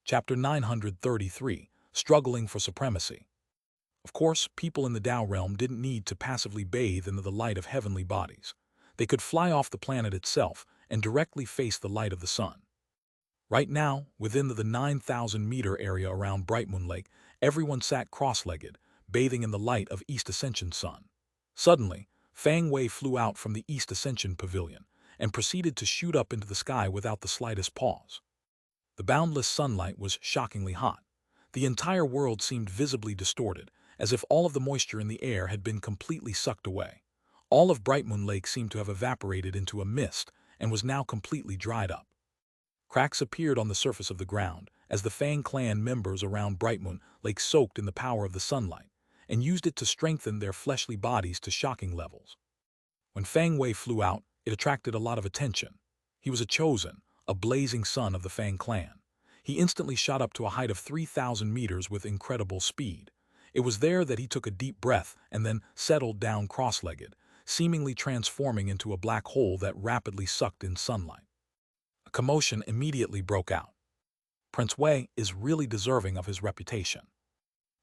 Chapter 933, Struggling for Supremacy. Of course, people in the Tao realm didn't need to passively bathe in the light of heavenly bodies. They could fly off the planet itself and directly face the light of the sun. Right now, within the 9,000-meter area around Bright Moon Lake, everyone sat cross-legged, bathing in the light of East Ascension Sun. Suddenly, Fang Wei flew out from the East Ascension Pavilion and proceeded to shoot up into the sky without the slightest pause. The boundless sunlight was shockingly hot. The entire world seemed visibly distorted, as if all of the moisture in the air had been completely sucked away. All of Bright Moon Lake seemed to have evaporated into a mist and was now completely dried up. Cracks appeared on the surface of the ground as the Fang clan members around Bright Moon Lake soaked in the power of the sunlight and used it to strengthen their fleshly bodies to shocking levels. When Fang Wei flew out, it attracted a lot of attention. He was a chosen, a blazing son of the Fang clan. He instantly shot up to a height of 3,000 meters with incredible speed. It was there that he took a deep breath and then settled down cross-legged, seemingly transforming into a black hole that rapidly sucked in sunlight. A commotion immediately broke out. Prince Wei is really deserving of his reputation.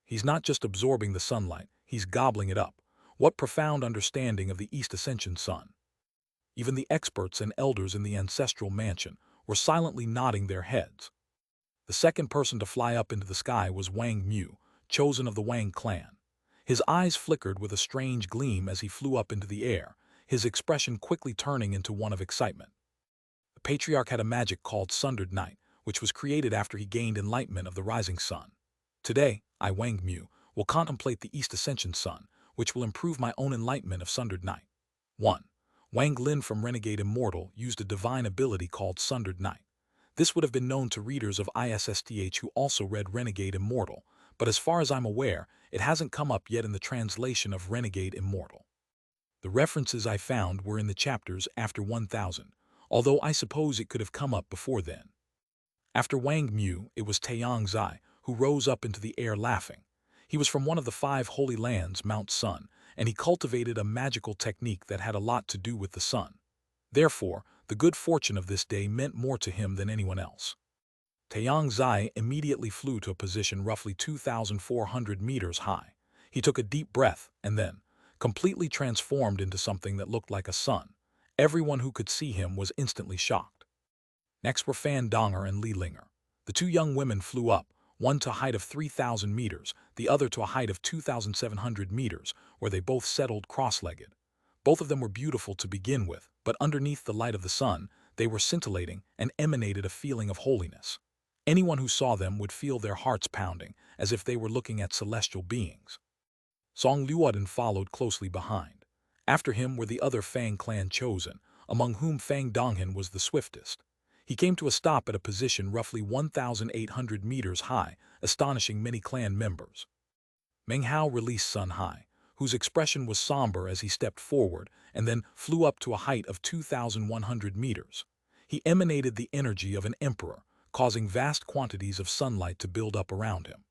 He's not just absorbing the sunlight, he's gobbling it up. What profound understanding of the East Ascension Sun. Even the experts and elders in the ancestral mansion were silently nodding their heads. The second person to fly up into the sky was Wang Mu, chosen of the Wang clan. His eyes flickered with a strange gleam as he flew up into the air, his expression quickly turning into one of excitement. The patriarch had a magic called Sundered Night, which was created after he gained enlightenment of the rising sun. Today, I, Wang Mu, will contemplate the East Ascension Sun, which will improve my own enlightenment of Sundered Night. 1. Wang Lin from Renegade Immortal used a divine ability called Sundered Night. This would have been known to readers of ISSTH who also read Renegade Immortal, but as far as I'm aware, it hasn't come up yet in the translation of Renegade Immortal. The references I found were in the chapters after 1000, although I suppose it could have come up before then. After Wang Mu, it was Taiyang Zai, who rose up into the air laughing. He was from one of the 5 holy lands, Mount Sun, and he cultivated a magical technique that had a lot to do with the sun. Therefore, the good fortune of this day meant more to him than anyone else. Taiyang Zai immediately flew to a position roughly 2,400 meters high. He took a deep breath and then, completely transformed into something that looked like a sun. Everyone who could see him was instantly shocked. Next were Fan Donger and Li Linger. The 2 young women flew up, one to a height of 3,000 meters, the other to a height of 2,700 meters, where they both settled cross-legged. Both of them were beautiful to begin with, but underneath the light of the sun, they were scintillating and emanated a feeling of holiness. Anyone who saw them would feel their hearts pounding, as if they were looking at celestial beings. Song Luoden followed closely behind. After him were the other Fang clan chosen, among whom Fang Donghan was the swiftest. He came to a stop at a position roughly 1,800 meters high, astonishing many clan members. Meng Hao released Sun Hai, whose expression was somber as he stepped forward and then flew up to a height of 2,100 meters. He emanated the energy of an emperor, causing vast quantities of sunlight to build up around him.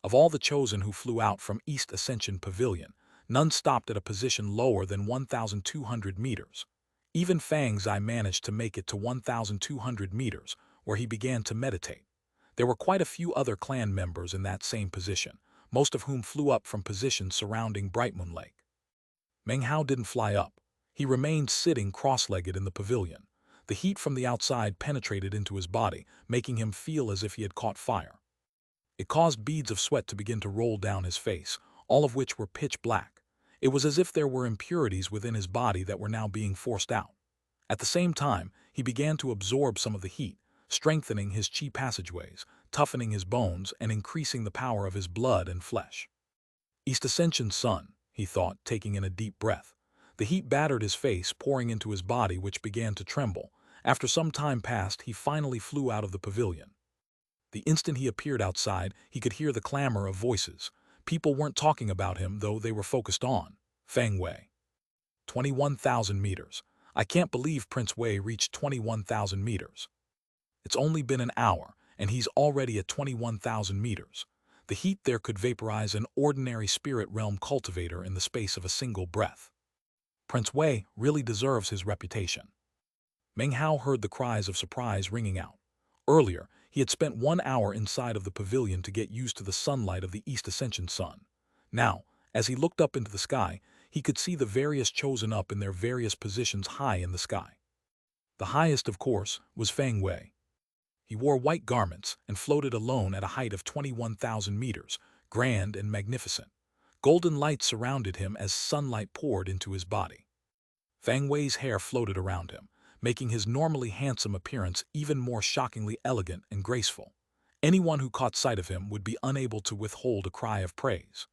Of all the chosen who flew out from East Ascension Pavilion, none stopped at a position lower than 1,200 meters. Even Fang Zai managed to make it to 1,200 meters, where he began to meditate. There were quite a few other clan members in that same position, most of whom flew up from positions surrounding Bright Moon Lake. Meng Hao didn't fly up. He remained sitting cross-legged in the pavilion. The heat from the outside penetrated into his body, making him feel as if he had caught fire. It caused beads of sweat to begin to roll down his face, all of which were pitch black. It was as if there were impurities within his body that were now being forced out. At the same time, he began to absorb some of the heat, strengthening his qi passageways, toughening his bones, and increasing the power of his blood and flesh. East Ascension Sun, he thought, taking in a deep breath. The heat battered his face, pouring into his body, which began to tremble. After some time passed, he finally flew out of the pavilion. The instant he appeared outside, he could hear the clamor of voices. People weren't talking about him, though they were focused on Fang Wei. 21,000 meters. I can't believe Prince Wei reached 21,000 meters. It's only been an hour, and he's already at 21,000 meters. The heat there could vaporize an ordinary spirit realm cultivator in the space of a single breath. Prince Wei really deserves his reputation. Meng Hao heard the cries of surprise ringing out. Earlier, He had spent 1 hour inside of the pavilion to get used to the sunlight of the East Ascension sun. Now, as he looked up into the sky, he could see the various chosen up in their various positions high in the sky. The highest, of course, was Feng Wei. He wore white garments and floated alone at a height of 21,000 meters, grand and magnificent. Golden light surrounded him as sunlight poured into his body. Feng Wei's hair floated around him, making his normally handsome appearance even more shockingly elegant and graceful. Anyone who caught sight of him would be unable to withhold a cry of praise.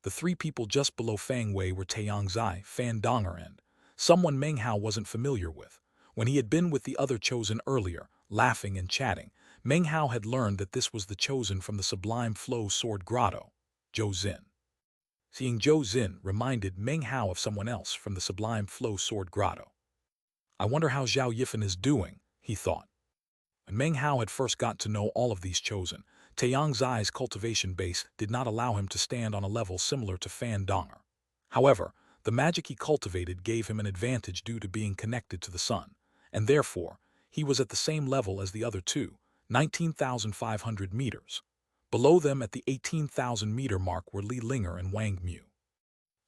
The three people just below Feng Wei were Taiyangzai, Fan Donger, and someone Meng Hao wasn't familiar with. When he had been with the other chosen earlier, laughing and chatting, Meng Hao had learned that this was the chosen from the Sublime Flow Sword Grotto, Zhou Xin. Seeing Zhou Xin reminded Meng Hao of someone else from the Sublime Flow Sword Grotto. I wonder how Zhao Yifan is doing, he thought. When Meng Hao had first got to know all of these chosen, Taiyangzai's cultivation base did not allow him to stand on a level similar to Fan Donger. However, the magic he cultivated gave him an advantage due to being connected to the sun, and therefore, he was at the same level as the other two, 19,500 meters. Below them at the 18,000-meter mark were Li Linger and Wang Mu.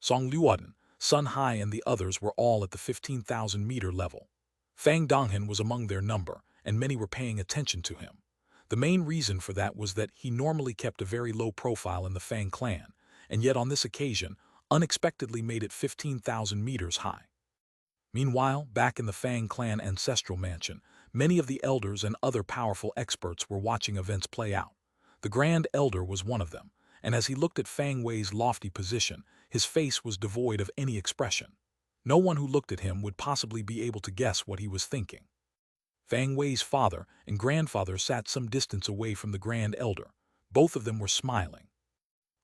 Song Luoden, Sun Hai and the others were all at the 15,000-meter level. Fang Donghan was among their number, and many were paying attention to him. The main reason for that was that he normally kept a very low profile in the Fang clan, and yet on this occasion, unexpectedly made it 15,000 meters high. Meanwhile, back in the Fang clan ancestral mansion, many of the elders and other powerful experts were watching events play out. The Grand Elder was one of them, and as he looked at Fang Wei's lofty position, his face was devoid of any expression. No one who looked at him would possibly be able to guess what he was thinking. Fang Wei's father and grandfather sat some distance away from the Grand Elder. Both of them were smiling.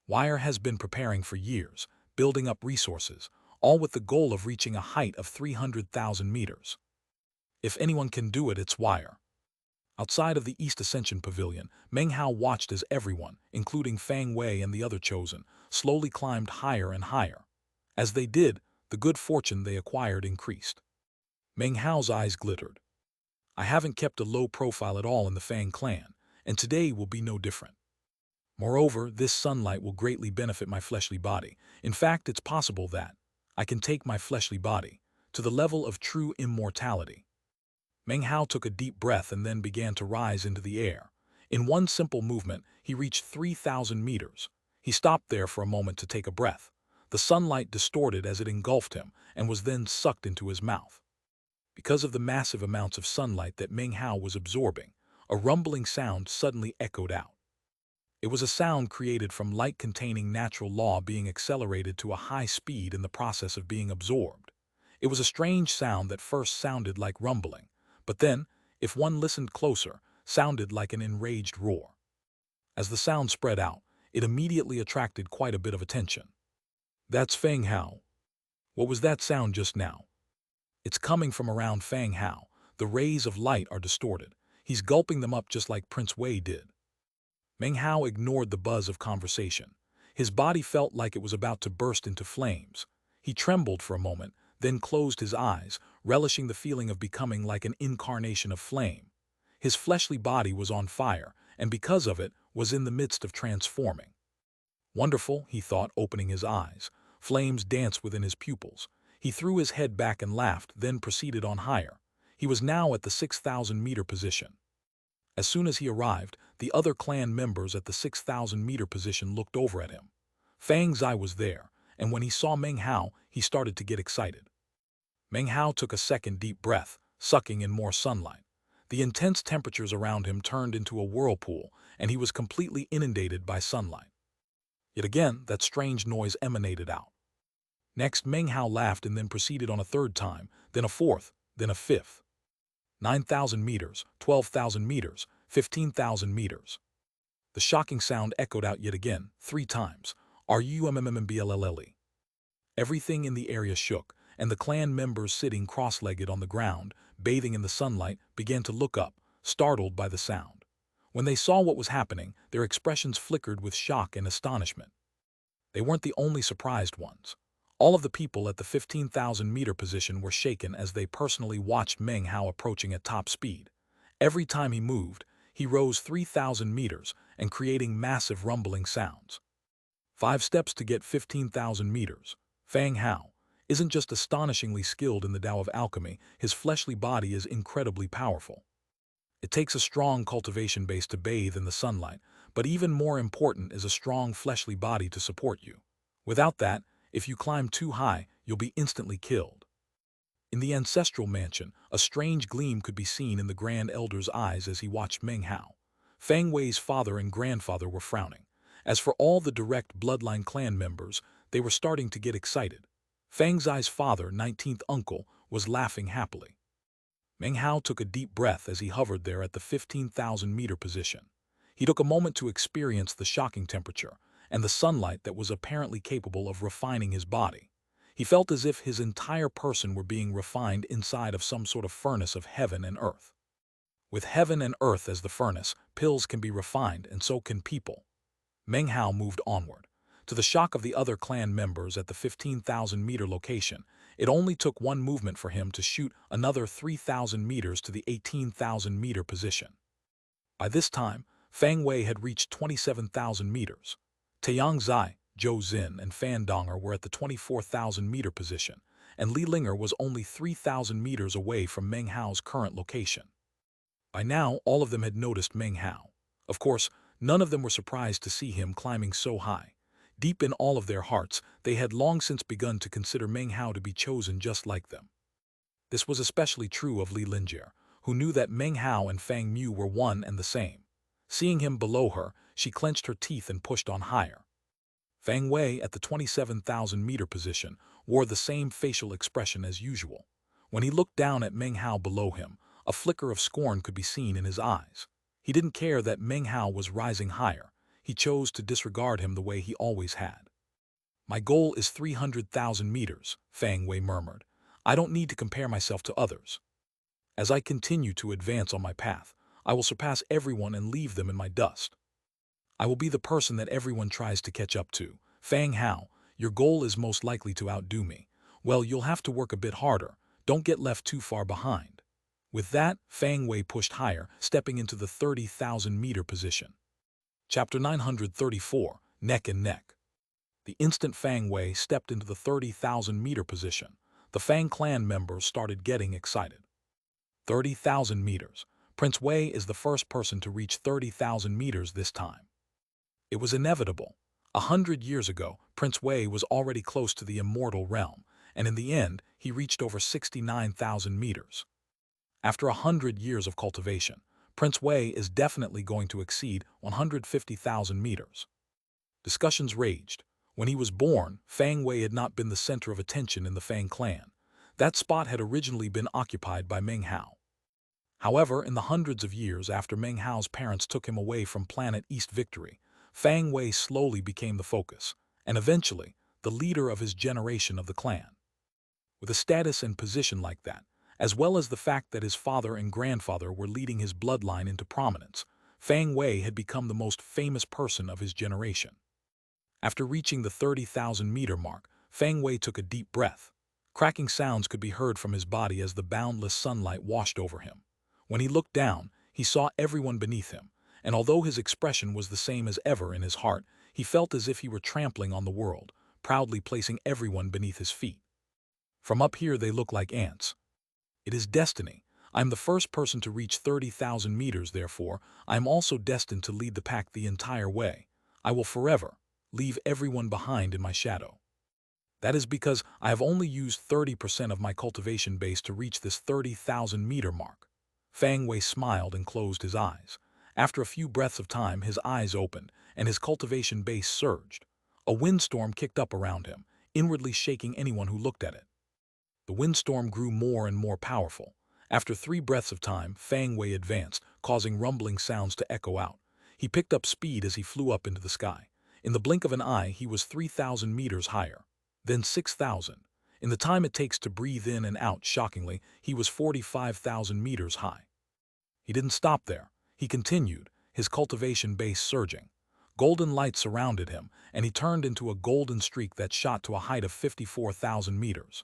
Wire has been preparing for years, building up resources, all with the goal of reaching a height of 300,000 meters. If anyone can do it, it's Wire. Outside of the East Ascension Pavilion, Meng Hao watched as everyone, including Fang Wei and the other chosen, slowly climbed higher and higher. As they did, the good fortune they acquired increased. Meng Hao's eyes glittered. I haven't kept a low profile at all in the Fang clan, and today will be no different. Moreover, this sunlight will greatly benefit my fleshly body. In fact, it's possible that I can take my fleshly body to the level of true immortality. Meng Hao took a deep breath and then began to rise into the air. In one simple movement, he reached 3,000 meters. He stopped there for a moment to take a breath. The sunlight distorted as it engulfed him and was then sucked into his mouth. Because of the massive amounts of sunlight that Meng Hao was absorbing, a rumbling sound suddenly echoed out. It was a sound created from light containing natural law being accelerated to a high speed in the process of being absorbed. It was a strange sound that first sounded like rumbling, but then, if one listened closer, sounded like an enraged roar. As the sound spread out, it immediately attracted quite a bit of attention. That's Feng Hao. What was that sound just now? It's coming from around Feng Hao. The rays of light are distorted. He's gulping them up just like Prince Wei did. Meng Hao ignored the buzz of conversation. His body felt like it was about to burst into flames. He trembled for a moment, then closed his eyes, relishing the feeling of becoming like an incarnation of flame. His fleshly body was on fire, and because of it, was in the midst of transforming. Wonderful, he thought, opening his eyes. Flames danced within his pupils. He threw his head back and laughed, then proceeded on higher. He was now at the 6,000-meter position. As soon as he arrived, the other clan members at the 6,000-meter position looked over at him. Fang Zai was there, and when he saw Meng Hao, he started to get excited. Meng Hao took a second deep breath, sucking in more sunlight. The intense temperatures around him turned into a whirlpool, and he was completely inundated by sunlight. Yet again, that strange noise emanated out. Next, Meng Hao laughed and then proceeded on a third time, then a fourth, then a fifth. 9,000 meters, 12,000 meters, 15,000 meters. The shocking sound echoed out yet again, 3 times. RUMMMBLLLE. Everything in the area shook, and the clan members sitting cross-legged on the ground, bathing in the sunlight, began to look up, startled by the sound. When they saw what was happening, their expressions flickered with shock and astonishment. They weren't the only surprised ones. All of the people at the 15,000-meter position were shaken as they personally watched Meng Hao approaching at top speed. Every time he moved, he rose 3,000 meters and creating massive rumbling sounds. 5 steps to get 15,000 meters. Fang Hao isn't just astonishingly skilled in the Tao of alchemy, his fleshly body is incredibly powerful. It takes a strong cultivation base to bathe in the sunlight, but even more important is a strong fleshly body to support you. Without that, if you climb too high, you'll be instantly killed. In the ancestral mansion, a strange gleam could be seen in the Grand Elder's eyes as he watched Meng Hao. Fang Wei's father and grandfather were frowning. As for all the direct bloodline clan members, they were starting to get excited. Fang Zai's father, 19th uncle, was laughing happily. Meng Hao took a deep breath as he hovered there at the 15,000-meter position. He took a moment to experience the shocking temperature and the sunlight that was apparently capable of refining his body. He felt as if his entire person were being refined inside of some sort of furnace of heaven and earth. With heaven and earth as the furnace, pills can be refined and so can people. Meng Hao moved onward. To the shock of the other clan members at the 15,000-meter location, it only took one movement for him to shoot another 3,000 meters to the 18,000-meter position. By this time, Fang Wei had reached 27,000 meters. Taiyang Zai, Zhou Xin, and Fan Donger were at the 24,000-meter position, and Li Linger was only 3,000 meters away from Meng Hao's current location. By now, all of them had noticed Meng Hao. Of course, none of them were surprised to see him climbing so high. Deep in all of their hearts, they had long since begun to consider Meng Hao to be chosen just like them. This was especially true of Li Linger, who knew that Meng Hao and Fang Mu were one and the same. Seeing him below her, she clenched her teeth and pushed on higher. Fang Wei, at the 27,000-meter position, wore the same facial expression as usual. When he looked down at Meng Hao below him, a flicker of scorn could be seen in his eyes. He didn't care that Meng Hao was rising higher. He chose to disregard him the way he always had. "My goal is 300,000 meters, Fang Wei murmured. I don't need to compare myself to others. As I continue to advance on my path, I will surpass everyone and leave them in my dust. I will be the person that everyone tries to catch up to. Fang Hao, your goal is most likely to outdo me. Well, you'll have to work a bit harder. Don't get left too far behind." With that, Fang Wei pushed higher, stepping into the 30,000-meter position. Chapter 934, Neck and Neck. The instant Fang Wei stepped into the 30,000-meter position, the Fang clan members started getting excited. 30,000 meters. Prince Wei is the first person to reach 30,000 meters this time. It was inevitable. 100 years ago, Prince Wei was already close to the immortal realm, and in the end, he reached over 69,000 meters. After 100 years of cultivation, Prince Wei is definitely going to exceed 150,000 meters. Discussions raged. When he was born, Fang Wei had not been the center of attention in the Fang clan. That spot had originally been occupied by Meng Hao. However, in the hundreds of years after Meng Hao's parents took him away from planet East Victory, Fang Wei slowly became the focus, and eventually, the leader of his generation of the clan. With a status and position like that, as well as the fact that his father and grandfather were leading his bloodline into prominence, Fang Wei had become the most famous person of his generation. After reaching the 30,000-meter mark, Fang Wei took a deep breath. Cracking sounds could be heard from his body as the boundless sunlight washed over him. When he looked down, he saw everyone beneath him, and although his expression was the same as ever in his heart, he felt as if he were trampling on the world, proudly placing everyone beneath his feet. From up here they look like ants. It is destiny. I am the first person to reach 30,000 meters, therefore, I am also destined to lead the pack the entire way. I will forever leave everyone behind in my shadow. That is because I have only used 30% of my cultivation base to reach this 30,000-meter mark. Fang Wei smiled and closed his eyes. After a few breaths of time, his eyes opened, and his cultivation base surged. A windstorm kicked up around him, inwardly shaking anyone who looked at it. The windstorm grew more and more powerful. After 3 breaths of time, Fang Wei advanced, causing rumbling sounds to echo out. He picked up speed as he flew up into the sky. In the blink of an eye, he was 3,000 meters higher, then 6,000. In the time it takes to breathe in and out, shockingly, he was 45,000 meters high. He didn't stop there. He continued, his cultivation base surging. Golden light surrounded him, and he turned into a golden streak that shot to a height of 54,000 meters.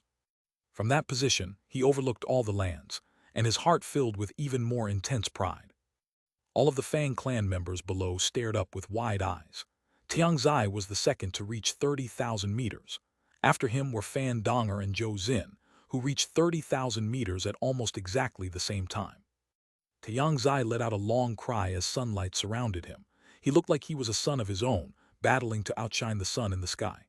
From that position, he overlooked all the lands, and his heart filled with even more intense pride. All of the Fang clan members below stared up with wide eyes. Tiangzai was the second to reach 30,000 meters. After him were Fan Donger and Zhou Xin, who reached 30,000 meters at almost exactly the same time. Tiangzai let out a long cry as sunlight surrounded him. He looked like he was a son of his own, battling to outshine the sun in the sky.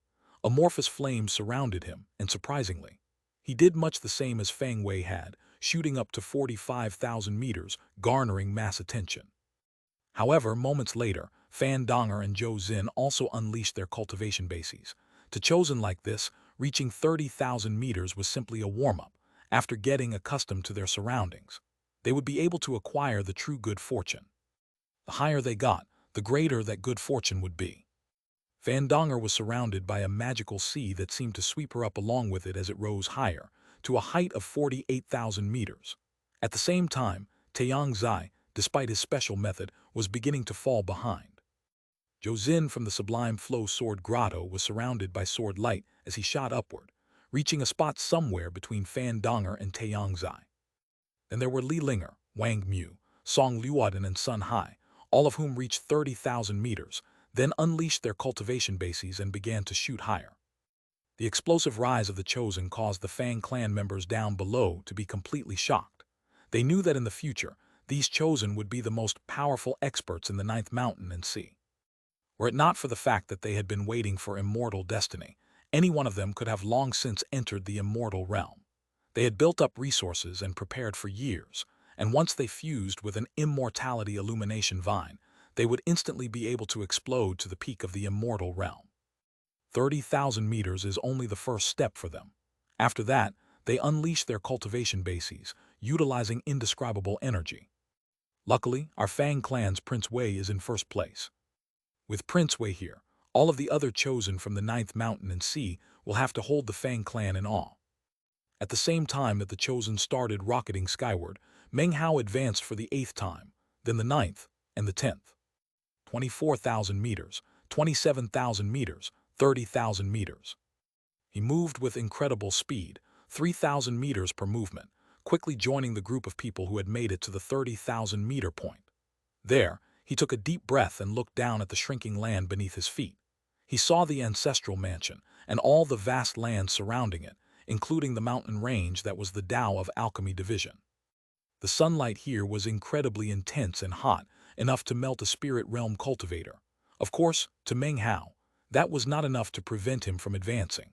Amorphous flames surrounded him, and surprisingly, he did much the same as Fang Wei had, shooting up to 45,000 meters, garnering mass attention. However, moments later, Fan Donger and Zhou Xin also unleashed their cultivation bases. To chosen like this, reaching 30,000 meters was simply a warm-up. After getting accustomed to their surroundings, they would be able to acquire the true good fortune. The higher they got, the greater that good fortune would be. Fan Donger was surrounded by a magical sea that seemed to sweep her up along with it as it rose higher, to a height of 48,000 meters. At the same time, Tiangzai, despite his special method, was beginning to fall behind. Zhou Xin from the Sublime Flow Sword Grotto was surrounded by sword light as he shot upward, reaching a spot somewhere between Fan Donger and Tiangzai. Then there were Li Linger, Wang Mu, Song Luoden and Sun Hai, all of whom reached 30,000 meters, then unleashed their cultivation bases and began to shoot higher. The explosive rise of the Chosen caused the Fang clan members down below to be completely shocked. They knew that in the future, these Chosen would be the most powerful experts in the Ninth Mountain and Sea. Were it not for the fact that they had been waiting for immortal destiny, any one of them could have long since entered the immortal realm. They had built up resources and prepared for years, and once they fused with an immortality illumination vine, they would instantly be able to explode to the peak of the immortal realm. 30,000 meters is only the first step for them. After that, they unleash their cultivation bases, utilizing indescribable energy. Luckily, our Fang clan's Prince Wei is in first place. With Prince Wei here, all of the other Chosen from the Ninth Mountain and Sea will have to hold the Fang clan in awe. At the same time that the Chosen started rocketing skyward, Meng Hao advanced for the 8th time, then the 9th, and the 10th. 24,000 meters, 27,000 meters, 30,000 meters. He moved with incredible speed, 3,000 meters per movement, quickly joining the group of people who had made it to the 30,000 meter point. There, he took a deep breath and looked down at the shrinking land beneath his feet. He saw the ancestral mansion and all the vast land surrounding it, including the mountain range that was the Tao of Alchemy Division. The sunlight here was incredibly intense and hot, enough to melt a spirit realm cultivator. Of course, to Meng Hao, that was not enough to prevent him from advancing.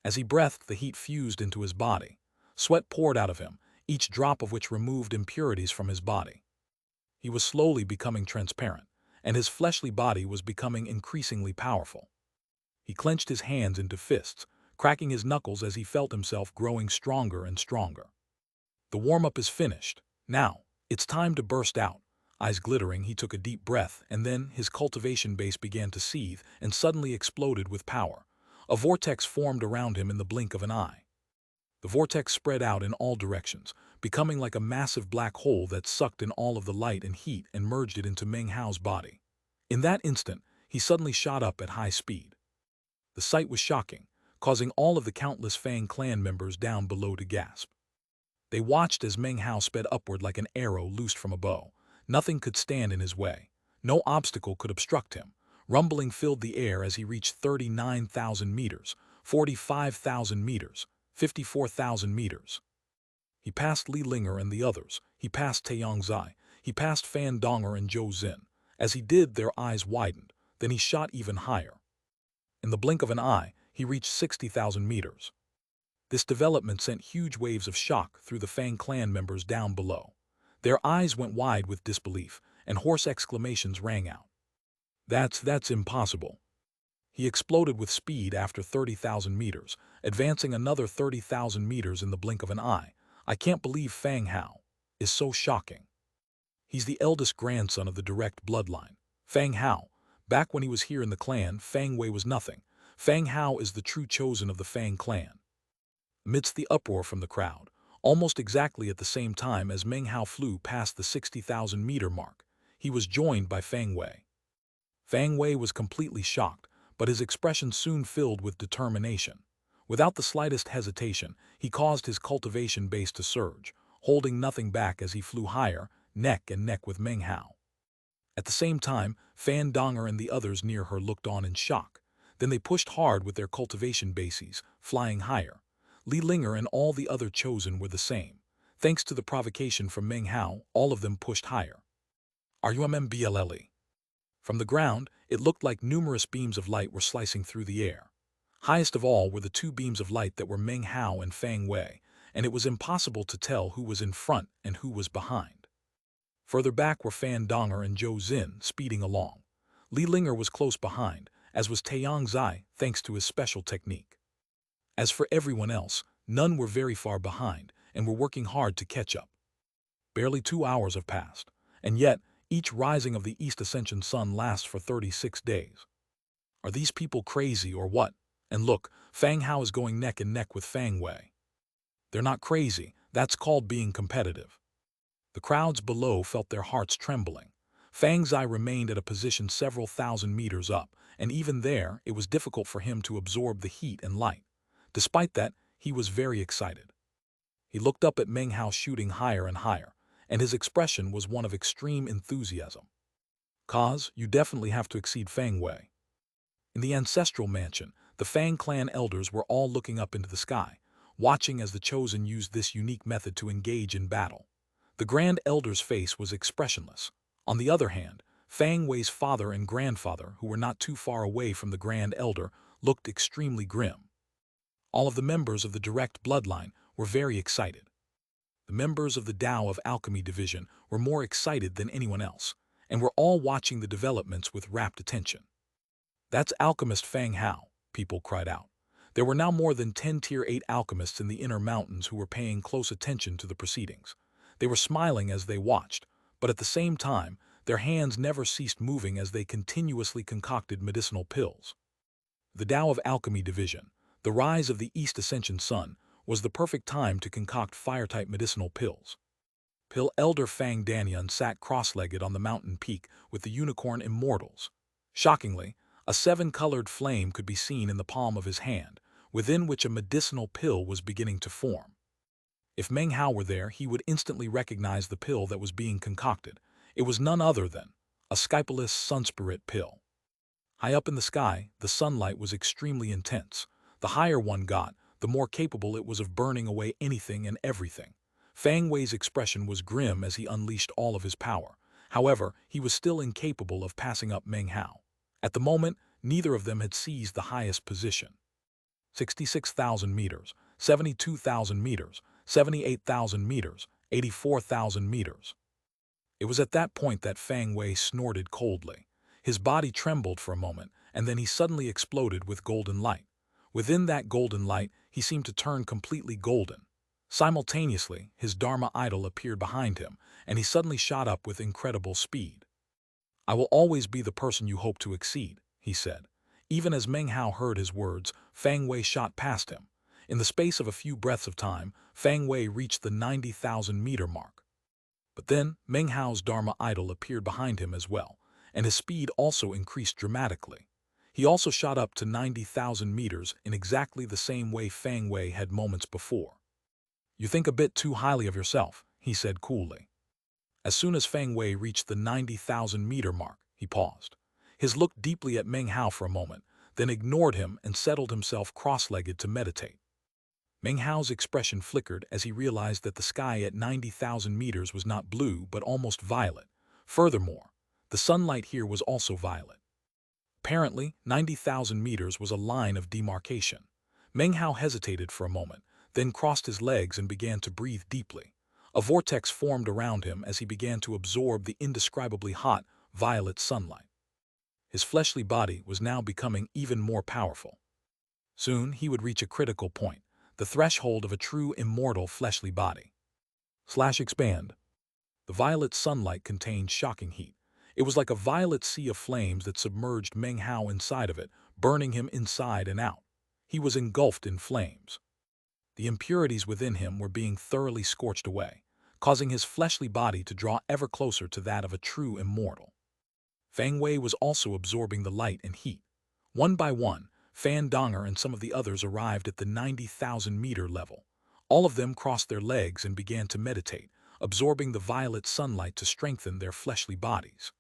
As he breathed, the heat fused into his body. Sweat poured out of him, each drop of which removed impurities from his body. He was slowly becoming transparent, and his fleshly body was becoming increasingly powerful. He clenched his hands into fists, cracking his knuckles as he felt himself growing stronger and stronger. The warm-up is finished. Now, it's time to burst out. Eyes glittering, he took a deep breath, and then his cultivation base began to seethe and suddenly exploded with power. A vortex formed around him in the blink of an eye. The vortex spread out in all directions, becoming like a massive black hole that sucked in all of the light and heat and merged it into Meng Hao's body. In that instant, he suddenly shot up at high speed. The sight was shocking, causing all of the countless Fang clan members down below to gasp. They watched as Meng Hao sped upward like an arrow loosed from a bow. Nothing could stand in his way. No obstacle could obstruct him. Rumbling filled the air as he reached 39,000 meters, 45,000 meters, 54,000 meters. He passed Li Linger and the others. He passed Tiangzai. He passed Fan Donger and Zhou Xin. As he did, their eyes widened. Then he shot even higher. In the blink of an eye, he reached 60,000 meters. This development sent huge waves of shock through the Fang clan members down below. Their eyes went wide with disbelief, and hoarse exclamations rang out. That's impossible. He exploded with speed after 30,000 meters, advancing another 30,000 meters in the blink of an eye. I can't believe Fang Hao is so shocking. He's the eldest grandson of the direct bloodline. Fang Hao. Back when he was here in the clan, Fang Wei was nothing. Fang Hao is the true chosen of the Fang clan. Amidst the uproar from the crowd, almost exactly at the same time as Meng Hao flew past the 60,000 meter mark, he was joined by Fang Wei. Fang Wei was completely shocked, but his expression soon filled with determination. Without the slightest hesitation, he caused his cultivation base to surge, holding nothing back as he flew higher, neck and neck with Meng Hao. At the same time, Fan Donger and the others near her looked on in shock. Then they pushed hard with their cultivation bases, flying higher. Li Linger and all the other chosen were the same. Thanks to the provocation from Meng Hao, all of them pushed higher. RUMMBLLE. From the ground, it looked like numerous beams of light were slicing through the air. Highest of all were the two beams of light that were Meng Hao and Fang Wei, and it was impossible to tell who was in front and who was behind. Further back were Fan Donger and Zhou Xin speeding along. Li Linger was close behind, as was Taiyang Zai, thanks to his special technique. As for everyone else, none were very far behind and were working hard to catch up. Barely 2 hours have passed, and yet each rising of the East Ascension sun lasts for 36 days. Are these people crazy or what? And look, Fang Hao is going neck and neck with Fang Wei. They're not crazy, that's called being competitive. The crowds below felt their hearts trembling. Fang Zai remained at a position several thousand meters up, and even there it was difficult for him to absorb the heat and light. Despite that, he was very excited. He looked up at Meng Hao shooting higher and higher, and his expression was one of extreme enthusiasm. "Cause, you definitely have to exceed Fang Wei." In the ancestral mansion, the Fang clan elders were all looking up into the sky, watching as the chosen used this unique method to engage in battle. The Grand Elder's face was expressionless. On the other hand, Fang Wei's father and grandfather, who were not too far away from the Grand Elder, looked extremely grim. All of the members of the direct bloodline were very excited. The members of the Tao of Alchemy Division were more excited than anyone else, and were all watching the developments with rapt attention. "That's Alchemist Fang Hao," people cried out. There were now more than 10 Tier 8 alchemists in the inner mountains who were paying close attention to the proceedings. They were smiling as they watched, but at the same time, their hands never ceased moving as they continuously concocted medicinal pills. The Tao of Alchemy Division, the rise of the East Ascension Sun, was the perfect time to concoct fire-type medicinal pills. Pill Elder Fang Danyan sat cross-legged on the mountain peak with the unicorn immortals. Shockingly, a 7-colored flame could be seen in the palm of his hand, within which a medicinal pill was beginning to form. If Meng Hao were there, he would instantly recognize the pill that was being concocted. It was none other than a Skypalus Sunspirit pill. High up in the sky, the sunlight was extremely intense. The higher one got, the more capable it was of burning away anything and everything. Fang Wei's expression was grim as he unleashed all of his power. However, he was still incapable of passing up Meng Hao. At the moment, neither of them had seized the highest position. 66,000 meters, 72,000 meters, 78,000 meters, 84,000 meters. It was at that point that Fang Wei snorted coldly. His body trembled for a moment, and then he suddenly exploded with golden light. Within that golden light, he seemed to turn completely golden. Simultaneously, his Dharma idol appeared behind him, and he suddenly shot up with incredible speed. "I will always be the person you hope to exceed," he said. Even as Meng Hao heard his words, Fang Wei shot past him. In the space of a few breaths of time, Fang Wei reached the 90,000-meter mark. But then, Meng Hao's Dharma idol appeared behind him as well, and his speed also increased dramatically. He also shot up to 90,000 meters in exactly the same way Fang Wei had moments before. "You think a bit too highly of yourself," he said coolly. As soon as Fang Wei reached the 90,000-meter mark, he paused. He looked deeply at Meng Hao for a moment, then ignored him and settled himself cross-legged to meditate. Meng Hao's expression flickered as he realized that the sky at 90,000 meters was not blue but almost violet. Furthermore, the sunlight here was also violet. Apparently, 90,000 meters was a line of demarcation. Meng Hao hesitated for a moment, then crossed his legs and began to breathe deeply. A vortex formed around him as he began to absorb the indescribably hot, violet sunlight. His fleshly body was now becoming even more powerful. Soon he would reach a critical point, the threshold of a true immortal fleshly body. Expand. The violet sunlight contained shocking heat. It was like a violet sea of flames that submerged Meng Hao inside of it, burning him inside and out. He was engulfed in flames. The impurities within him were being thoroughly scorched away, causing his fleshly body to draw ever closer to that of a true immortal. Fang Wei was also absorbing the light and heat. One by one, Fan Donger and some of the others arrived at the 90,000-meter level. All of them crossed their legs and began to meditate, absorbing the violet sunlight to strengthen their fleshly bodies.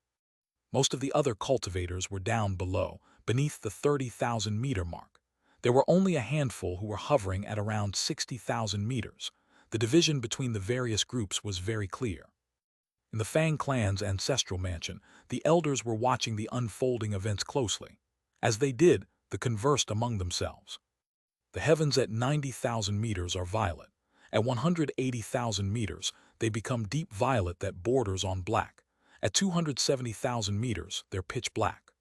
Most of the other cultivators were down below, beneath the 30,000-meter mark. There were only a handful who were hovering at around 60,000 meters. The division between the various groups was very clear. In the Fang clan's ancestral mansion, the elders were watching the unfolding events closely. As they did, they conversed among themselves. The heavens at 90,000 meters are violet. At 180,000 meters, they become deep violet that borders on black. At 270,000 meters, they're pitch black.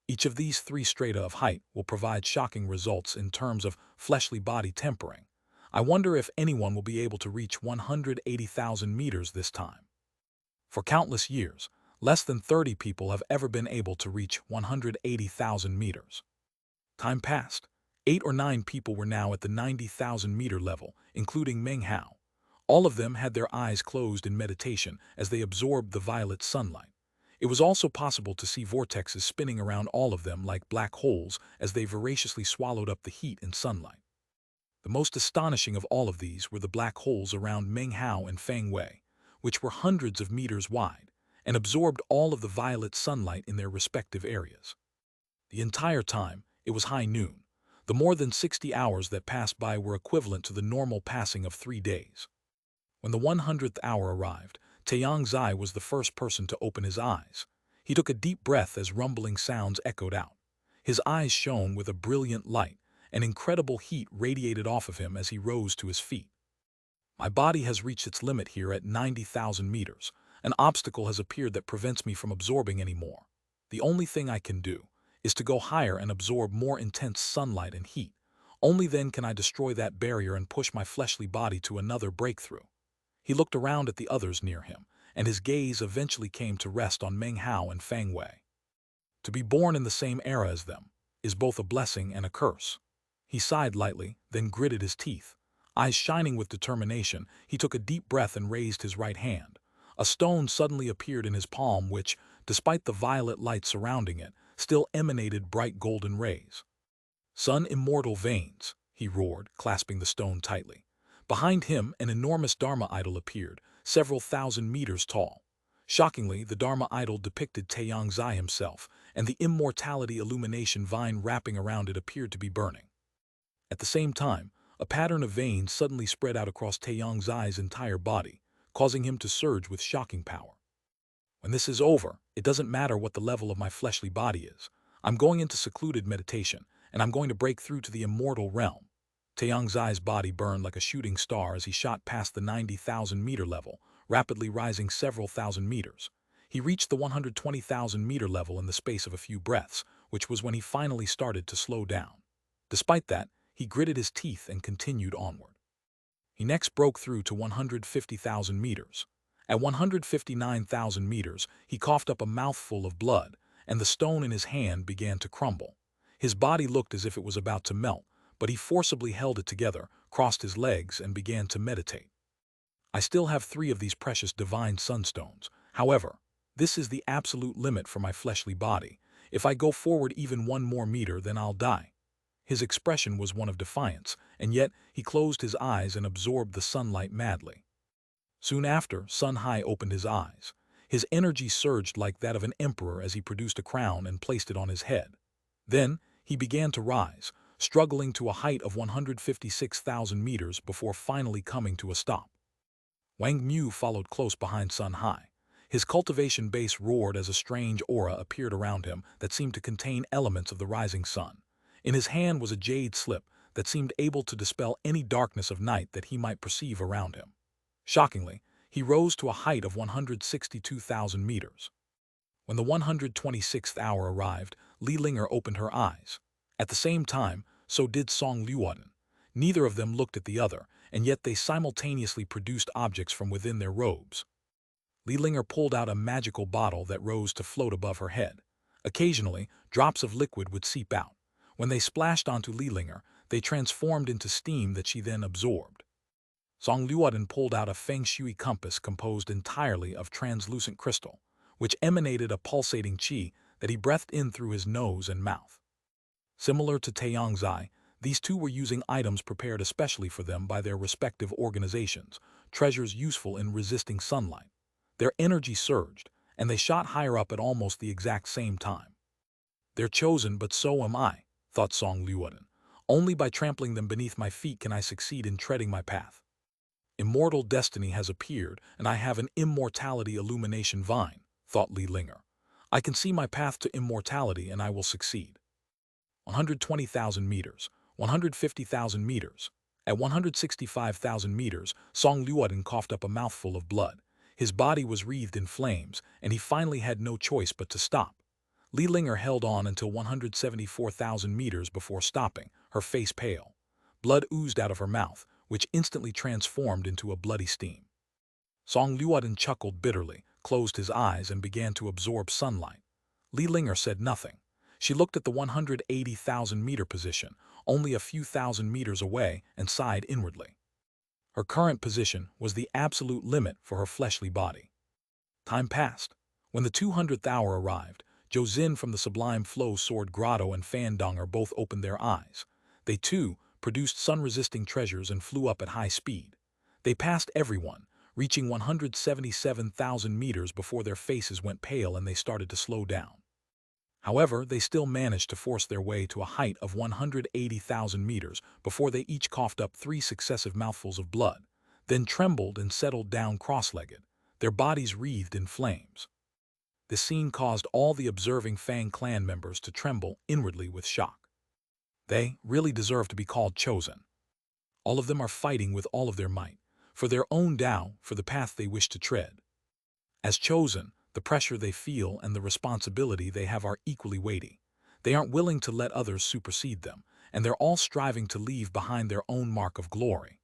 Each of these three strata of height will provide shocking results in terms of fleshly body tempering. I wonder if anyone will be able to reach 180,000 meters this time. For countless years, less than 30 people have ever been able to reach 180,000 meters. Time passed. 8 or 9 people were now at the 90,000-meter level, including Meng Hao. All of them had their eyes closed in meditation as they absorbed the violet sunlight. It was also possible to see vortexes spinning around all of them like black holes as they voraciously swallowed up the heat and sunlight. The most astonishing of all of these were the black holes around Meng Hao and Fang Wei, which were hundreds of meters wide, and absorbed all of the violet sunlight in their respective areas. The entire time, it was high noon. The more than 60 hours that passed by were equivalent to the normal passing of 3 days. When the 100th hour arrived, Xianxia was the first person to open his eyes. He took a deep breath as rumbling sounds echoed out. His eyes shone with a brilliant light, and incredible heat radiated off of him as he rose to his feet. My body has reached its limit here at 90,000 meters. An obstacle has appeared that prevents me from absorbing any more. The only thing I can do is to go higher and absorb more intense sunlight and heat. Only then can I destroy that barrier and push my fleshly body to another breakthrough. He looked around at the others near him, and his gaze eventually came to rest on Meng Hao and Fang Wei. To be born in the same era as them is both a blessing and a curse. He sighed lightly, then gritted his teeth. Eyes shining with determination, he took a deep breath and raised his right hand. A stone suddenly appeared in his palm which, despite the violet light surrounding it, still emanated bright golden rays. "Sun immortal veins," he roared, clasping the stone tightly. Behind him, an enormous Dharma idol appeared, several thousand meters tall. Shockingly, the Dharma idol depicted Xianxia himself, and the immortality illumination vine wrapping around it appeared to be burning. At the same time, a pattern of veins suddenly spread out across Xianxia's entire body, causing him to surge with shocking power. When this is over, it doesn't matter what the level of my fleshly body is. I'm going into secluded meditation, and I'm going to break through to the immortal realm. Xianxia's body burned like a shooting star as he shot past the 90,000-meter level, rapidly rising several thousand meters. He reached the 120,000-meter level in the space of a few breaths, which was when he finally started to slow down. Despite that, he gritted his teeth and continued onward. He next broke through to 150,000 meters. At 159,000 meters, he coughed up a mouthful of blood, and the stone in his hand began to crumble. His body looked as if it was about to melt, but he forcibly held it together, crossed his legs, and began to meditate. I still have 3 of these precious divine sunstones. However, this is the absolute limit for my fleshly body. If I go forward even 1 more meter, then I'll die. His expression was one of defiance, and yet he closed his eyes and absorbed the sunlight madly. Soon after, Sun Hai opened his eyes. His energy surged like that of an emperor as he produced a crown and placed it on his head. Then, he began to rise, struggling to a height of 156,000 meters before finally coming to a stop. Wang Mu followed close behind Sun Hai. His cultivation base roared as a strange aura appeared around him that seemed to contain elements of the rising sun. In his hand was a jade slip that seemed able to dispel any darkness of night that he might perceive around him. Shockingly, he rose to a height of 162,000 meters. When the 126th hour arrived, Li Linger opened her eyes. At the same time, so did Song Luoden. Neither of them looked at the other, and yet they simultaneously produced objects from within their robes. Li Linger pulled out a magical bottle that rose to float above her head. Occasionally, drops of liquid would seep out. When they splashed onto Li Linger, they transformed into steam that she then absorbed. Song Luoden pulled out a feng shui compass composed entirely of translucent crystal, which emanated a pulsating qi that he breathed in through his nose and mouth. Similar to Xianxia, these two were using items prepared especially for them by their respective organizations, treasures useful in resisting sunlight. Their energy surged, and they shot higher up at almost the exact same time. They're chosen, but so am I, thought Song Liuodan. Only by trampling them beneath my feet can I succeed in treading my path. Immortal destiny has appeared, and I have an immortality illumination vine, thought Li Linger. I can see my path to immortality, and I will succeed. 120,000 meters, 150,000 meters. At 165,000 meters, Song Liuodan coughed up a mouthful of blood. His body was wreathed in flames, and he finally had no choice but to stop. Li Linger held on until 174,000 meters before stopping, her face pale. Blood oozed out of her mouth, which instantly transformed into a bloody steam. Song Liuodan chuckled bitterly, closed his eyes, and began to absorb sunlight. Li Linger said nothing. She looked at the 180,000-meter position, only a few thousand meters away, and sighed inwardly. Her current position was the absolute limit for her fleshly body. Time passed. When the 200th hour arrived, Zhou Xin from the Sublime Flow Sword Grotto and Fan Donger both opened their eyes. They, too, produced sun-resisting treasures and flew up at high speed. They passed everyone, reaching 177,000 meters before their faces went pale and they started to slow down. However, they still managed to force their way to a height of 180,000 meters before they each coughed up 3 successive mouthfuls of blood, then trembled and settled down cross-legged, their bodies wreathed in flames. The scene caused all the observing Fang clan members to tremble inwardly with shock. They really deserve to be called chosen. All of them are fighting with all of their might, for their own Tao, for the path they wish to tread. As chosen, the pressure they feel and the responsibility they have are equally weighty. They aren't willing to let others supersede them, and they're all striving to leave behind their own mark of glory.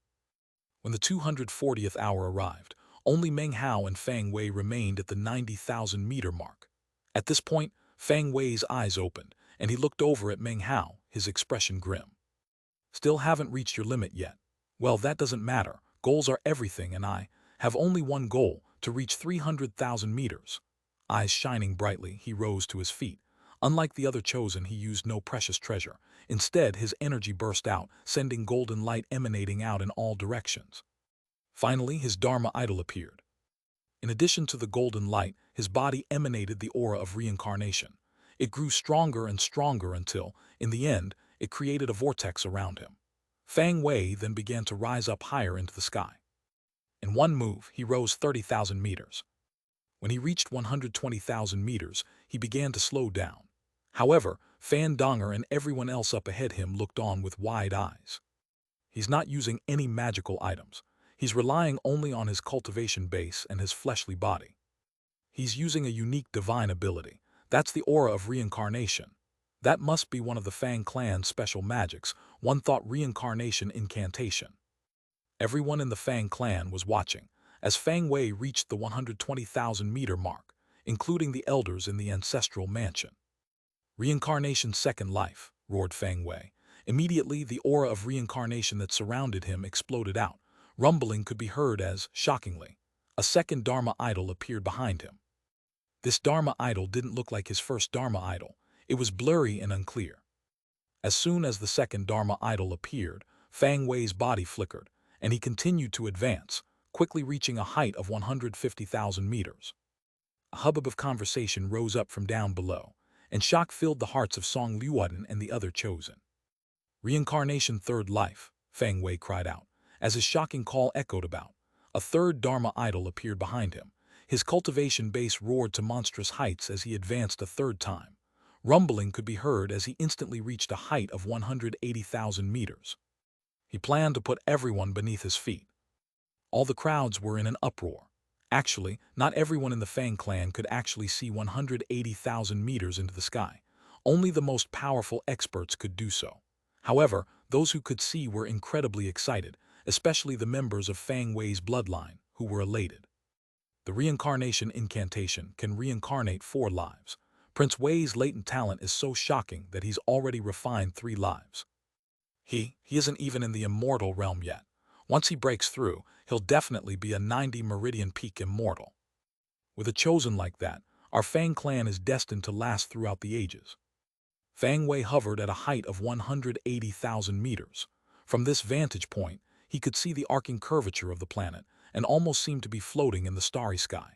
When the 240th hour arrived, only Meng Hao and Fang Wei remained at the 90,000-meter mark. At this point, Fang Wei's eyes opened, and he looked over at Meng Hao, his expression grim. Still haven't reached your limit yet. Well, that doesn't matter. Goals are everything, and I have only one goal, to reach 300,000 meters. Eyes shining brightly, he rose to his feet. Unlike the other chosen, he used no precious treasure. Instead, his energy burst out, sending golden light emanating out in all directions. Finally, his Dharma idol appeared. In addition to the golden light, his body emanated the aura of reincarnation. It grew stronger and stronger until, in the end, it created a vortex around him. Fang Wei then began to rise up higher into the sky. In one move, he rose 30,000 meters. When he reached 120,000 meters, he began to slow down. However, Fan Donger and everyone else up ahead him looked on with wide eyes. He's not using any magical items. He's relying only on his cultivation base and his fleshly body. He's using a unique divine ability. That's the aura of reincarnation. That must be one of the Fang clan's special magics, one thought reincarnation incantation. Everyone in the Fang clan was watching, as Fang Wei reached the 120,000-meter mark, including the elders in the ancestral mansion. Reincarnation's second life, roared Fang Wei. Immediately, the aura of reincarnation that surrounded him exploded out. Rumbling could be heard as, shockingly, a second Dharma idol appeared behind him. This Dharma idol didn't look like his first Dharma idol. It was blurry and unclear. As soon as the second Dharma idol appeared, Fang Wei's body flickered, and he continued to advance, quickly reaching a height of 150,000 meters. A hubbub of conversation rose up from down below, and shock filled the hearts of Song Liuodan and the other chosen. Reincarnation third life, Fang Wei cried out, as his shocking call echoed about. A third Dharma idol appeared behind him. His cultivation base roared to monstrous heights as he advanced a third time. Rumbling could be heard as he instantly reached a height of 180,000 meters. He planned to put everyone beneath his feet. All the crowds were in an uproar. Actually, not everyone in the Fang clan could actually see 180,000 meters into the sky. Only the most powerful experts could do so. However, those who could see were incredibly excited, especially the members of Fang Wei's bloodline, who were elated. The reincarnation incantation can reincarnate 4 lives. Prince Wei's latent talent is so shocking that he's already refined 3 lives. He isn't even in the immortal realm yet. Once he breaks through, he'll definitely be a 90 meridian peak immortal. With a chosen like that, our Fang clan is destined to last throughout the ages. Fang Wei hovered at a height of 180,000 meters. From this vantage point, he could see the arcing curvature of the planet and almost seemed to be floating in the starry sky.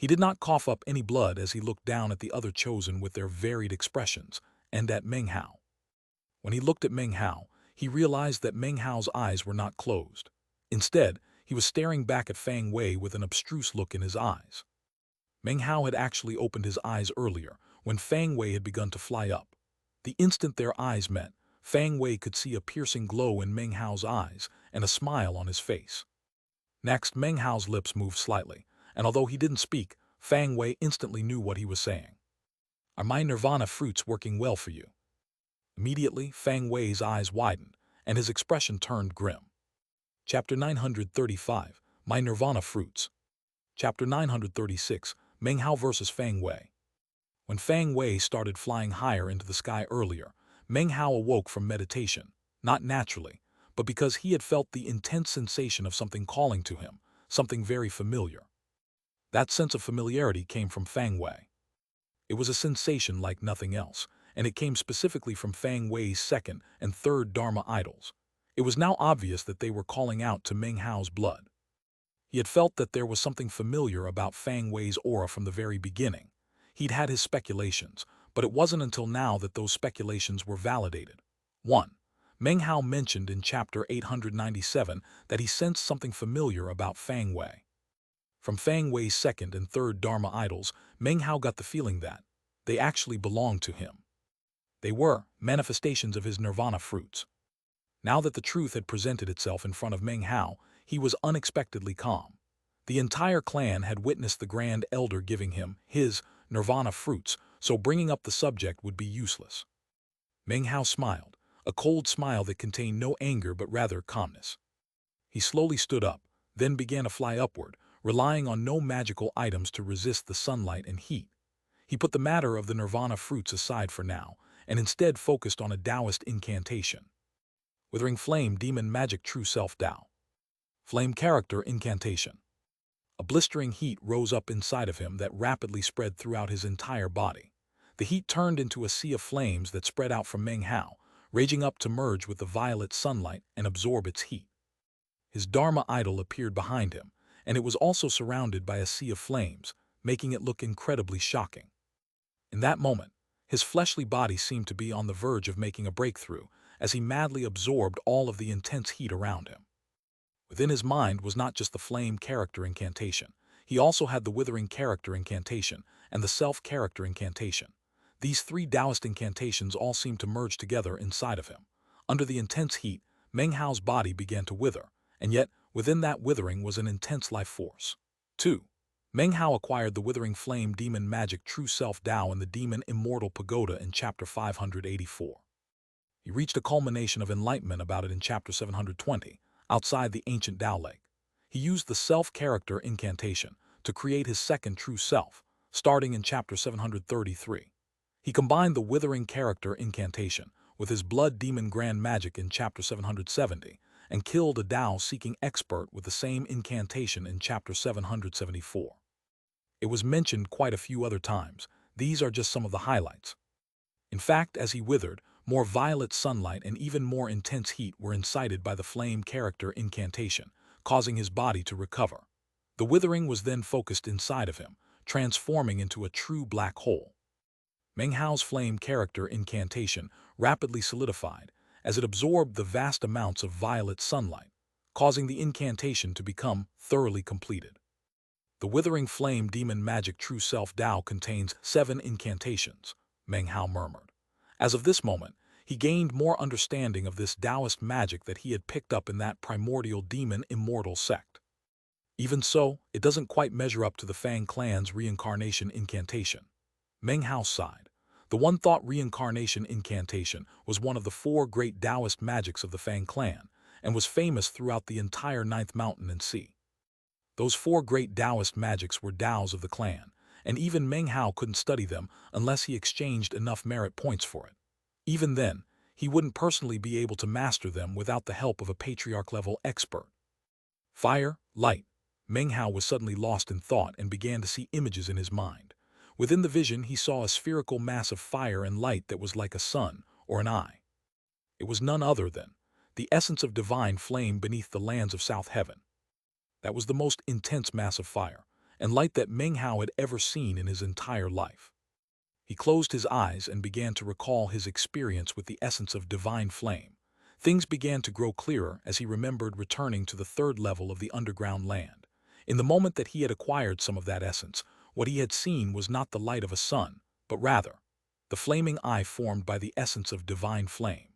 He did not cough up any blood as he looked down at the other chosen with their varied expressions, and at Meng Hao. When he looked at Meng Hao, he realized that Meng Hao's eyes were not closed. Instead, he was staring back at Fang Wei with an abstruse look in his eyes. Meng Hao had actually opened his eyes earlier, when Fang Wei had begun to fly up. The instant their eyes met, Fang Wei could see a piercing glow in Meng Hao's eyes and a smile on his face. Next, Meng Hao's lips moved slightly, and although he didn't speak, Fang Wei instantly knew what he was saying. "Are my nirvana fruits working well for you?" Immediately, Fang Wei's eyes widened, and his expression turned grim. Chapter 935, My Nirvana Fruits. Chapter 936, Meng Hao vs. Fang Wei. When Fang Wei started flying higher into the sky earlier, Meng Hao awoke from meditation, not naturally, but because he had felt the intense sensation of something calling to him, something very familiar. That sense of familiarity came from Fang Wei. It was a sensation like nothing else, and it came specifically from Fang Wei's second and third Dharma idols. It was now obvious that they were calling out to Meng Hao's blood. He had felt that there was something familiar about Fang Wei's aura from the very beginning. He'd had his speculations, but it wasn't until now that those speculations were validated. 1. Meng Hao mentioned in chapter 897 that he sensed something familiar about Fang Wei. From Fang Wei's second and third Dharma idols, Meng Hao got the feeling that they actually belonged to him. They were manifestations of his nirvana fruits. Now that the truth had presented itself in front of Meng Hao, he was unexpectedly calm. The entire clan had witnessed the Grand Elder giving him his nirvana fruits, so bringing up the subject would be useless. Meng Hao smiled, a cold smile that contained no anger but rather calmness. He slowly stood up, then began to fly upward, relying on no magical items to resist the sunlight and heat. He put the matter of the nirvana fruits aside for now, and instead focused on a Taoist incantation. Withering Flame Demon Magic True Self Tao. Flame Character Incantation. A blistering heat rose up inside of him that rapidly spread throughout his entire body. The heat turned into a sea of flames that spread out from Meng Hao, raging up to merge with the violet sunlight and absorb its heat. His Dharma idol appeared behind him, and it was also surrounded by a sea of flames, making it look incredibly shocking. In that moment, his fleshly body seemed to be on the verge of making a breakthrough as he madly absorbed all of the intense heat around him. Within his mind was not just the flame character incantation. He also had the withering character incantation and the self-character incantation. These three Taoist incantations all seemed to merge together inside of him. Under the intense heat, Meng Hao's body began to wither, and yet within that withering was an intense life force. 2. Meng Hao acquired the Withering Flame Demon Magic True Self Tao in the Demon Immortal Pagoda in Chapter 584. He reached a culmination of enlightenment about it in Chapter 720, outside the ancient Tao Lake. He used the self-character incantation to create his second true self, starting in Chapter 733. He combined the Withering Character incantation with his Blood Demon Grand Magic in Chapter 770, and killed a Tao-seeking expert with the same incantation in Chapter 774. It was mentioned quite a few other times. These are just some of the highlights. In fact, as he withered, more violet sunlight and even more intense heat were incited by the flame character incantation, causing his body to recover. The withering was then focused inside of him, transforming into a true black hole. Meng Hao's flame character incantation rapidly solidified as it absorbed the vast amounts of violet sunlight, causing the incantation to become thoroughly completed. The Withering Flame Demon Magic True Self Tao contains 7 incantations, Meng Hao murmured. As of this moment, he gained more understanding of this Taoist magic that he had picked up in that primordial demon immortal sect. Even so, it doesn't quite measure up to the Fang clan's reincarnation incantation. Meng Hao sighed. The one-thought reincarnation incantation was one of the 4 great Taoist magics of the Fang clan, and was famous throughout the entire Ninth Mountain and Sea. Those 4 great Taoist magics were Taos of the clan, and even Meng Hao couldn't study them unless he exchanged enough merit points for it. Even then, he wouldn't personally be able to master them without the help of a patriarch-level expert. Fire, light. Meng Hao was suddenly lost in thought and began to see images in his mind. Within the vision, he saw a spherical mass of fire and light that was like a sun or an eye. It was none other than the essence of divine flame beneath the lands of South Heaven. That was the most intense mass of fire, and light that Meng Hao had ever seen in his entire life. He closed his eyes and began to recall his experience with the essence of divine flame. Things began to grow clearer as he remembered returning to the third level of the underground land. In the moment that he had acquired some of that essence, what he had seen was not the light of a sun, but rather the flaming eye formed by the essence of divine flame.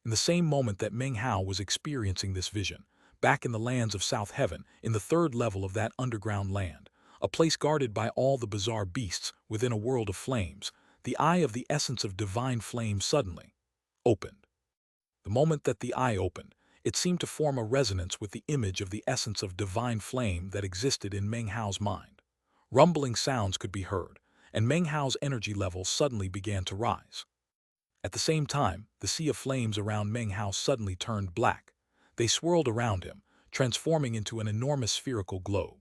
In the same moment that Meng Hao was experiencing this vision, back in the lands of South Heaven, in the third level of that underground land, a place guarded by all the bizarre beasts within a world of flames, the eye of the essence of divine flame suddenly opened. The moment that the eye opened, it seemed to form a resonance with the image of the essence of divine flame that existed in Meng Hao's mind. Rumbling sounds could be heard, and Meng Hao's energy level suddenly began to rise. At the same time, the sea of flames around Meng Hao suddenly turned black. They swirled around him, transforming into an enormous spherical globe.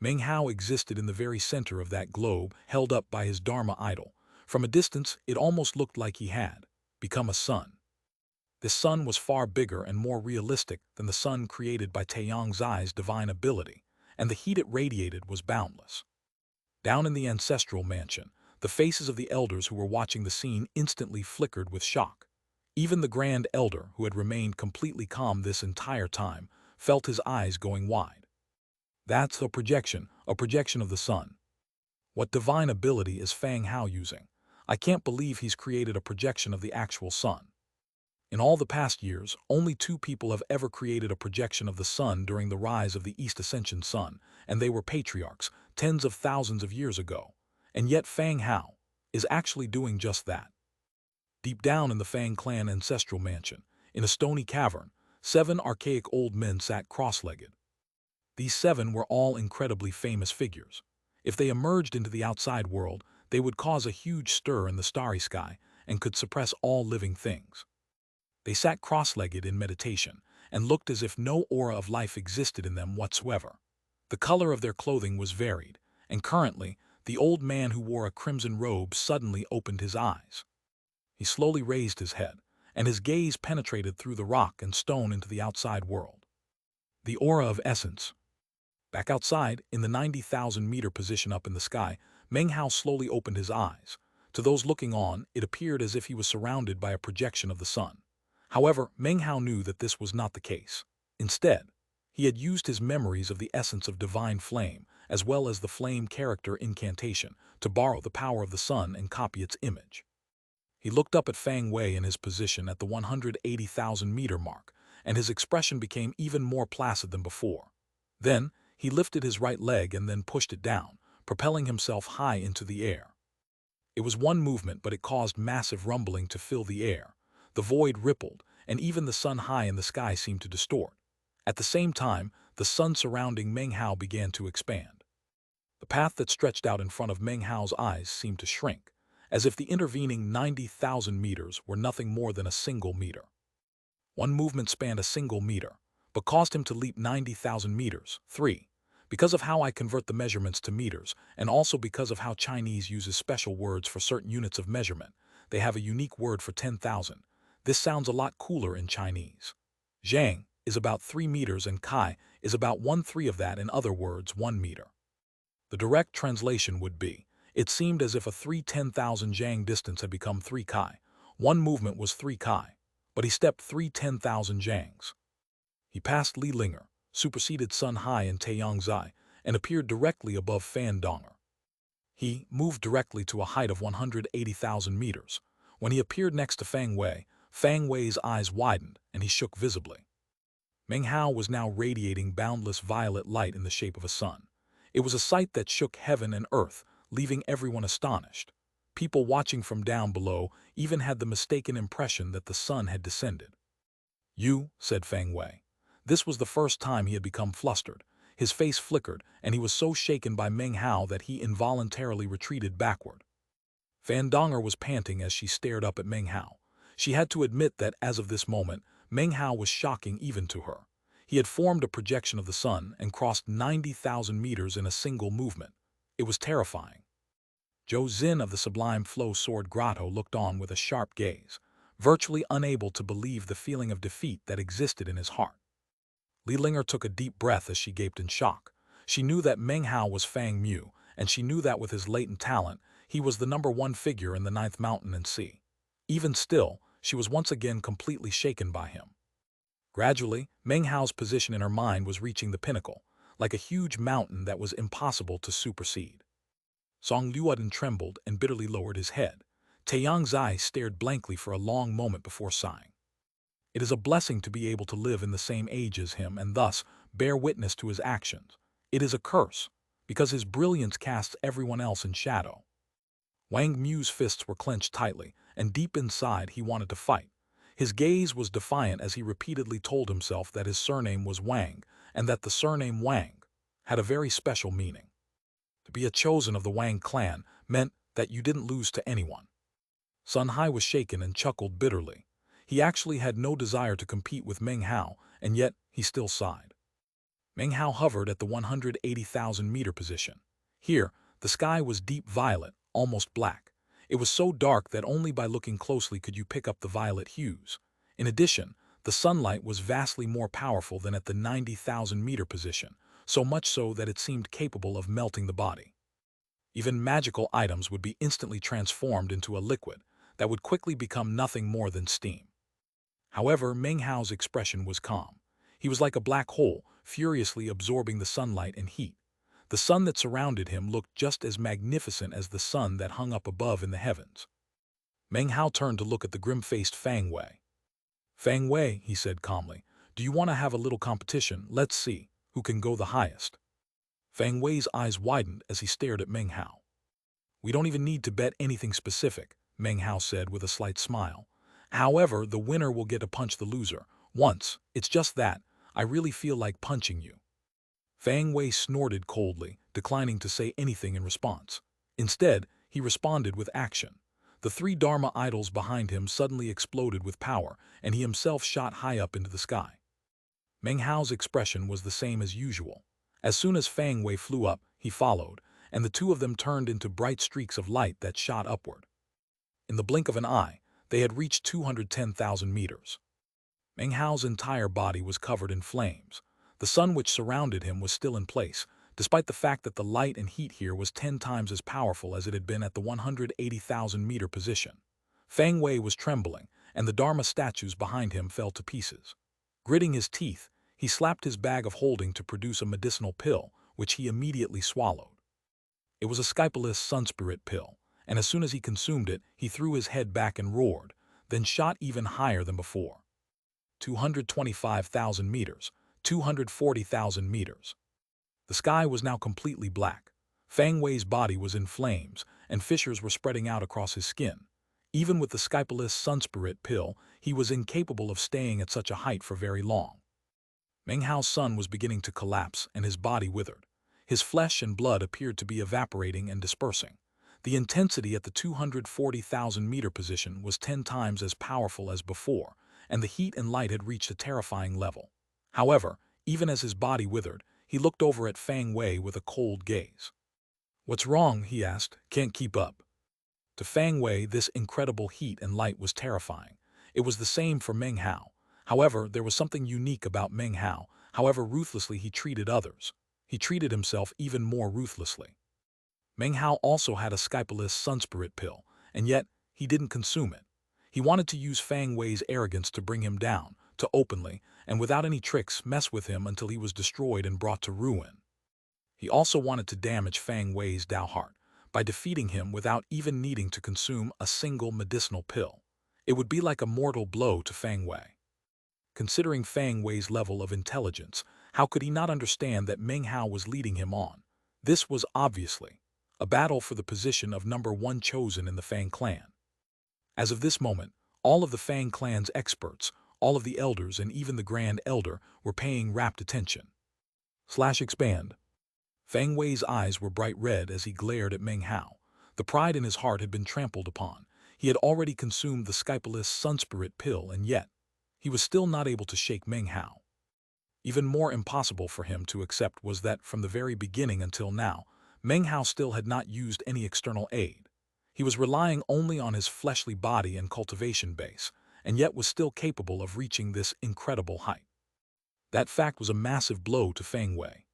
Meng Hao existed in the very center of that globe, held up by his Dharma idol. From a distance, it almost looked like he had become a sun. This sun was far bigger and more realistic than the sun created by Taiyang's divine ability, and the heat it radiated was boundless. Down in the ancestral mansion, the faces of the elders who were watching the scene instantly flickered with shock. Even the Grand Elder, who had remained completely calm this entire time, felt his eyes going wide. That's a projection of the sun. What divine ability is Fang Hao using? I can't believe he's created a projection of the actual sun. In all the past years, only 2 people have ever created a projection of the sun during the rise of the East Ascension Sun, and they were patriarchs, tens of thousands of years ago. And yet Fang Hao is actually doing just that. Deep down in the Fang clan ancestral mansion, in a stony cavern, 7 archaic old men sat cross-legged. These 7 were all incredibly famous figures. If they emerged into the outside world, they would cause a huge stir in the starry sky and could suppress all living things. They sat cross-legged in meditation and looked as if no aura of life existed in them whatsoever. The color of their clothing was varied, and currently, the old man who wore a crimson robe suddenly opened his eyes. He slowly raised his head, and his gaze penetrated through the rock and stone into the outside world. The aura of essence. Back outside, in the 90,000-meter position up in the sky, Meng Hao slowly opened his eyes. To those looking on, it appeared as if he was surrounded by a projection of the sun. However, Meng Hao knew that this was not the case. Instead, he had used his memories of the essence of divine flame, as well as the flame character incantation, to borrow the power of the sun and copy its image. He looked up at Fang Wei in his position at the 180,000-meter mark, and his expression became even more placid than before. Then, he lifted his right leg and then pushed it down, propelling himself high into the air. It was one movement, but it caused massive rumbling to fill the air. The void rippled, and even the sun high in the sky seemed to distort. At the same time, the sun surrounding Meng Hao began to expand. The path that stretched out in front of Meng Hao's eyes seemed to shrink, as if the intervening 90,000 meters were nothing more than a single meter. One movement spanned a single meter, but caused him to leap 90,000 meters. 3. Because of how I convert the measurements to meters, and also because of how Chinese uses special words for certain units of measurement, they have a unique word for 10,000. This sounds a lot cooler in Chinese. Zhang is about 3 meters and Kai is about 1/3 of that, in other words, 1 meter. The direct translation would be, it seemed as if a 3/10,000 Zhang distance had become 3 Kai. One movement was 3 Kai, but he stepped 3/10,000 Zhangs. He passed Li Linger, superseded Sun Hai and Taiyang's, and appeared directly above Fan Donger. He moved directly to a height of 180,000 meters. When he appeared next to Fang Wei's eyes widened and he shook visibly. Meng Hao was now radiating boundless violet light in the shape of a sun. It was a sight that shook heaven and earth, leaving everyone astonished. People watching from down below even had the mistaken impression that the sun had descended. "You," said Fang Wei. This was the first time he had become flustered. His face flickered, and he was so shaken by Meng Hao that he involuntarily retreated backward. Fan Donger was panting as she stared up at Meng Hao. She had to admit that, as of this moment, Meng Hao was shocking even to her. He had formed a projection of the sun and crossed 90,000 meters in a single movement. It was terrifying. Zhou Xin of the Sublime Flow Sword Grotto looked on with a sharp gaze, virtually unable to believe the feeling of defeat that existed in his heart. Li Linger took a deep breath as she gaped in shock. She knew that Meng Hao was Fang Mu, and she knew that with his latent talent, he was the #1 figure in the Ninth Mountain and Sea. Even still, she was once again completely shaken by him. Gradually, Meng Hao's position in her mind was reaching the pinnacle, like a huge mountain that was impossible to supersede. Song Luodin trembled and bitterly lowered his head. Taeyang's eyes stared blankly for a long moment before sighing. It is a blessing to be able to live in the same age as him and thus bear witness to his actions. It is a curse, because his brilliance casts everyone else in shadow. Wang Mu's fists were clenched tightly, and deep inside he wanted to fight. His gaze was defiant as he repeatedly told himself that his surname was Wang, and that the surname Wang had a very special meaning. To be a chosen of the Wang clan meant that you didn't lose to anyone. Sun Hai was shaken and chuckled bitterly. He actually had no desire to compete with Meng Hao, and yet he still sighed. Meng Hao hovered at the 180,000-meter position. Here, the sky was deep violet, almost black. It was so dark that only by looking closely could you pick up the violet hues. In addition, the sunlight was vastly more powerful than at the 90,000-meter position, so much so that it seemed capable of melting the body. Even magical items would be instantly transformed into a liquid that would quickly become nothing more than steam. However, Meng Hao's expression was calm. He was like a black hole, furiously absorbing the sunlight and heat. The sun that surrounded him looked just as magnificent as the sun that hung up above in the heavens. Meng Hao turned to look at the grim-faced Fang Wei. "Fang Wei," he said calmly, "do you want to have a little competition? Let's see who can go the highest." Fang Wei's eyes widened as he stared at Meng Hao. "We don't even need to bet anything specific," Meng Hao said with a slight smile. "However, the winner will get to punch the loser once. It's just that. I really feel like punching you." Fang Wei snorted coldly, declining to say anything in response. Instead, he responded with action. The 3 Dharma idols behind him suddenly exploded with power, and he himself shot high up into the sky. Meng Hao's expression was the same as usual. As soon as Fang Wei flew up, he followed, and the two of them turned into bright streaks of light that shot upward. In the blink of an eye, they had reached 210,000 meters. Meng Hao's entire body was covered in flames. The sun which surrounded him was still in place, despite the fact that the light and heat here was 10 times as powerful as it had been at the 180,000-meter position. Fang Wei was trembling, and the Dharma statues behind him fell to pieces. Gritting his teeth, he slapped his bag of holding to produce a medicinal pill, which he immediately swallowed. It was a Skypalus Sunspirit pill, and as soon as he consumed it, he threw his head back and roared, then shot even higher than before. 225,000 meters, 240,000 meters. The sky was now completely black. Fang Wei's body was in flames, and fissures were spreading out across his skin. Even with the Skypalus Sunspirit pill, he was incapable of staying at such a height for very long. Meng Hao's sun was beginning to collapse, and his body withered. His flesh and blood appeared to be evaporating and dispersing. The intensity at the 240,000-meter position was 10 times as powerful as before, and the heat and light had reached a terrifying level. However, even as his body withered, he looked over at Fang Wei with a cold gaze. "What's wrong?" he asked. "Can't keep up." To Fang Wei, this incredible heat and light was terrifying. It was the same for Meng Hao. However, there was something unique about Meng Hao. However ruthlessly he treated others, he treated himself even more ruthlessly. Meng Hao also had a Skypalus Sunspirit pill, and yet he didn't consume it. He wanted to use Fang Wei's arrogance to bring him down, to openly, and without any tricks, mess with him until he was destroyed and brought to ruin. He also wanted to damage Fang Wei's Dao heart by defeating him without even needing to consume a single medicinal pill. It would be like a mortal blow to Fang Wei. Considering Fang Wei's level of intelligence, how could he not understand that Meng Hao was leading him on? This was obviously a battle for the position of #1 chosen in the Fang clan. As of this moment, all of the Fang clan's experts, all of the elders and even the Grand Elder were paying rapt attention. Expand. Fang Wei's eyes were bright red as he glared at Meng Hao. The pride in his heart had been trampled upon. He had already consumed the Skypalus Sunspirit pill, and yet he was still not able to shake Meng Hao. Even more impossible for him to accept was that from the very beginning until now, Meng Hao still had not used any external aid. He was relying only on his fleshly body and cultivation base, and yet was still capable of reaching this incredible height. That fact was a massive blow to Fang Wei.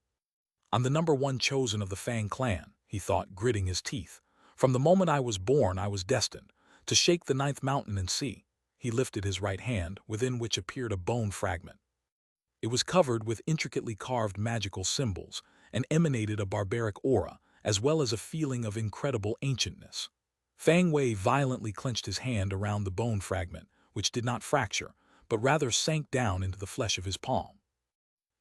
I'm the #1 chosen of the Fang clan, he thought, gritting his teeth. From the moment I was born, I was destined to shake the 9th mountain and see. He lifted his right hand, within which appeared a bone fragment. It was covered with intricately carved magical symbols and emanated a barbaric aura, as well as a feeling of incredible ancientness. Fang Wei violently clenched his hand around the bone fragment, which did not fracture, but rather sank down into the flesh of his palm.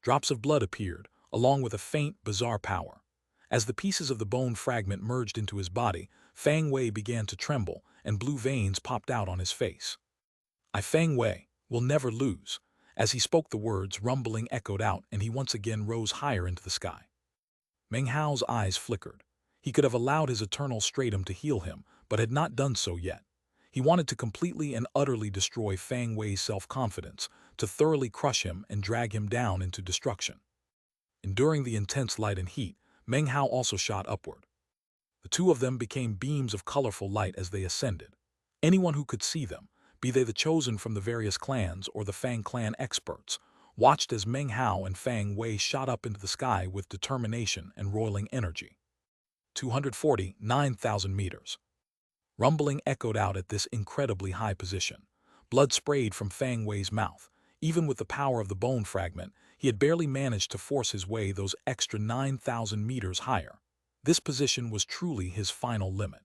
Drops of blood appeared, along with a faint, bizarre power. As the pieces of the bone fragment merged into his body, Fang Wei began to tremble, and blue veins popped out on his face. I, Fang Wei, will never lose. As he spoke the words, rumbling echoed out, and he once again rose higher into the sky. Meng Hao's eyes flickered. He could have allowed his eternal stratum to heal him, but had not done so yet. He wanted to completely and utterly destroy Fang Wei's self-confidence, to thoroughly crush him and drag him down into destruction. Enduring the intense light and heat, Meng Hao also shot upward. The two of them became beams of colorful light as they ascended. Anyone who could see them, be they the chosen from the various clans or the Fang clan experts, watched as Meng Hao and Fang Wei shot up into the sky with determination and roiling energy. 249,000 meters. Rumbling echoed out at this incredibly high position. Blood sprayed from Fang Wei's mouth. Even with the power of the bone fragment, he had barely managed to force his way those extra 9,000 meters higher. This position was truly his final limit.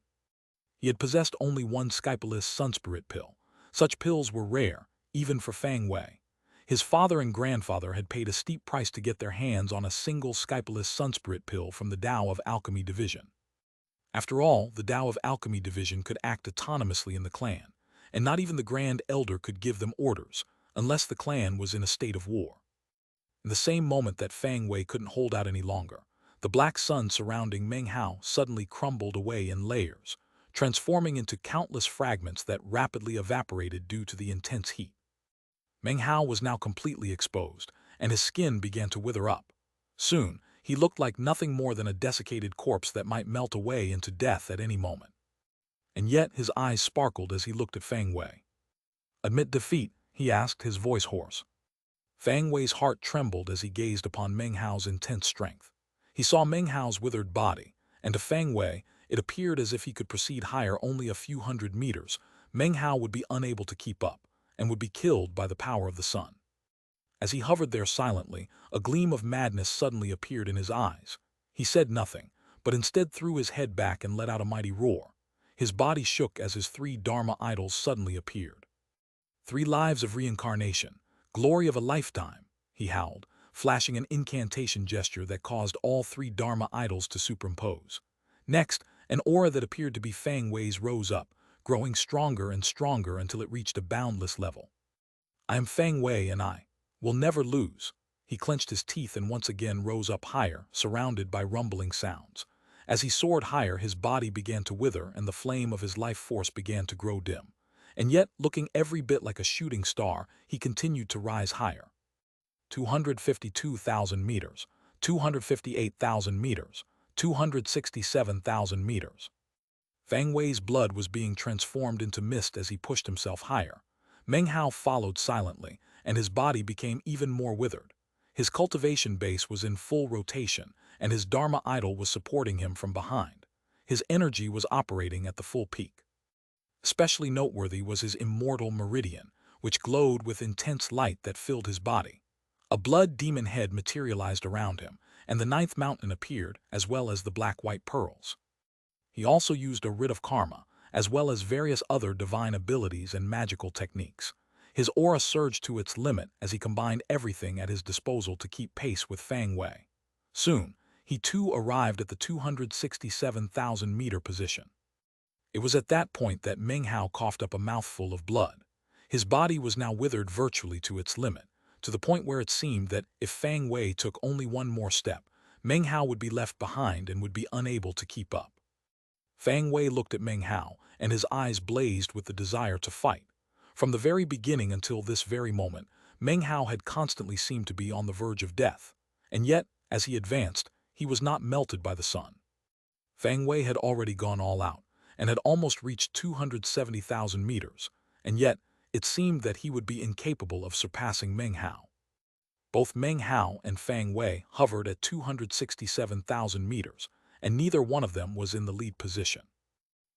He had possessed only one Skypalist Sunspirit pill. Such pills were rare, even for Fang Wei. His father and grandfather had paid a steep price to get their hands on a single Skypalist Sunspirit pill from the Tao of Alchemy Division. After all, the Tao of Alchemy Division could act autonomously in the clan, and not even the Grand Elder could give them orders, unless the clan was in a state of war. In the same moment that Fang Wei couldn't hold out any longer, the black sun surrounding Meng Hao suddenly crumbled away in layers, transforming into countless fragments that rapidly evaporated due to the intense heat. Meng Hao was now completely exposed, and his skin began to wither up. Soon, he looked like nothing more than a desiccated corpse that might melt away into death at any moment. And yet his eyes sparkled as he looked at Fang Wei. "Admit defeat?" he asked, his voice hoarse. Fang Wei's heart trembled as he gazed upon Meng Hao's intense strength. He saw Meng Hao's withered body, and to Fang Wei, it appeared as if he could proceed higher only a few hundred meters. Meng Hao would be unable to keep up, and would be killed by the power of the sun. As he hovered there silently, a gleam of madness suddenly appeared in his eyes. He said nothing, but instead threw his head back and let out a mighty roar. His body shook as his 3 Dharma idols suddenly appeared. 3 lives of reincarnation, glory of a lifetime, he howled, flashing an incantation gesture that caused all 3 Dharma idols to superimpose. Next, an aura that appeared to be Fang Wei's rose up, growing stronger and stronger until it reached a boundless level. I am Fang Wei, and I will never lose. He clenched his teeth and once again rose up higher, surrounded by rumbling sounds. As he soared higher, his body began to wither and the flame of his life force began to grow dim. And yet, looking every bit like a shooting star, he continued to rise higher. 252,000 meters, 258,000 meters, 267,000 meters. Fang Wei's blood was being transformed into mist as he pushed himself higher. Meng Hao followed silently, and his body became even more withered. His cultivation base was in full rotation, and his Dharma idol was supporting him from behind. His energy was operating at the full peak. Especially noteworthy was his immortal meridian, which glowed with intense light that filled his body. A blood demon head materialized around him, and the 9th mountain appeared, as well as the black-white pearls. He also used a writ of karma, as well as various other divine abilities and magical techniques. His aura surged to its limit as he combined everything at his disposal to keep pace with Fang Wei. Soon, he too arrived at the 267,000-meter position. It was at that point that Meng Hao coughed up a mouthful of blood. His body was now withered virtually to its limit, to the point where it seemed that if Fang Wei took only one more step, Meng Hao would be left behind and would be unable to keep up. Fang Wei looked at Meng Hao, and his eyes blazed with the desire to fight. From the very beginning until this very moment, Meng Hao had constantly seemed to be on the verge of death. And yet, as he advanced, he was not melted by the sun. Fang Wei had already gone all out, and had almost reached 270,000 meters, and yet it seemed that he would be incapable of surpassing Meng Hao. Both Meng Hao and Fang Wei hovered at 267,000 meters, and neither one of them was in the lead position.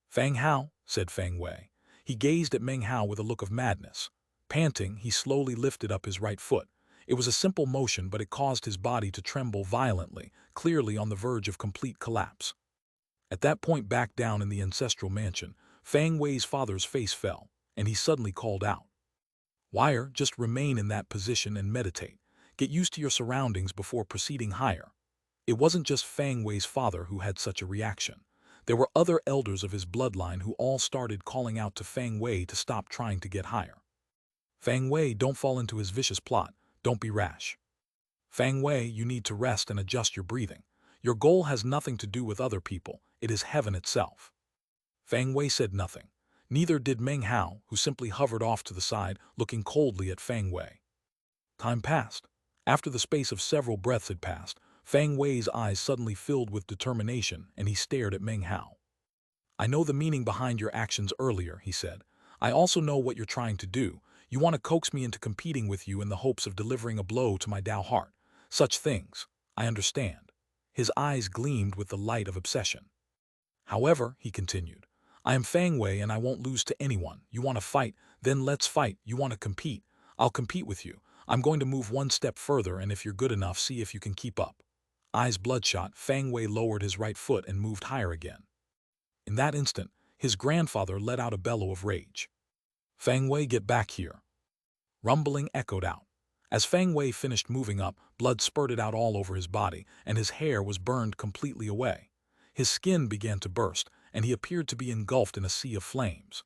"Fang Hao," said Fang Wei. He gazed at Meng Hao with a look of madness. Panting, he slowly lifted up his right foot. It was a simple motion, but it caused his body to tremble violently, clearly on the verge of complete collapse. At that point back down in the ancestral mansion, Fang Wei's father's face fell, and he suddenly called out, "Wire, just remain in that position and meditate. Get used to your surroundings before proceeding higher." It wasn't just Fang Wei's father who had such a reaction. There were other elders of his bloodline who all started calling out to Fang Wei to stop trying to get higher. "Fang Wei, don't fall into his vicious plot. Don't be rash. Fang Wei, you need to rest and adjust your breathing. Your goal has nothing to do with other people. It is heaven itself." Fang Wei said nothing. Neither did Meng Hao, who simply hovered off to the side, looking coldly at Fang Wei. Time passed. After the space of several breaths had passed, Fang Wei's eyes suddenly filled with determination, and he stared at Meng Hao. "I know the meaning behind your actions earlier," he said. "I also know what you're trying to do. You want to coax me into competing with you in the hopes of delivering a blow to my Tao heart. Such things. I understand." His eyes gleamed with the light of obsession. "However," he continued, "I am Fang Wei and I won't lose to anyone. You want to fight? Then let's fight. You want to compete? I'll compete with you. I'm going to move one step further, and if you're good enough, see if you can keep up." Eyes bloodshot, Fang Wei lowered his right foot and moved higher again. In that instant, his grandfather let out a bellow of rage. "Fang Wei, get back here!" Rumbling echoed out. As Fang Wei finished moving up, blood spurted out all over his body, and his hair was burned completely away. His skin began to burst, and he appeared to be engulfed in a sea of flames.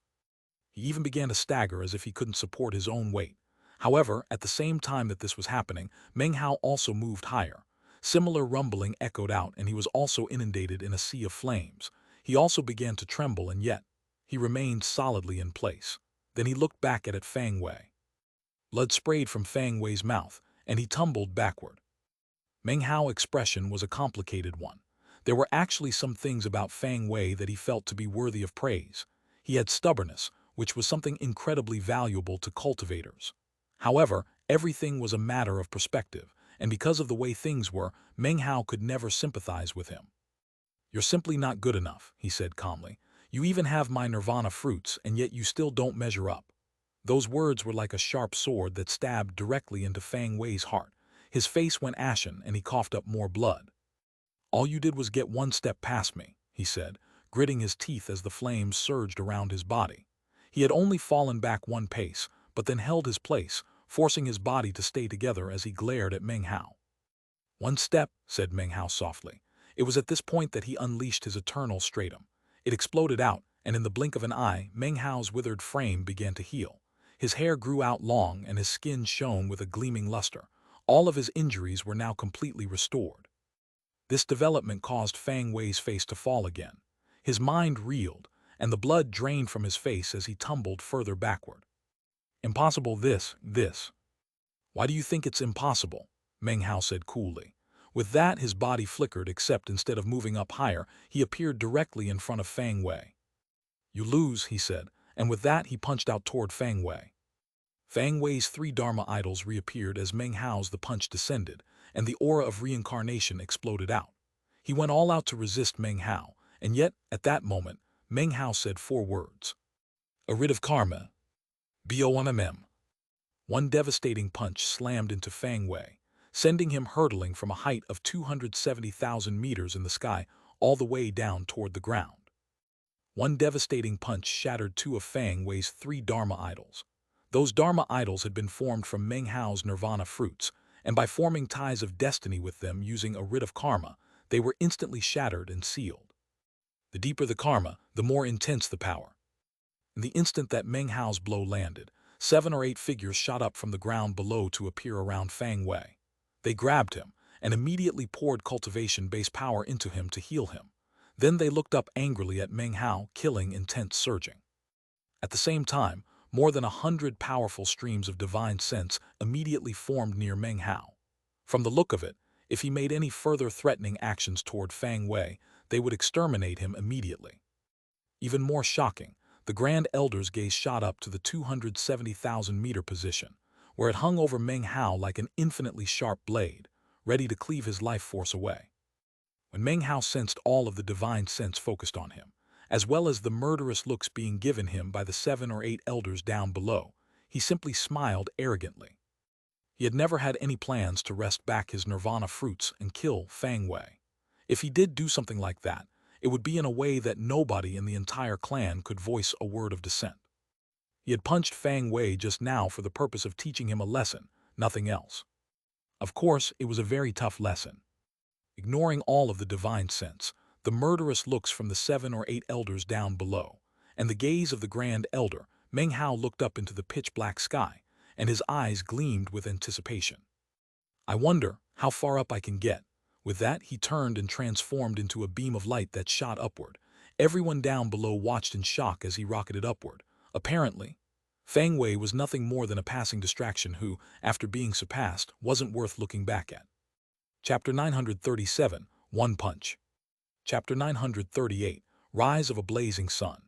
He even began to stagger as if he couldn't support his own weight. However, at the same time that this was happening, Meng Hao also moved higher. Similar rumbling echoed out, and he was also inundated in a sea of flames. He also began to tremble, and yet he remained solidly in place. Then he looked back at Fang Wei. Blood sprayed from Fang Wei's mouth, and he tumbled backward. Meng Hao's expression was a complicated one. There were actually some things about Fang Wei that he felt to be worthy of praise. He had stubbornness, which was something incredibly valuable to cultivators. However, everything was a matter of perspective, and because of the way things were, Meng Hao could never sympathize with him. "You're simply not good enough," he said calmly. "You even have my nirvana fruits, and yet you still don't measure up." Those words were like a sharp sword that stabbed directly into Fang Wei's heart. His face went ashen, and he coughed up more blood. "All you did was get one step past me," he said, gritting his teeth as the flames surged around his body. He had only fallen back one pace, but then held his place, forcing his body to stay together as he glared at Meng Hao. "One step," said Meng Hao softly. It was at this point that he unleashed his eternal stratum. It exploded out, and in the blink of an eye, Meng Hao's withered frame began to heal. His hair grew out long, and his skin shone with a gleaming luster. All of his injuries were now completely restored. This development caused Fang Wei's face to fall again. His mind reeled, and the blood drained from his face as he tumbled further backward. "Impossible this. Why do you think it's impossible?" Meng Hao said coolly. With that, his body flickered, except instead of moving up higher, he appeared directly in front of Fang Wei. "You lose," he said, and with that he punched out toward Fang Wei. Fang Wei's three Dharma idols reappeared as Meng Hao's the punch descended, and the aura of reincarnation exploded out. He went all out to resist Meng Hao, and yet, at that moment, Meng Hao said four words. "A writ of karma. BONMM." One devastating punch slammed into Fang Wei, sending him hurtling from a height of 270,000 meters in the sky all the way down toward the ground. One devastating punch shattered two of Fang Wei's three Dharma idols. Those Dharma idols had been formed from Meng Hao's nirvana fruits, and by forming ties of destiny with them using a writ of karma, they were instantly shattered and sealed. The deeper the karma, the more intense the power. In the instant that Meng Hao's blow landed, 7 or 8 figures shot up from the ground below to appear around Fang Wei. They grabbed him and immediately poured cultivation-based power into him to heal him. Then they looked up angrily at Meng Hao, killing intent surging. At the same time, more than 100 powerful streams of divine sense immediately formed near Meng Hao. From the look of it, if he made any further threatening actions toward Fang Wei, they would exterminate him immediately. Even more shocking, the Grand Elder's gaze shot up to the 270,000-meter position, where it hung over Meng Hao like an infinitely sharp blade, ready to cleave his life force away. When Meng Hao sensed all of the divine sense focused on him, as well as the murderous looks being given him by the 7 or 8 elders down below, he simply smiled arrogantly. He had never had any plans to wrest back his nirvana fruits and kill Fang Wei. If he did do something like that, it would be in a way that nobody in the entire clan could voice a word of dissent. He had punched Fang Wei just now for the purpose of teaching him a lesson, nothing else. Of course, it was a very tough lesson. Ignoring all of the divine sense, the murderous looks from the 7 or 8 elders down below, and the gaze of the Grand Elder, Meng Hao looked up into the pitch-black sky, and his eyes gleamed with anticipation. I wonder how far up I can get. With that, he turned and transformed into a beam of light that shot upward. Everyone down below watched in shock as he rocketed upward. Apparently, Fang Wei was nothing more than a passing distraction who, after being surpassed, wasn't worth looking back at. Chapter 937, One Punch. Chapter 938, Rise of a Blazing Sun.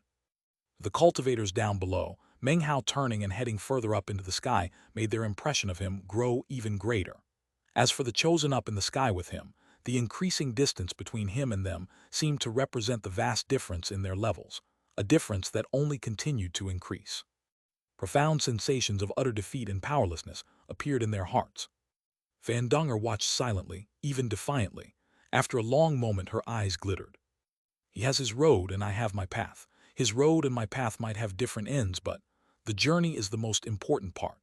The cultivators down below, Meng Hao turning and heading further up into the sky, made their impression of him grow even greater. As for the chosen up in the sky with him, the increasing distance between him and them seemed to represent the vast difference in their levels, a difference that only continued to increase. Profound sensations of utter defeat and powerlessness appeared in their hearts. Fan Donger watched silently, even defiantly. After a long moment her eyes glittered. He has his road and I have my path. His road and my path might have different ends, but the journey is the most important part.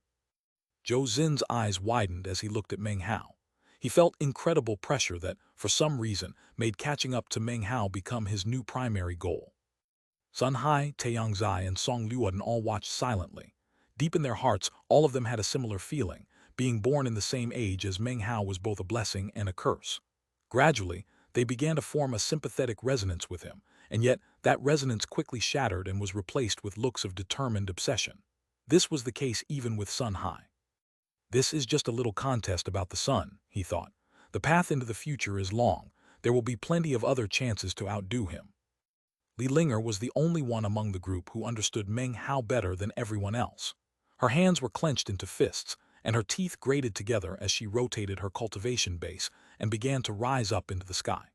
Zhou Zin's eyes widened as he looked at Meng Hao. He felt incredible pressure that, for some reason, made catching up to Meng Hao become his new primary goal. Sun Hai, Taiyangzai, and Song Luoden all watched silently. Deep in their hearts, all of them had a similar feeling. Being born in the same age as Meng Hao was both a blessing and a curse. Gradually, they began to form a sympathetic resonance with him, and yet that resonance quickly shattered and was replaced with looks of determined obsession. This was the case even with Sun Hai. This is just a little contest about the sun, he thought. The path into the future is long. There will be plenty of other chances to outdo him. Li Linger was the only one among the group who understood Meng Hao better than everyone else. Her hands were clenched into fists, and her teeth grated together as she rotated her cultivation base and began to rise up into the sky.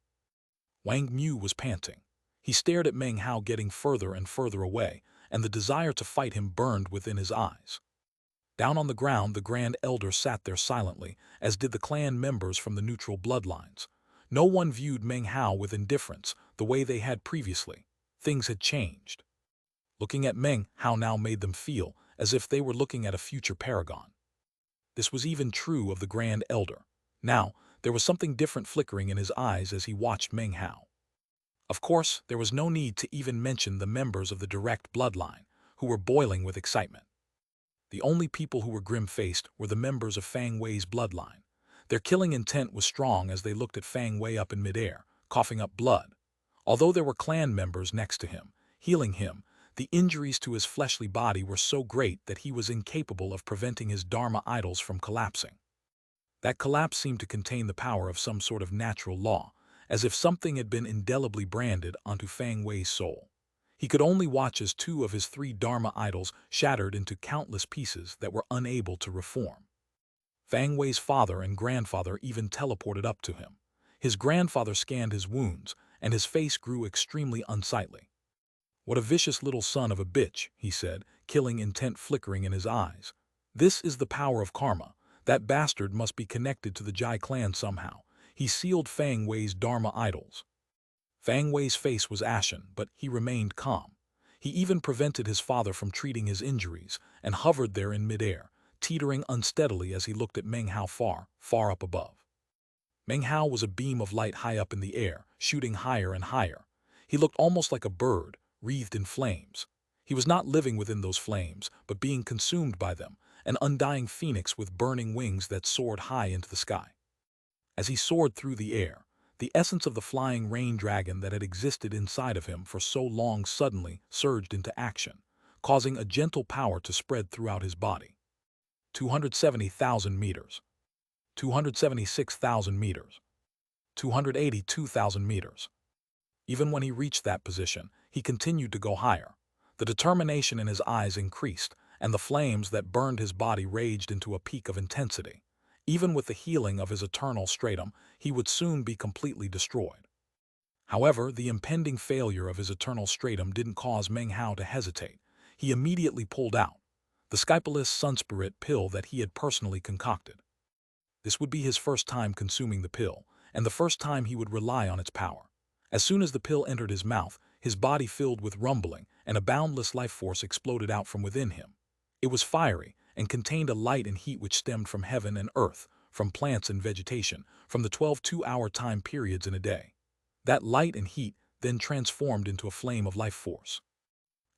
Wang Mu was panting. He stared at Meng Hao getting further and further away, and the desire to fight him burned within his eyes. Down on the ground, the Grand Elder sat there silently, as did the clan members from the neutral bloodlines. No one viewed Meng Hao with indifference, the way they had previously. Things had changed. Looking at Meng Hao now made them feel as if they were looking at a future paragon. This was even true of the Grand Elder. Now, there was something different flickering in his eyes as he watched Meng Hao. Of course, there was no need to even mention the members of the direct bloodline, who were boiling with excitement. The only people who were grim-faced were the members of Fang Wei's bloodline. Their killing intent was strong as they looked at Fang Wei up in midair, coughing up blood. Although there were clan members next to him, healing him, the injuries to his fleshly body were so great that he was incapable of preventing his Dharma idols from collapsing. That collapse seemed to contain the power of some sort of natural law, as if something had been indelibly branded onto Fang Wei's soul. He could only watch as 2 of his 3 Dharma idols shattered into countless pieces that were unable to reform. Fang Wei's father and grandfather even teleported up to him. His grandfather scanned his wounds, and his face grew extremely unsightly. "What a vicious little son of a bitch," he said, killing intent flickering in his eyes. "This is the power of karma. That bastard must be connected to the Jai clan somehow. He sealed Fang Wei's Dharma idols." Fang Wei's face was ashen, but he remained calm. He even prevented his father from treating his injuries and hovered there in midair, teetering unsteadily as he looked at Meng Hao far, far up above. Meng Hao was a beam of light high up in the air, shooting higher and higher. He looked almost like a bird, wreathed in flames. He was not living within those flames, but being consumed by them, an undying phoenix with burning wings that soared high into the sky. As he soared through the air, the essence of the flying rain dragon that had existed inside of him for so long suddenly surged into action, causing a gentle power to spread throughout his body. 270,000 meters. 276,000 meters. 282,000 meters. Even when he reached that position, he continued to go higher. The determination in his eyes increased, and the flames that burned his body raged into a peak of intensity. Even with the healing of his eternal stratum, he would soon be completely destroyed. However, the impending failure of his eternal stratum didn't cause Meng Hao to hesitate. He immediately pulled out the Skypalist Sunspirit pill that he had personally concocted. This would be his first time consuming the pill, and the first time he would rely on its power. As soon as the pill entered his mouth, his body filled with rumbling, and a boundless life force exploded out from within him. It was fiery, and contained a light and heat which stemmed from heaven and earth, from plants and vegetation, from the 12 two-hour time periods in a day. That light and heat then transformed into a flame of life force.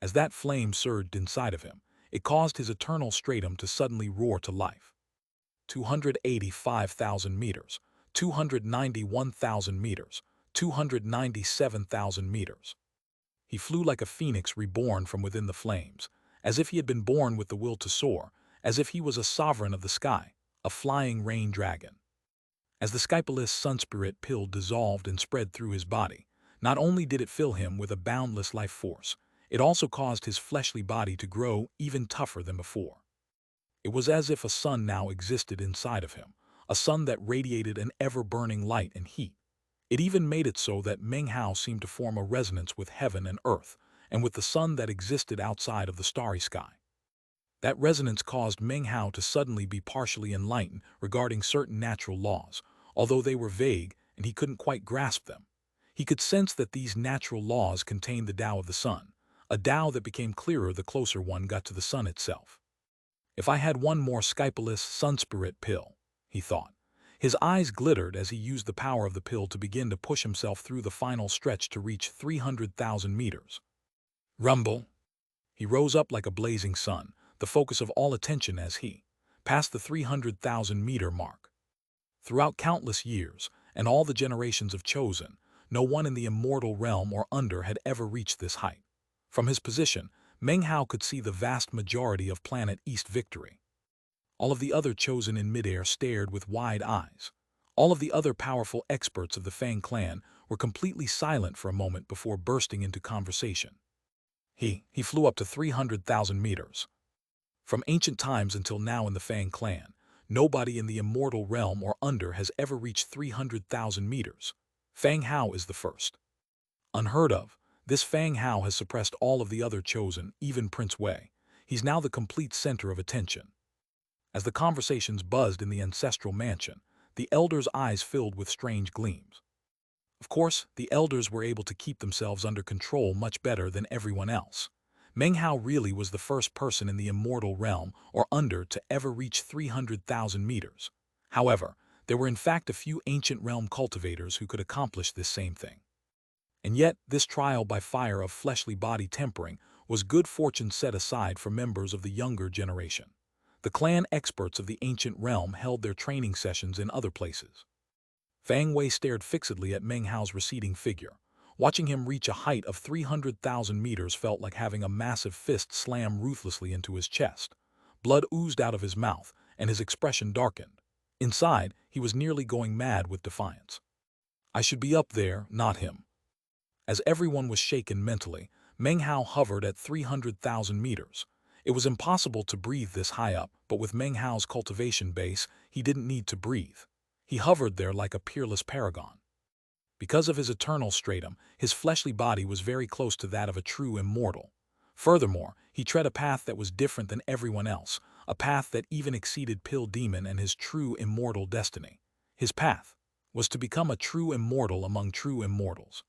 As that flame surged inside of him, it caused his eternal stratum to suddenly roar to life. 285,000 meters, 291,000 meters, 297,000 meters. He flew like a phoenix reborn from within the flames, as if he had been born with the will to soar, as if he was a sovereign of the sky, a flying rain dragon. As the Skypalist Sunspirit pill dissolved and spread through his body, not only did it fill him with a boundless life force, it also caused his fleshly body to grow even tougher than before. It was as if a sun now existed inside of him, a sun that radiated an ever-burning light and heat. It even made it so that Meng Hao seemed to form a resonance with heaven and earth, and with the sun that existed outside of the starry sky. That resonance caused Meng Hao to suddenly be partially enlightened regarding certain natural laws, although they were vague and he couldn't quite grasp them. He could sense that these natural laws contained the Tao of the sun, a Tao that became clearer the closer one got to the sun itself. If I had one more Skypalist Sunspirit pill, he thought. His eyes glittered as he used the power of the pill to begin to push himself through the final stretch to reach 300,000 meters. Rumble! He rose up like a blazing sun, the focus of all attention as he passed the 300,000-meter mark. Throughout countless years, and all the generations of Chosen, no one in the immortal realm or under had ever reached this height. From his position, Meng Hao could see the vast majority of planet East Victory. All of the other Chosen in midair stared with wide eyes. All of the other powerful experts of the Fang clan were completely silent for a moment before bursting into conversation. He flew up to 300,000 meters. From ancient times until now in the Fang clan, nobody in the immortal realm or under has ever reached 300,000 meters. Fang Hao is the first. Unheard of, this Fang Hao has suppressed all of the other Chosen, even Prince Wei. He's now the complete center of attention. As the conversations buzzed in the ancestral mansion, the elders' eyes filled with strange gleams. Of course, the elders were able to keep themselves under control much better than everyone else. Meng Hao really was the first person in the immortal realm or under to ever reach 300,000 meters. However, there were in fact a few ancient realm cultivators who could accomplish this same thing. And yet, this trial by fire of fleshly body tempering was good fortune set aside for members of the younger generation. The clan experts of the ancient realm held their training sessions in other places. Fang Wei stared fixedly at Meng Hao's receding figure. Watching him reach a height of 300,000 meters felt like having a massive fist slam ruthlessly into his chest. Blood oozed out of his mouth, and his expression darkened. Inside, he was nearly going mad with defiance. I should be up there, not him. As everyone was shaken mentally, Meng Hao hovered at 300,000 meters. It was impossible to breathe this high up, but with Meng Hao's cultivation base, he didn't need to breathe. He hovered there like a peerless paragon. Because of his eternal stratum, his fleshly body was very close to that of a true immortal. Furthermore, he tread a path that was different than everyone else, a path that even exceeded Pill Demon and his true immortal destiny. His path was to become a true immortal among true immortals.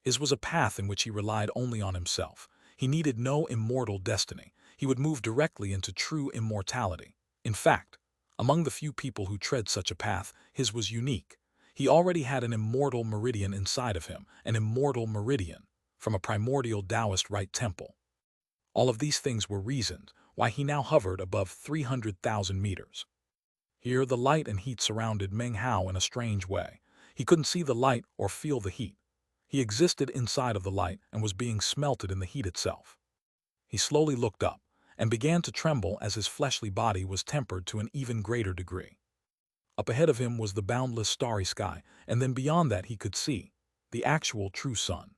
His was a path in which he relied only on himself. He needed no immortal destiny. He would move directly into true immortality. In fact, among the few people who tread such a path, his was unique. He already had an immortal meridian inside of him, an immortal meridian, from a primordial Taoist right temple. All of these things were reasons why he now hovered above 300,000 meters. Here the light and heat surrounded Meng Hao in a strange way. He couldn't see the light or feel the heat. He existed inside of the light and was being smelted in the heat itself. He slowly looked up and began to tremble as his fleshly body was tempered to an even greater degree. Up ahead of him was the boundless starry sky, and then beyond that he could see the actual true sun.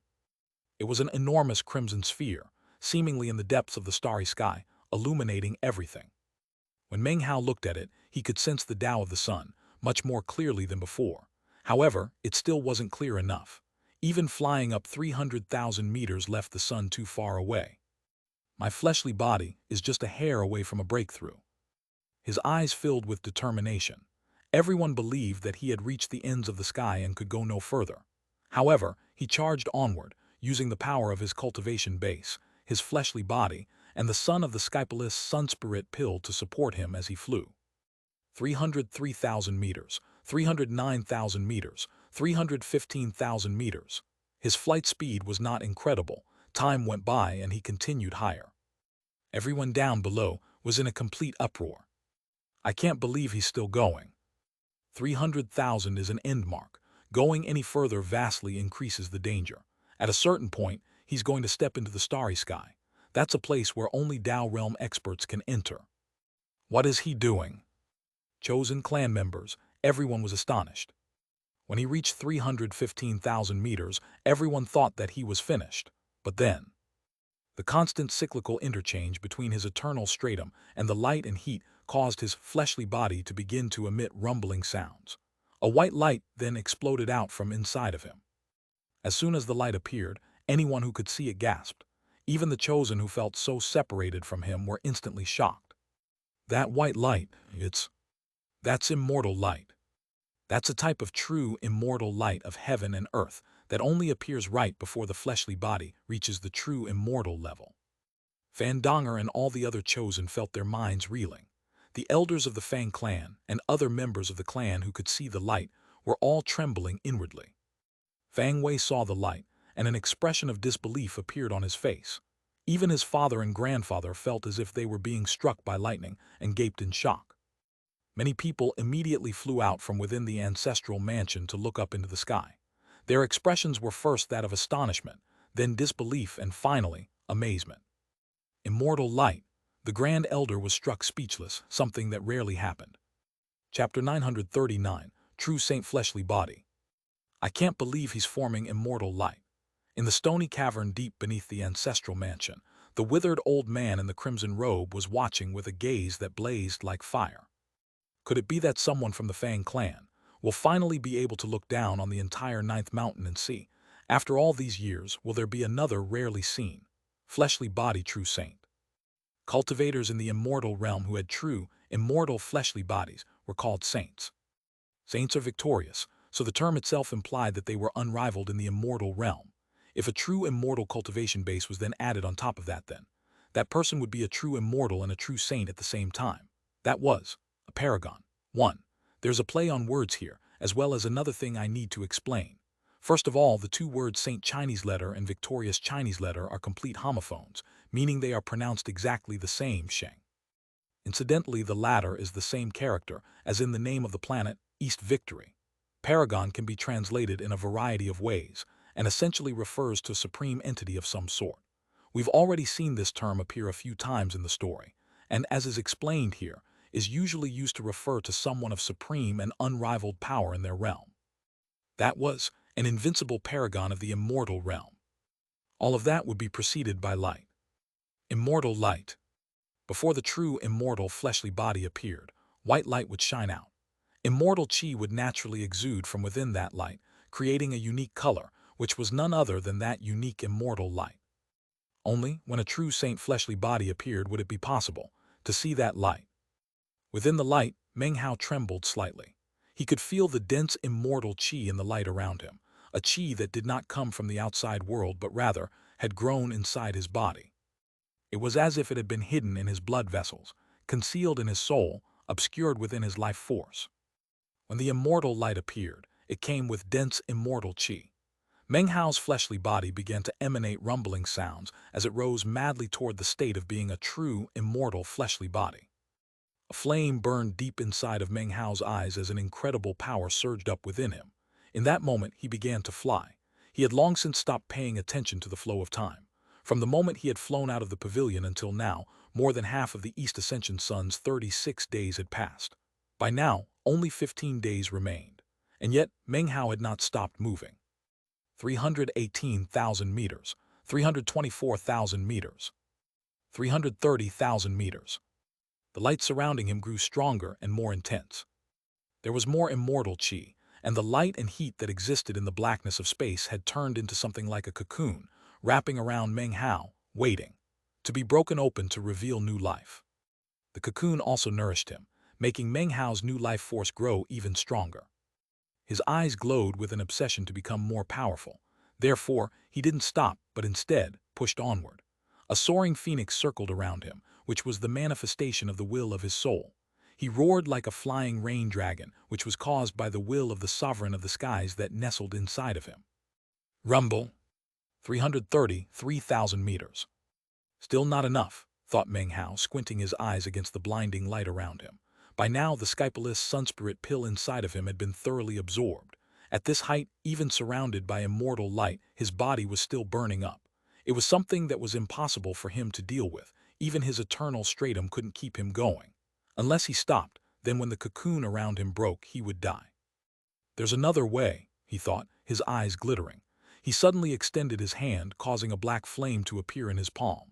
It was an enormous crimson sphere, seemingly in the depths of the starry sky, illuminating everything. When Meng Hao looked at it, he could sense the Tao of the sun, much more clearly than before. However, it still wasn't clear enough. Even flying up 300,000 meters left the sun too far away. My fleshly body is just a hair away from a breakthrough. His eyes filled with determination. Everyone believed that he had reached the ends of the sky and could go no further. However, he charged onward, using the power of his cultivation base, his fleshly body, and the son of the Skypalist Sun Spirit pill to support him as he flew. 303,000 meters, 309,000 meters, 315,000 meters. His flight speed was not incredible. Time went by and he continued higher. Everyone down below was in a complete uproar. I can't believe he's still going. 300,000 is an end mark. Going any further vastly increases the danger. At a certain point, he's going to step into the starry sky. That's a place where only Tao Realm experts can enter. What is he doing? Chosen clan members, everyone was astonished. When he reached 315,000 meters, everyone thought that he was finished. But then, the constant cyclical interchange between his eternal stratum and the light and heat caused his fleshly body to begin to emit rumbling sounds. A white light then exploded out from inside of him. As soon as the light appeared, anyone who could see it gasped. Even the chosen who felt so separated from him were instantly shocked. That white light, that's immortal light. That's a type of true immortal light of heaven and earth that only appears right before the fleshly body reaches the true immortal level. Fandonger and all the other chosen felt their minds reeling. The elders of the Fang clan and other members of the clan who could see the light were all trembling inwardly. Fang Wei saw the light, and an expression of disbelief appeared on his face. Even his father and grandfather felt as if they were being struck by lightning and gaped in shock. Many people immediately flew out from within the ancestral mansion to look up into the sky. Their expressions were first that of astonishment, then disbelief, and finally, amazement. Immortal light. The Grand Elder was struck speechless, something that rarely happened. Chapter 939, True Saint Fleshly Body. I can't believe he's forming immortal light. In the stony cavern deep beneath the ancestral mansion, the withered old man in the crimson robe was watching with a gaze that blazed like fire. Could it be that someone from the Fang clan will finally be able to look down on the entire Ninth Mountain and see, after all these years, will there be another rarely seen, fleshly body true saint? Cultivators in the immortal realm who had true, immortal fleshly bodies were called saints. Saints are victorious, so the term itself implied that they were unrivaled in the immortal realm. If a true immortal cultivation base was then added on top of that then, that person would be a true immortal and a true saint at the same time. That was a paragon. 1. There's a play on words here, as well as another thing I need to explain. First of all, the two words Saint Chinese letter and Victorious Chinese letter are complete homophones, meaning they are pronounced exactly the same, Sheng. Incidentally, the latter is the same character as in the name of the planet, East Victory. Paragon can be translated in a variety of ways, and essentially refers to a supreme entity of some sort. We've already seen this term appear a few times in the story, and as is explained here, is usually used to refer to someone of supreme and unrivaled power in their realm. That was an invincible paragon of the immortal realm. All of that would be preceded by light. Immortal light. Before the true immortal fleshly body appeared, white light would shine out. Immortal chi would naturally exude from within that light, creating a unique color, which was none other than that unique immortal light. Only when a true saint fleshly body appeared would it be possible to see that light. Within the light, Meng Hao trembled slightly. He could feel the dense immortal chi in the light around him, a chi that did not come from the outside world but rather had grown inside his body. It was as if it had been hidden in his blood vessels, concealed in his soul, obscured within his life force. When the immortal light appeared, it came with dense immortal chi. Meng Hao's fleshly body began to emanate rumbling sounds as it rose madly toward the state of being a true immortal fleshly body. A flame burned deep inside of Meng Hao's eyes as an incredible power surged up within him. In that moment, he began to fly. He had long since stopped paying attention to the flow of time. From the moment he had flown out of the pavilion until now, more than half of the East Ascension Sun's 36 days had passed. By now, only 15 days remained. And yet, Meng Hao had not stopped moving. 318,000 meters, 324,000 meters. 330,000 meters. The light surrounding him grew stronger and more intense. There was more immortal chi, and the light and heat that existed in the blackness of space had turned into something like a cocoon, wrapping around Meng Hao, waiting to be broken open to reveal new life. The cocoon also nourished him, making Meng Hao's new life force grow even stronger. His eyes glowed with an obsession to become more powerful. Therefore, he didn't stop, but instead pushed onward. A soaring phoenix circled around him, which was the manifestation of the will of his soul. He roared like a flying rain dragon, which was caused by the will of the sovereign of the skies that nestled inside of him. Rumble. 333,000 meters. Still not enough, thought Meng Hao, squinting his eyes against the blinding light around him. By now, the Skypalist Sunspirit pill inside of him had been thoroughly absorbed. At this height, even surrounded by immortal light, his body was still burning up. It was something that was impossible for him to deal with. Even his eternal stratum couldn't keep him going. Unless he stopped, then when the cocoon around him broke, he would die. There's another way, he thought, his eyes glittering. He suddenly extended his hand, causing a black flame to appear in his palm.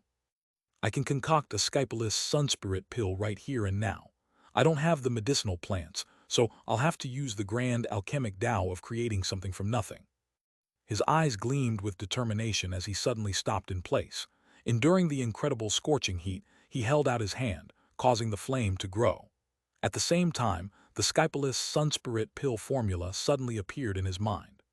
I can concoct a Skypalist Sunspirit pill right here and now. I don't have the medicinal plants, so I'll have to use the grand alchemic Tao of creating something from nothing. His eyes gleamed with determination as he suddenly stopped in place. Enduring the incredible scorching heat, he held out his hand, causing the flame to grow. At the same time, the Skypalist Sunspirit pill formula suddenly appeared in his mind.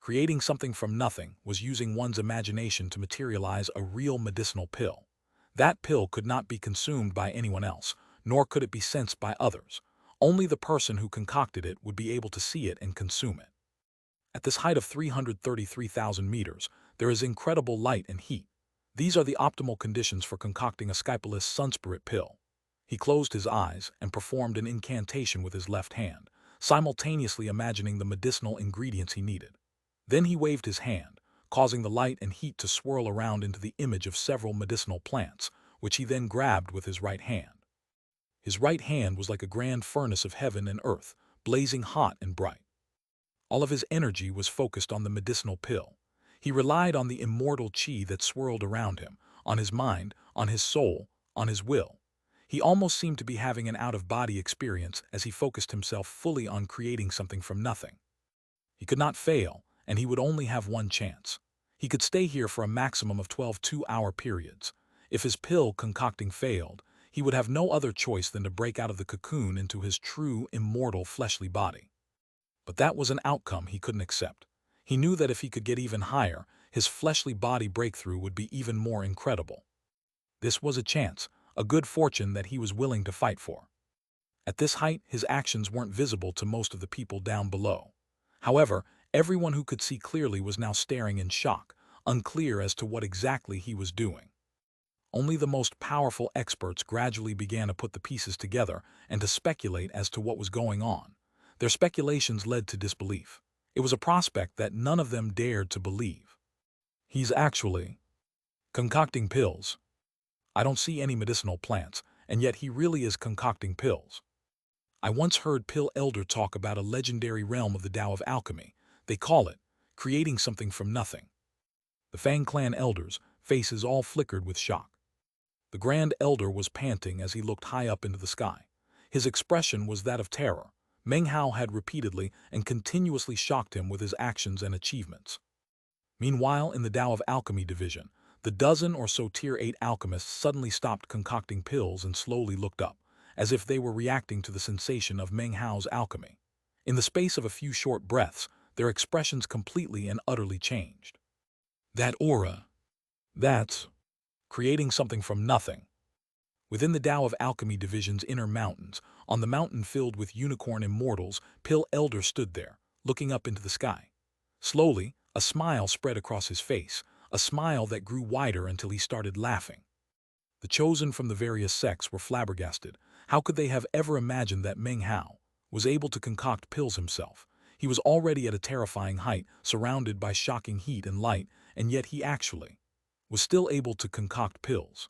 Creating something from nothing was using one's imagination to materialize a real medicinal pill. That pill could not be consumed by anyone else, nor could it be sensed by others. Only the person who concocted it would be able to see it and consume it. At this height of 333,000 meters, there is incredible light and heat. These are the optimal conditions for concocting a Skypalist Sunspirit pill. He closed his eyes and performed an incantation with his left hand, simultaneously imagining the medicinal ingredients he needed. Then he waved his hand, causing the light and heat to swirl around into the image of several medicinal plants, which he then grabbed with his right hand. His right hand was like a grand furnace of heaven and earth, blazing hot and bright. All of his energy was focused on the medicinal pill. He relied on the immortal chi that swirled around him, on his mind, on his soul, on his will. He almost seemed to be having an out-of-body experience as he focused himself fully on creating something from nothing. He could not fail, and he would only have one chance. He could stay here for a maximum of 12 two-hour periods. If his pill concocting failed, he would have no other choice than to break out of the cocoon into his true, immortal, fleshly body. But that was an outcome he couldn't accept. He knew that if he could get even higher, his fleshly body breakthrough would be even more incredible. This was a chance, a good fortune that he was willing to fight for. At this height, his actions weren't visible to most of the people down below. However, everyone who could see clearly was now staring in shock, unclear as to what exactly he was doing. Only the most powerful experts gradually began to put the pieces together and to speculate as to what was going on. Their speculations led to disbelief. It was a prospect that none of them dared to believe. He's actually concocting pills. I don't see any medicinal plants, and yet he really is concocting pills. I once heard Pill Elder talk about a legendary realm of the Tao of alchemy. They call it creating something from nothing. The Fang clan elders' faces all flickered with shock. The Grand Elder was panting as he looked high up into the sky. His expression was that of terror. Meng Hao had repeatedly and continuously shocked him with his actions and achievements. Meanwhile, in the Tao of Alchemy division, the dozen or so Tier 8 alchemists suddenly stopped concocting pills and slowly looked up, as if they were reacting to the sensation of Meng Hao's alchemy. In the space of a few short breaths, their expressions completely and utterly changed. That aura. That's creating something from nothing. Within the Tao of Alchemy division's inner mountains, on the mountain filled with unicorn immortals, Pill Elder stood there, looking up into the sky. Slowly, a smile spread across his face, a smile that grew wider until he started laughing. The chosen from the various sects were flabbergasted. How could they have ever imagined that Meng Hao was able to concoct pills himself? He was already at a terrifying height, surrounded by shocking heat and light, and yet he actually was still able to concoct pills.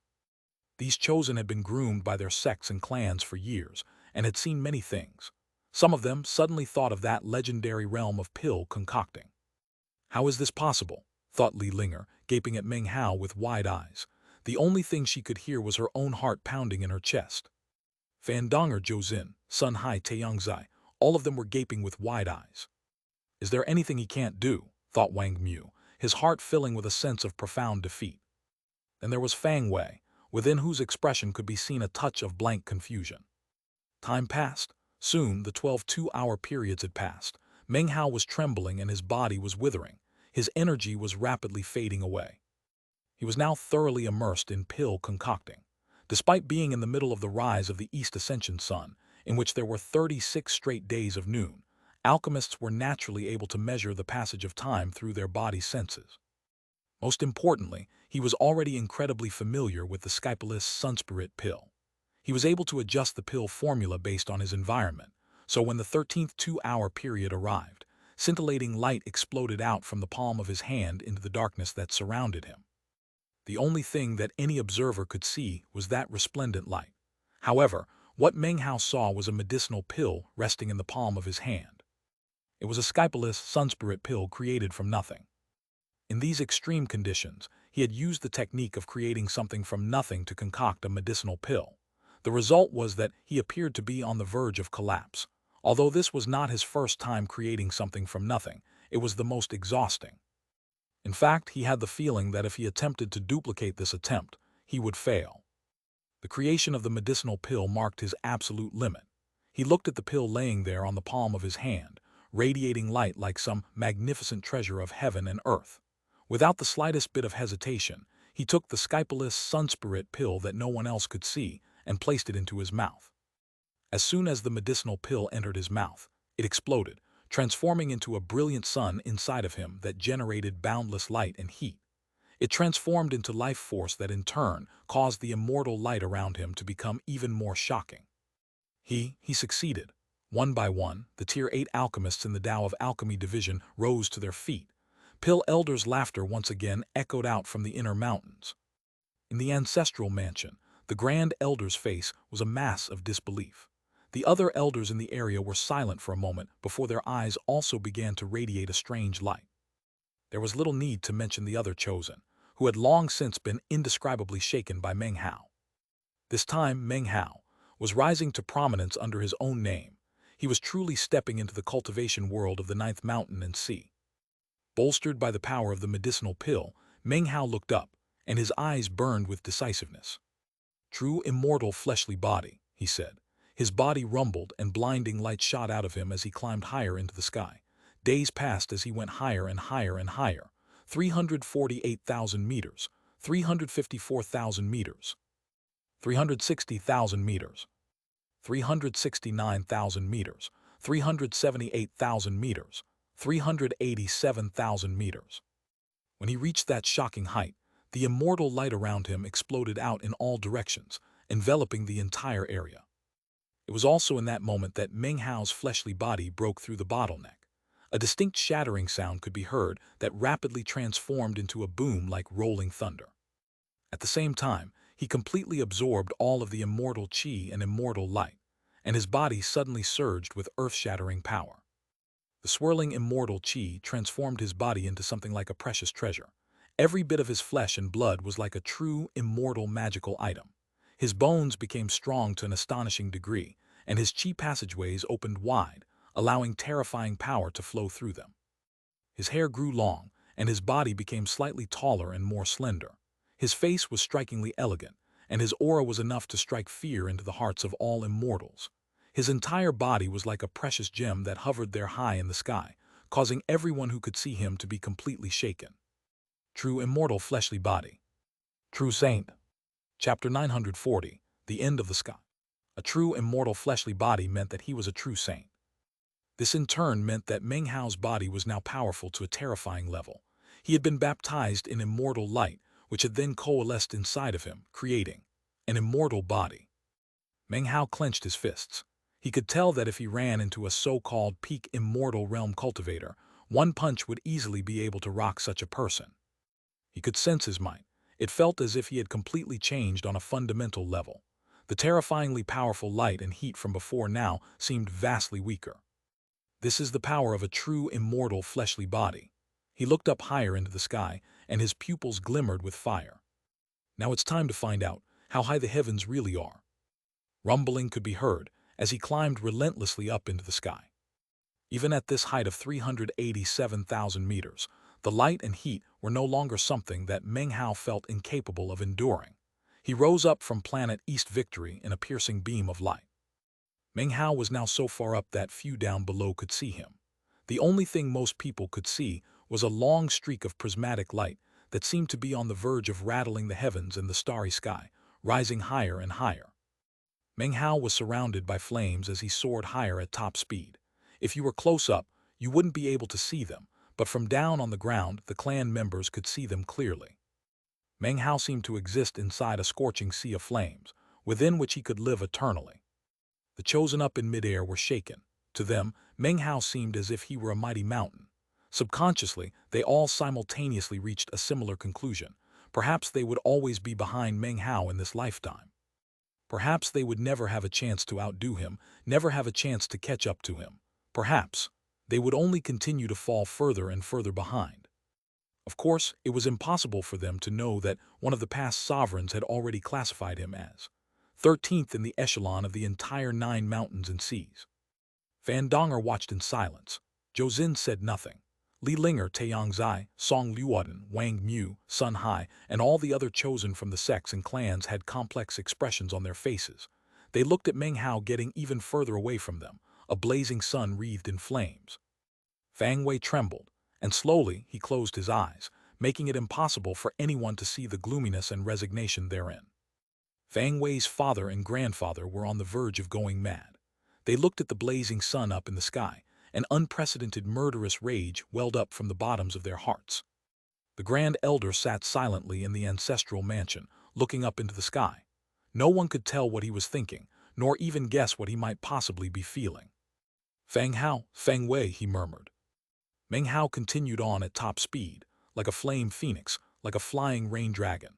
These chosen had been groomed by their sects and clans for years, and had seen many things. Some of them suddenly thought of that legendary realm of pill concocting. How is this possible? Thought Li Linger, gaping at Meng Hao with wide eyes. The only thing she could hear was her own heart pounding in her chest. Fan Donger, Jozin, Sun Hai, Taeyangzai, all of them were gaping with wide eyes. Is there anything he can't do? Thought Wang Mu, his heart filling with a sense of profound defeat. Then there was Fang Wei, within whose expression could be seen a touch of blank confusion. Time passed. Soon, the 12 two-hour periods had passed. Meng Hao was trembling and his body was withering. His energy was rapidly fading away. He was now thoroughly immersed in pill concocting. Despite being in the middle of the rise of the East Ascension Sun, in which there were 36 straight days of noon, alchemists were naturally able to measure the passage of time through their body senses. Most importantly, he was already incredibly familiar with the Skypalist Sunspirit pill. He was able to adjust the pill formula based on his environment, so when the 13th two-hour period arrived, scintillating light exploded out from the palm of his hand into the darkness that surrounded him. The only thing that any observer could see was that resplendent light. However, what Meng Hao saw was a medicinal pill resting in the palm of his hand. It was a Skypalist Sunspirit pill created from nothing. In these extreme conditions, he had used the technique of creating something from nothing to concoct a medicinal pill. The result was that he appeared to be on the verge of collapse. Although this was not his first time creating something from nothing, it was the most exhausting. In fact, he had the feeling that if he attempted to duplicate this attempt, he would fail. The creation of the medicinal pill marked his absolute limit. He looked at the pill laying there on the palm of his hand, radiating light like some magnificent treasure of heaven and earth. Without the slightest bit of hesitation, he took the Skypalist Sunspirit pill that no one else could see and placed it into his mouth. As soon as the medicinal pill entered his mouth, it exploded, transforming into a brilliant sun inside of him that generated boundless light and heat. It transformed into life force that in turn caused the immortal light around him to become even more shocking. He succeeded. One by one, the Tier 8 alchemists in the Tao of Alchemy division rose to their feet. Pill Elder's laughter once again echoed out from the inner mountains. In the ancestral mansion, the Grand Elder's face was a mass of disbelief. The other elders in the area were silent for a moment before their eyes also began to radiate a strange light. There was little need to mention the other chosen, who had long since been indescribably shaken by Meng Hao. This time, Meng Hao was rising to prominence under his own name. He was truly stepping into the cultivation world of the Ninth Mountain and Sea. Bolstered by the power of the medicinal pill, Meng Hao looked up, and his eyes burned with decisiveness. "True immortal fleshly body," he said. His body rumbled and blinding light shot out of him as he climbed higher into the sky. Days passed as he went higher and higher and higher. 348,000 meters, 354,000 meters, 360,000 meters, 369,000 meters, 378,000 meters, 387,000 meters. When he reached that shocking height, the immortal light around him exploded out in all directions, enveloping the entire area. It was also in that moment that Meng Hao's fleshly body broke through the bottleneck. A distinct shattering sound could be heard that rapidly transformed into a boom like rolling thunder. At the same time, he completely absorbed all of the immortal chi and immortal light, and his body suddenly surged with earth-shattering power. The swirling immortal chi transformed his body into something like a precious treasure. Every bit of his flesh and blood was like a true, immortal magical item. His bones became strong to an astonishing degree, and his chi passageways opened wide, allowing terrifying power to flow through them. His hair grew long, and his body became slightly taller and more slender. His face was strikingly elegant, and his aura was enough to strike fear into the hearts of all immortals. His entire body was like a precious gem that hovered there high in the sky, causing everyone who could see him to be completely shaken. True immortal fleshly body. True saint. Chapter 940, The End of the Sky. A true immortal fleshly body meant that he was a true saint. This in turn meant that Meng Hao's body was now powerful to a terrifying level. He had been baptized in immortal light, which had then coalesced inside of him, creating an immortal body. Meng Hao clenched his fists. He could tell that if he ran into a so-called peak immortal realm cultivator, one punch would easily be able to rock such a person. He could sense his might. It felt as if he had completely changed on a fundamental level. The terrifyingly powerful light and heat from before now seemed vastly weaker. This is the power of a true immortal fleshly body. He looked up higher into the sky, and his pupils glimmered with fire. Now it's time to find out how high the heavens really are. Rumbling could be heard as he climbed relentlessly up into the sky. Even at this height of 387,000 meters, the light and heat were no longer something that Meng Hao felt incapable of enduring. He rose up from planet East Victory in a piercing beam of light. Meng Hao was now so far up that few down below could see him. The only thing most people could see was a long streak of prismatic light that seemed to be on the verge of rattling the heavens and the starry sky, rising higher and higher. Meng Hao was surrounded by flames as he soared higher at top speed. If you were close up, you wouldn't be able to see them, but from down on the ground, the clan members could see them clearly. Meng Hao seemed to exist inside a scorching sea of flames, within which he could live eternally. The chosen up in midair were shaken. To them, Meng Hao seemed as if he were a mighty mountain. Subconsciously, they all simultaneously reached a similar conclusion. Perhaps they would always be behind Meng Hao in this lifetime. Perhaps they would never have a chance to outdo him, never have a chance to catch up to him. Perhaps they would only continue to fall further and further behind. Of course, it was impossible for them to know that one of the past sovereigns had already classified him as 13th in the echelon of the entire 9 mountains and seas. Fan Donger watched in silence. Zhou Xin said nothing. Li Linger, Taiyang Zai, Song Luoden, Wang Mu, Sun Hai, and all the other chosen from the sects and clans had complex expressions on their faces. They looked at Meng Hao getting even further away from them, a blazing sun wreathed in flames. Fang Wei trembled, and slowly he closed his eyes, making it impossible for anyone to see the gloominess and resignation therein. Fang Wei's father and grandfather were on the verge of going mad. They looked at the blazing sun up in the sky. An unprecedented murderous rage welled up from the bottoms of their hearts. The Grand Elder sat silently in the ancestral mansion, looking up into the sky. No one could tell what he was thinking, nor even guess what he might possibly be feeling. Feng Wei, he murmured. Meng Hao continued on at top speed, like a flame phoenix, like a flying rain dragon.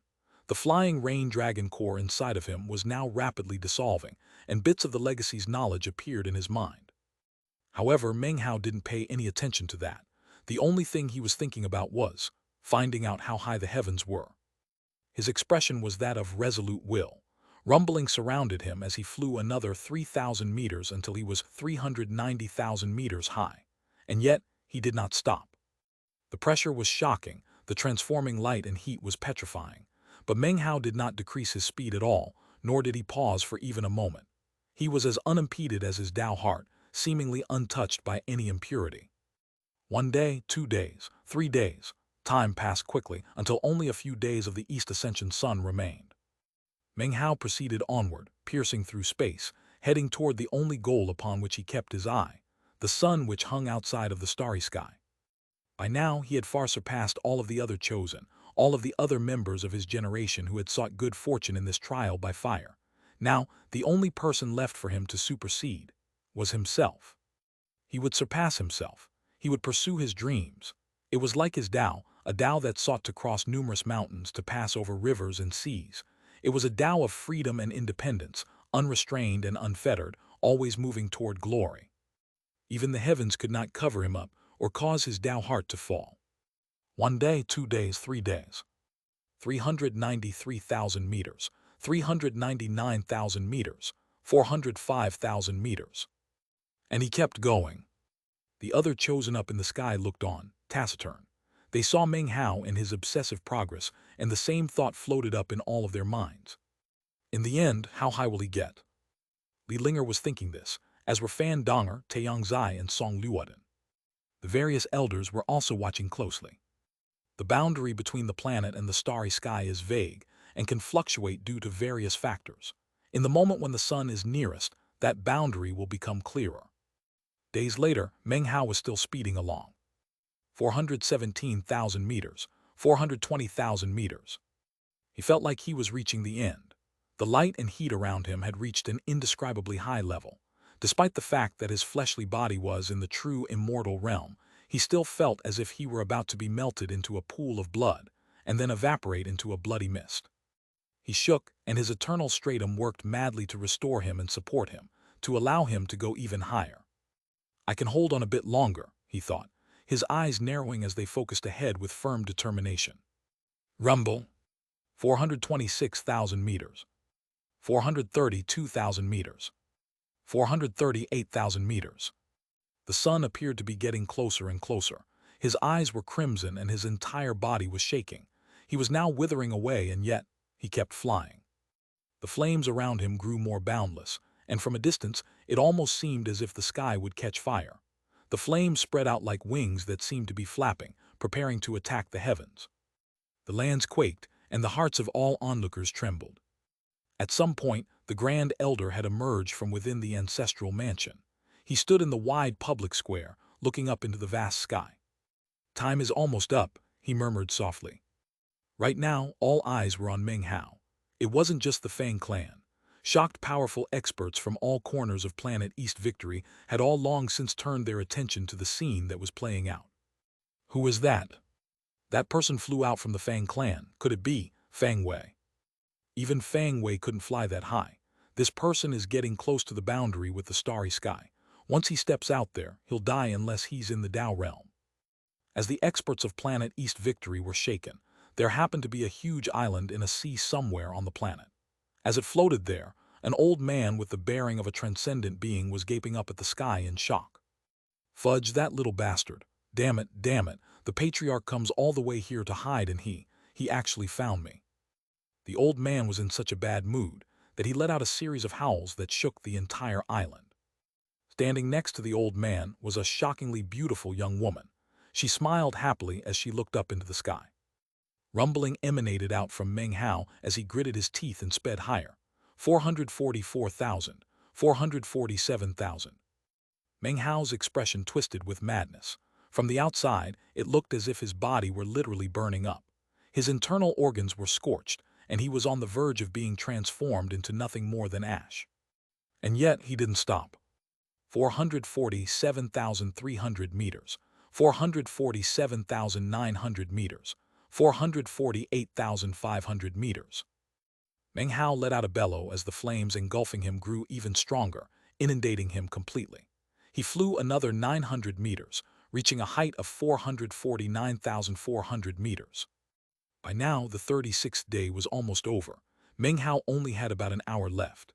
The flying rain dragon core inside of him was now rapidly dissolving, and bits of the legacy's knowledge appeared in his mind. However, Meng Hao didn't pay any attention to that. The only thing he was thinking about was finding out how high the heavens were. His expression was that of resolute will. Rumbling surrounded him as he flew another 3,000 meters until he was 390,000 meters high. And yet, he did not stop. The pressure was shocking, the transforming light and heat was petrifying. But Meng Hao did not decrease his speed at all, nor did he pause for even a moment. He was as unimpeded as his Tao heart, seemingly untouched by any impurity. 1 day, 2 days, 3 days. Time passed quickly until only a few days of the East Ascension sun remained. Meng Hao proceeded onward, piercing through space, heading toward the only goal upon which he kept his eye, the sun which hung outside of the starry sky. By now, he had far surpassed all of the other chosen, all of the other members of his generation who had sought good fortune in this trial by fire. Now, the only person left for him to supersede was himself. He would surpass himself. He would pursue his dreams. It was like his Tao, a Tao that sought to cross numerous mountains, to pass over rivers and seas. It was a Tao of freedom and independence, unrestrained and unfettered, always moving toward glory. Even the heavens could not cover him up or cause his Tao heart to fall. 1 day, 2 days, 3 days. 393,000 meters, 399,000 meters, 405,000 meters. And he kept going. The other chosen up in the sky looked on, taciturn. They saw Meng Hao and his obsessive progress, and the same thought floated up in all of their minds. In the end, how high will he get? Li Linger was thinking this, as were Fan Donger, Taiyang Zai, and Song Luoden. The various elders were also watching closely. The boundary between the planet and the starry sky is vague and can fluctuate due to various factors. In the moment when the sun is nearest, that boundary will become clearer. Days later, Meng Hao was still speeding along. 417,000 meters, 420,000 meters. He felt like he was reaching the end. The light and heat around him had reached an indescribably high level. Despite the fact that his fleshly body was in the true immortal realm, he still felt as if he were about to be melted into a pool of blood and then evaporate into a bloody mist. He shook, and his eternal stratum worked madly to restore him and support him, to allow him to go even higher. I can hold on a bit longer, he thought, his eyes narrowing as they focused ahead with firm determination. Rumble. 426,000 meters, 432,000 meters, 438,000 meters. The sun appeared to be getting closer and closer. His eyes were crimson and his entire body was shaking. He was now withering away, and yet he kept flying. The flames around him grew more boundless, and from a distance it almost seemed as if the sky would catch fire. The flames spread out like wings that seemed to be flapping, preparing to attack the heavens. The lands quaked, and the hearts of all onlookers trembled. At some point, the Grand Elder had emerged from within the ancestral mansion. He stood in the wide public square, looking up into the vast sky. "Time is almost up," he murmured softly. Right now, all eyes were on Meng Hao. It wasn't just the Fang clan. Shocked, powerful experts from all corners of planet East Victory had all long since turned their attention to the scene that was playing out. Who was that? That person flew out from the Fang clan. Could it be Fang Wei? Even Fang Wei couldn't fly that high. This person is getting close to the boundary with the starry sky. Once he steps out there, he'll die unless he's in the Tao realm. As the experts of planet East Victory were shaken, there happened to be a huge island in a sea somewhere on the planet. As it floated there, an old man with the bearing of a transcendent being was gaping up at the sky in shock. "Fudge, that little bastard. Damn it, damn it. The patriarch comes all the way here to hide, and he actually found me." The old man was in such a bad mood that he let out a series of howls that shook the entire island. Standing next to the old man was a shockingly beautiful young woman. She smiled happily as she looked up into the sky. Rumbling emanated out from Meng Hao as he gritted his teeth and sped higher. 444,000, 447,000. Meng Hao's expression twisted with madness. From the outside, it looked as if his body were literally burning up. His internal organs were scorched, and he was on the verge of being transformed into nothing more than ash. And yet he didn't stop. 447,300 meters, 447,900 meters, 448,500 meters. Meng Hao let out a bellow as the flames engulfing him grew even stronger, inundating him completely. He flew another 900 meters, reaching a height of 449,400 meters. By now, the 36th day was almost over. Meng Hao only had about an hour left.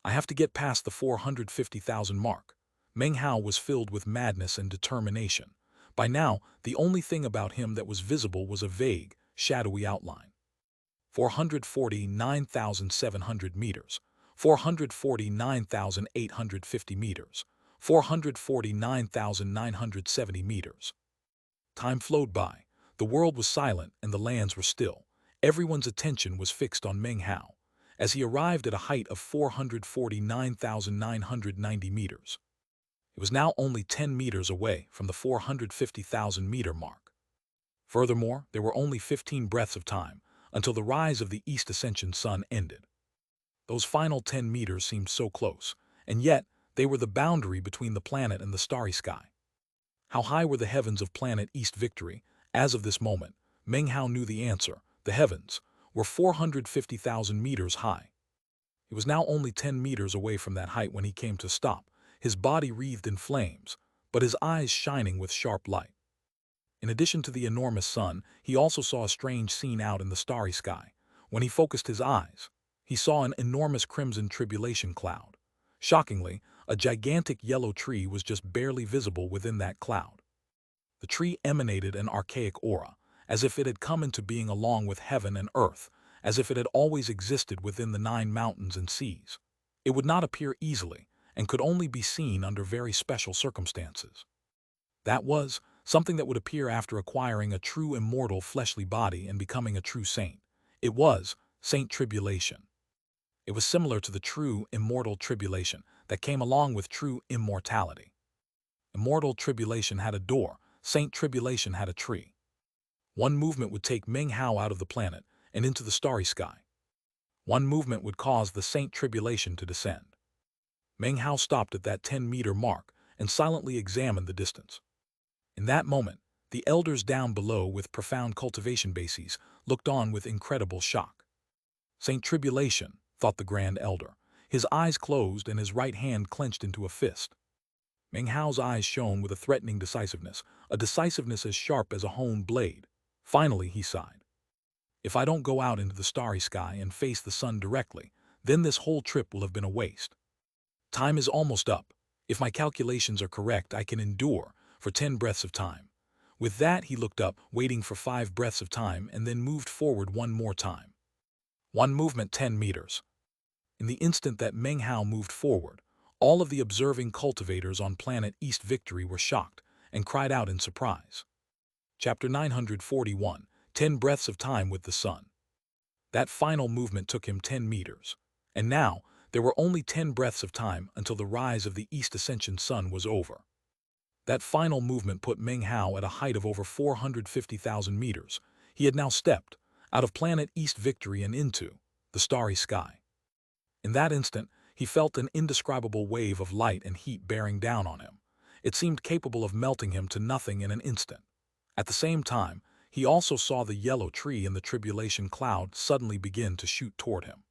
"I have to get past the 450,000 mark." Meng Hao was filled with madness and determination. By now, the only thing about him that was visible was a vague, shadowy outline. 449,700 meters, 449,850 meters, 449,970 meters. Time flowed by. The world was silent and the lands were still. Everyone's attention was fixed on Meng Hao, as he arrived at a height of 449,990 meters. It was now only 10 meters away from the 450,000 meter mark. Furthermore, there were only 15 breaths of time until the rise of the East Ascension sun ended. Those final 10 meters seemed so close, and yet they were the boundary between the planet and the starry sky. How high were the heavens of planet East Victory? As of this moment, Meng Hao knew the answer. The heavens were 450,000 meters high. He was now only 10 meters away from that height when he came to stop, his body wreathed in flames, but his eyes shining with sharp light. In addition to the enormous sun, he also saw a strange scene out in the starry sky. When he focused his eyes, he saw an enormous crimson tribulation cloud. Shockingly, a gigantic yellow tree was just barely visible within that cloud. The tree emanated an archaic aura, as if it had come into being along with heaven and earth, as if it had always existed within the 9 mountains and seas. It would not appear easily, and could only be seen under very special circumstances. That was something that would appear after acquiring a true immortal fleshly body and becoming a true saint. It was Saint Tribulation. It was similar to the true immortal tribulation that came along with true immortality. Immortal tribulation had a door, Saint Tribulation had a tree. One movement would take Meng Hao out of the planet and into the starry sky. One movement would cause the Saint Tribulation to descend. Meng Hao stopped at that 10-meter mark and silently examined the distance. In that moment, the elders down below with profound cultivation bases looked on with incredible shock. Saint Tribulation, thought the Grand Elder, his eyes closed and his right hand clenched into a fist. Meng Hao's eyes shone with a threatening decisiveness, a decisiveness as sharp as a honed blade. Finally, he sighed. If I don't go out into the starry sky and face the sun directly, then this whole trip will have been a waste. Time is almost up. If my calculations are correct, I can endure for 10 breaths of time. With that, he looked up, waiting for 5 breaths of time, and then moved forward one more time. One movement, 10 meters. In the instant that Meng Hao moved forward, all of the observing cultivators on planet East Victory were shocked and cried out in surprise. Chapter 941, 10 breaths of time with the sun. That final movement took him 10 meters. And now, there were only 10 breaths of time until the rise of the East Ascension sun was over. That final movement put Meng Hao at a height of over 450,000 meters. He had now stepped out of planet East Victory and into the starry sky. In that instant, he felt an indescribable wave of light and heat bearing down on him. It seemed capable of melting him to nothing in an instant. At the same time, he also saw the yellow tree and the tribulation cloud suddenly begin to shoot toward him.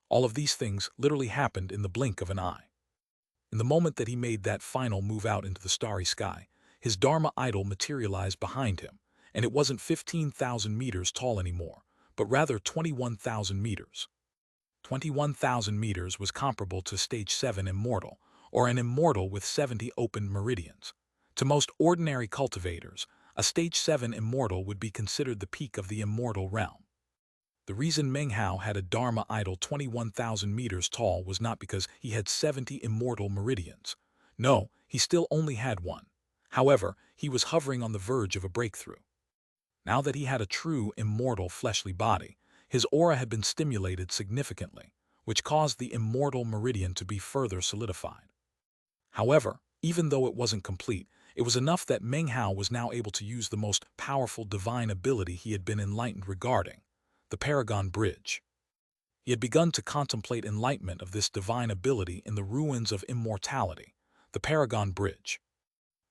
All of these things literally happened in the blink of an eye. In the moment that he made that final move out into the starry sky, his Dharma idol materialized behind him, and it wasn't 15,000 meters tall anymore, but rather 21,000 meters. 21,000 meters was comparable to Stage 7 Immortal, or an immortal with 70 open meridians. To most ordinary cultivators, a Stage 7 Immortal would be considered the peak of the immortal realm. The reason Meng Hao had a Dharma idol 21,000 meters tall was not because he had 70 immortal meridians. No, he still only had one. However, he was hovering on the verge of a breakthrough. Now that he had a true immortal fleshly body, his aura had been stimulated significantly, which caused the immortal meridian to be further solidified. However, even though it wasn't complete, it was enough that Meng Hao was now able to use the most powerful divine ability he had been enlightened regarding, the Paragon Bridge. He had begun to contemplate enlightenment of this divine ability in the ruins of immortality, the Paragon Bridge.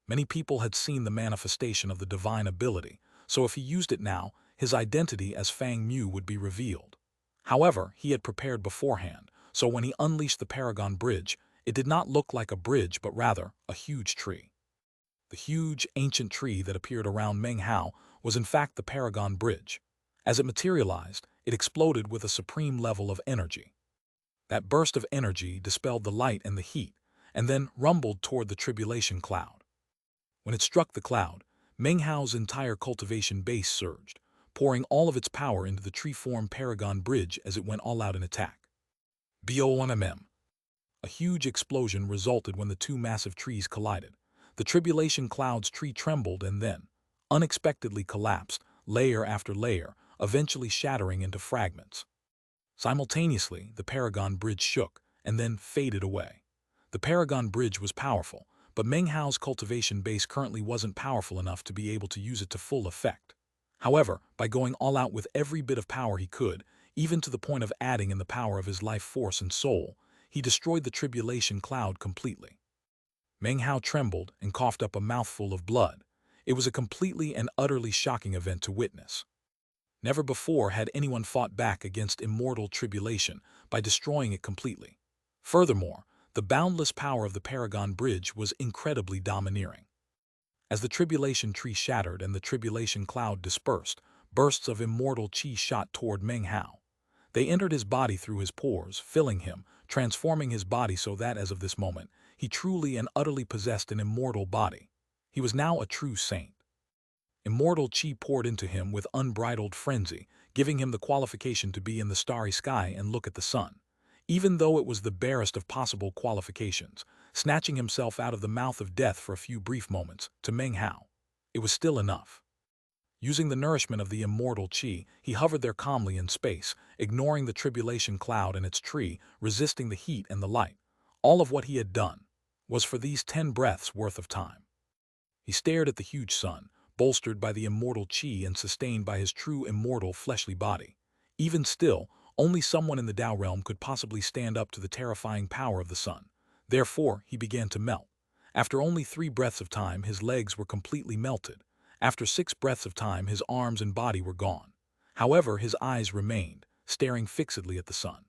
Many people had seen the manifestation of the divine ability, so if he used it now, his identity as Fang Mu would be revealed. However, he had prepared beforehand, so when he unleashed the Paragon Bridge, it did not look like a bridge but rather a huge tree. The huge, ancient tree that appeared around Meng Hao was in fact the Paragon Bridge. As it materialized, it exploded with a supreme level of energy. That burst of energy dispelled the light and the heat, and then rumbled toward the tribulation cloud. When it struck the cloud, Meng Hao's entire cultivation base surged, pouring all of its power into the tree-formed Paragon Bridge as it went all out in attack. BO1MM. A huge explosion resulted when the two massive trees collided. The tribulation cloud's tree trembled and then, unexpectedly collapsed, layer after layer, eventually shattering into fragments. Simultaneously, the Paragon Bridge shook and then faded away. The Paragon Bridge was powerful, but Meng Hao's cultivation base currently wasn't powerful enough to be able to use it to full effect. However, by going all out with every bit of power he could, even to the point of adding in the power of his life force and soul, he destroyed the tribulation cloud completely. Meng Hao trembled and coughed up a mouthful of blood. It was a completely and utterly shocking event to witness. Never before had anyone fought back against immortal tribulation by destroying it completely. Furthermore, the boundless power of the Paragon Bridge was incredibly domineering. As the tribulation tree shattered and the tribulation cloud dispersed, bursts of immortal chi shot toward Meng Hao. They entered his body through his pores, filling him, transforming his body so that as of this moment, he truly and utterly possessed an immortal body. He was now a true saint. Immortal chi poured into him with unbridled frenzy, giving him the qualification to be in the starry sky and look at the sun. Even though it was the barest of possible qualifications, snatching himself out of the mouth of death for a few brief moments, to Meng Hao, it was still enough. Using the nourishment of the immortal chi, he hovered there calmly in space, ignoring the tribulation cloud and its tree, resisting the heat and the light. All of what he had done was for these 10 breaths worth of time. He stared at the huge sun, bolstered by the immortal chi and sustained by his true immortal fleshly body. Even still, only someone in the Tao realm could possibly stand up to the terrifying power of the sun. Therefore, he began to melt. After only 3 breaths of time, his legs were completely melted. After 6 breaths of time, his arms and body were gone. However, his eyes remained, staring fixedly at the sun.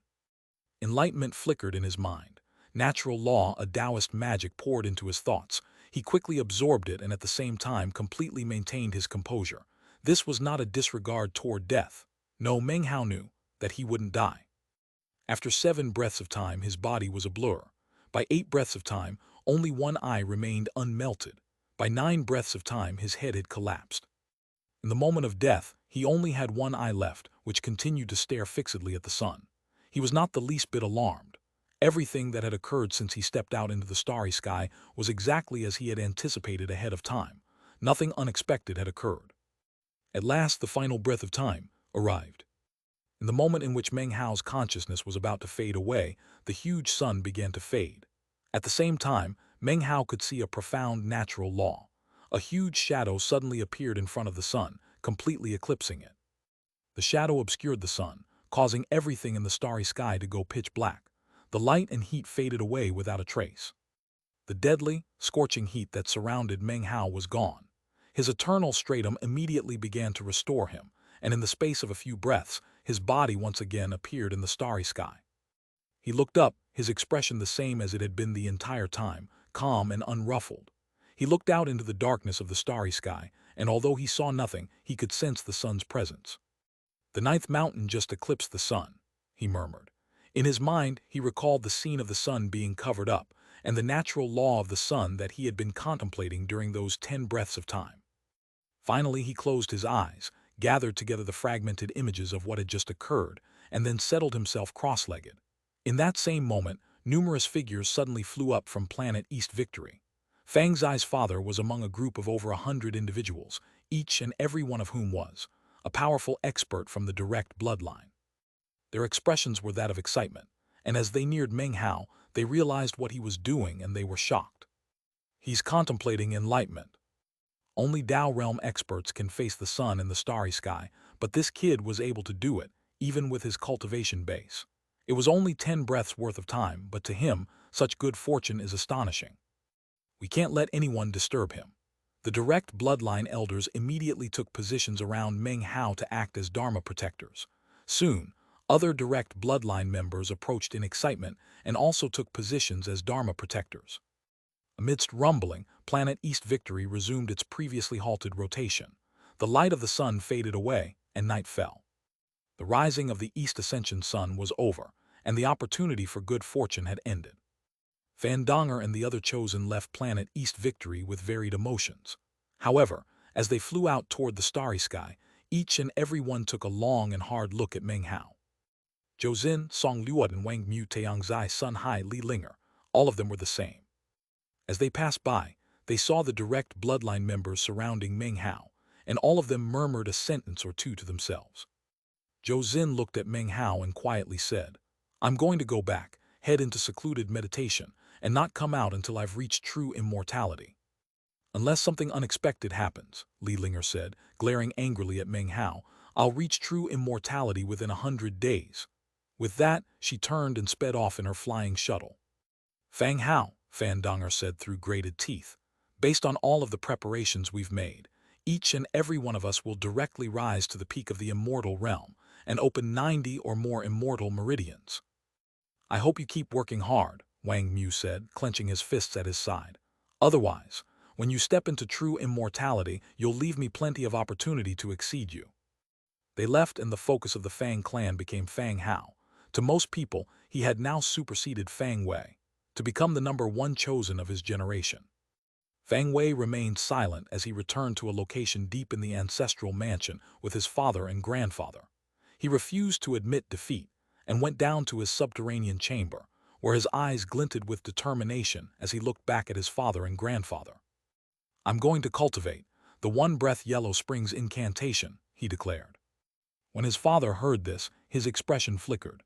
Enlightenment flickered in his mind. Natural law, a Taoist magic, poured into his thoughts. He quickly absorbed it and at the same time completely maintained his composure. This was not a disregard toward death. No, Meng Hao knew that he wouldn't die. After 7 breaths of time, his body was a blur. By 8 breaths of time, only one eye remained unmelted. By 9 breaths of time, his head had collapsed. In the moment of death, he only had one eye left, which continued to stare fixedly at the sun. He was not the least bit alarmed. Everything that had occurred since he stepped out into the starry sky was exactly as he had anticipated ahead of time. Nothing unexpected had occurred. At last, the final breath of time arrived. In the moment in which Meng Hao's consciousness was about to fade away, the huge sun began to fade. At the same time, Meng Hao could see a profound natural law. A huge shadow suddenly appeared in front of the sun, completely eclipsing it. The shadow obscured the sun, causing everything in the starry sky to go pitch black. The light and heat faded away without a trace. The deadly, scorching heat that surrounded Meng Hao was gone. His eternal stratum immediately began to restore him, and in the space of a few breaths, his body once again appeared in the starry sky. He looked up, his expression the same as it had been the entire time, calm and unruffled. He looked out into the darkness of the starry sky, and although he saw nothing, he could sense the sun's presence. "The 9th mountain just eclipsed the sun," he murmured. In his mind, he recalled the scene of the sun being covered up, and the natural law of the sun that he had been contemplating during those 10 breaths of time. Finally, he closed his eyes, gathered together the fragmented images of what had just occurred, and then settled himself cross-legged. In that same moment, numerous figures suddenly flew up from planet East Victory. Fang Zai's father was among a group of over 100 individuals, each and every one of whom was a powerful expert from the direct bloodline. Their expressions were that of excitement, and as they neared Meng Hao, they realized what he was doing and they were shocked. He's contemplating enlightenment. Only Tao realm experts can face the sun in the starry sky, but this kid was able to do it, even with his cultivation base. It was only 10 breaths worth of time, but to him, such good fortune is astonishing. We can't let anyone disturb him. The direct bloodline elders immediately took positions around Meng Hao to act as Dharma protectors. Soon, other direct bloodline members approached in excitement and also took positions as Dharma protectors. Amidst rumbling, planet East Victory resumed its previously halted rotation. The light of the sun faded away, and night fell. The rising of the East Ascension sun was over, and the opportunity for good fortune had ended. Fandonger and the other chosen left planet East Victory with varied emotions. However, as they flew out toward the starry sky, each and every one took a long and hard look at Meng Hao. Zhou Xin, Song Luo, and Wang Mu, Taiyangzai, Sun Hai, Li Linger, all of them were the same. As they passed by, they saw the direct bloodline members surrounding Meng Hao, and all of them murmured a sentence or two to themselves. Zhou Xin looked at Meng Hao and quietly said, "I'm going to go back, head into secluded meditation, and not come out until I've reached true immortality." "Unless something unexpected happens," Li Linger said, glaring angrily at Meng Hao, "I'll reach true immortality within 100 days. With that, she turned and sped off in her flying shuttle. "Fang Hao," Fandonger said through grated teeth, "based on all of the preparations we've made, each and every one of us will directly rise to the peak of the immortal realm and open 90 or more immortal meridians." "I hope you keep working hard," Wang Mu said, clenching his fists at his side. "Otherwise, when you step into true immortality, you'll leave me plenty of opportunity to exceed you." They left, and the focus of the Fang clan became Fang Hao. To most people, he had now superseded Fang Wei to become the #1 chosen of his generation. Fang Wei remained silent as he returned to a location deep in the ancestral mansion with his father and grandfather. He refused to admit defeat and went down to his subterranean chamber, where his eyes glinted with determination as he looked back at his father and grandfather. "I'm going to cultivate the one-breath Yellow Springs incantation," he declared. When his father heard this, his expression flickered.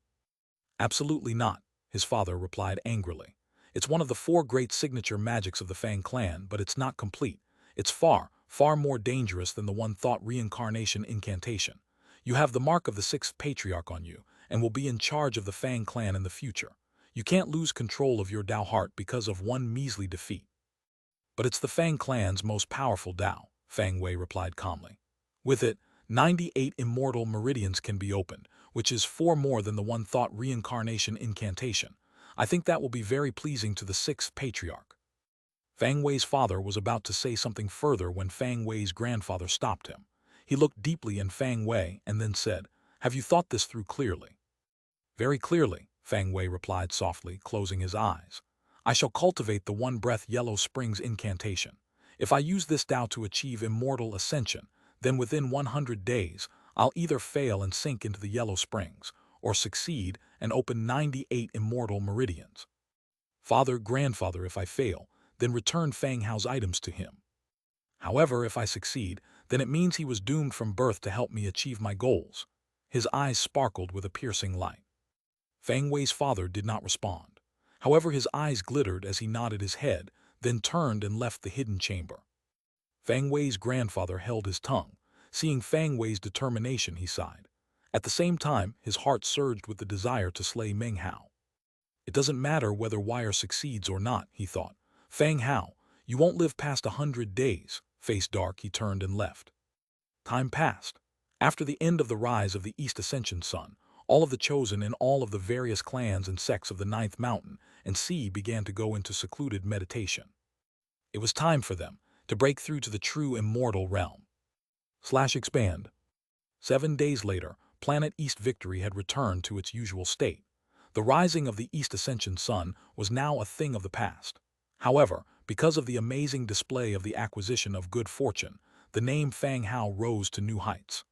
"Absolutely not," his father replied angrily. "It's one of the 4 great signature magics of the Fang clan, but it's not complete. It's far, far more dangerous than the one-thought reincarnation incantation. You have the mark of the 6th patriarch on you, and will be in charge of the Fang clan in the future. You can't lose control of your Dao heart because of one measly defeat." "But it's the Fang clan's most powerful Dao," Fang Wei replied calmly. "With it, 98 immortal meridians can be opened, which is 4 more than the one-thought reincarnation incantation. I think that will be very pleasing to the 6th patriarch." Fang Wei's father was about to say something further when Fang Wei's grandfather stopped him. He looked deeply in Fang Wei and then said, Have you thought this through clearly? Very clearly, Fang Wei replied softly, closing his eyes. I shall cultivate the one-breath Yellow Springs incantation. If I use this Tao to achieve immortal ascension, then within 100 days, I'll either fail and sink into the Yellow Springs, or succeed and open 98 immortal meridians. Father, grandfather, if I fail, then return Fang Hao's items to him. However, if I succeed, then it means he was doomed from birth to help me achieve my goals. His eyes sparkled with a piercing light. Fang Wei's father did not respond. However, his eyes glittered as he nodded his head, then turned and left the hidden chamber. Fang Wei's grandfather held his tongue. Seeing Fang Wei's determination, he sighed. At the same time, his heart surged with the desire to slay Meng Hao. It doesn't matter whether Wire succeeds or not, he thought. Fang Hao, you won't live past 100 days. Face dark, he turned and left. Time passed. After the end of the rise of the East Ascension Sun, all of the chosen in all of the various clans and sects of the Ninth Mountain and Sea began to go into secluded meditation. It was time for them to break through to the true immortal realm. /expand. 7 days later, planet East Victory had returned to its usual state. The rising of the East Ascension Sun was now a thing of the past. However, because of the amazing display of the acquisition of good fortune, the name Fang Hao rose to new heights.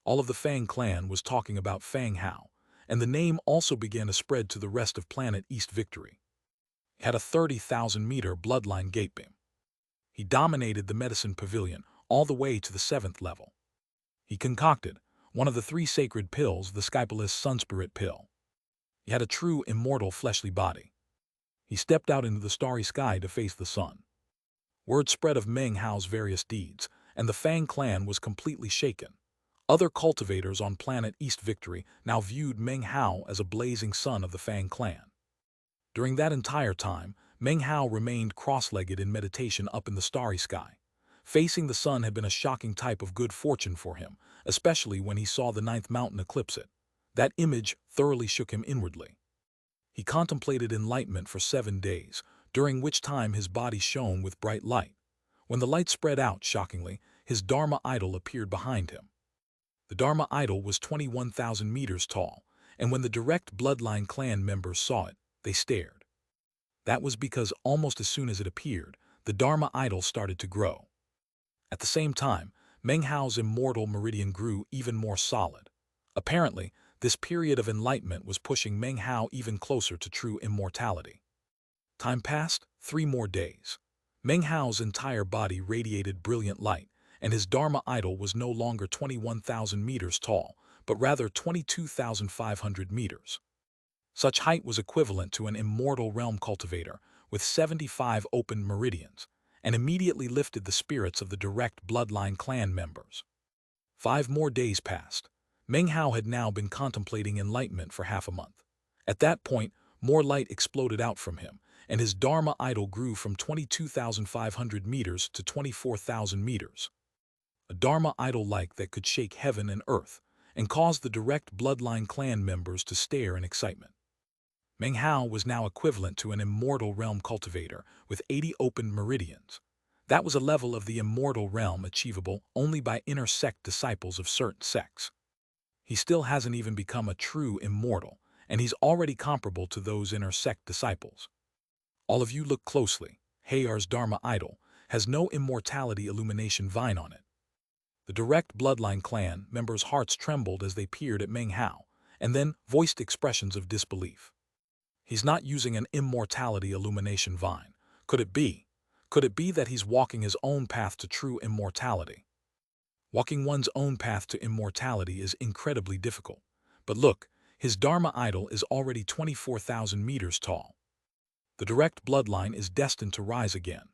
All of the Fang clan was talking about Fang Hao, and the name also began to spread to the rest of planet East Victory. He had a 30,000-meter bloodline gatebeam. He dominated the medicine pavilion all the way to the 7th level. He concocted one of the 3 sacred pills, the Skypalus Sunspirit pill. He had a true immortal fleshly body. He stepped out into the starry sky to face the sun. Word spread of Meng Hao's various deeds, and the Fang clan was completely shaken. Other cultivators on planet East Victory now viewed Meng Hao as a blazing son of the Fang clan. During that entire time, Meng Hao remained cross-legged in meditation up in the starry sky. Facing the sun had been a shocking type of good fortune for him, especially when he saw the 9th mountain eclipse it. That image thoroughly shook him inwardly. He contemplated enlightenment for 7 days, during which time his body shone with bright light. When the light spread out, shockingly, his Dharma idol appeared behind him. The Dharma idol was 21,000 meters tall, and when the direct bloodline clan members saw it, they stared. That was because almost as soon as it appeared, the Dharma idol started to grow. At the same time, Meng Hao's immortal meridian grew even more solid. Apparently, this period of enlightenment was pushing Meng Hao even closer to true immortality. Time passed, 3 more days. Meng Hao's entire body radiated brilliant light, and his Dharma idol was no longer 21,000 meters tall, but rather 22,500 meters. Such height was equivalent to an immortal realm cultivator with 75 open meridians, and immediately lifted the spirits of the direct bloodline clan members. 5 more days passed. Meng Hao had now been contemplating enlightenment for half a month. At that point, more light exploded out from him, and his Dharma idol grew from 22,500 meters to 24,000 meters. A Dharma idol-like that could shake heaven and earth, and cause the direct bloodline clan members to stare in excitement. Meng Hao was now equivalent to an immortal realm cultivator with 80 open meridians. That was a level of the immortal realm achievable only by inner sect disciples of certain sects. He still hasn't even become a true immortal, and he's already comparable to those inner sect disciples. All of you look closely. Hayar's Dharma idol has no immortality illumination vine on it. The direct bloodline clan members' hearts trembled as they peered at Meng Hao, and then voiced expressions of disbelief. He's not using an immortality illumination vine. Could it be? Could it be that he's walking his own path to true immortality? Walking one's own path to immortality is incredibly difficult. But look, his Dharma idol is already 24,000 meters tall. The direct bloodline is destined to rise again.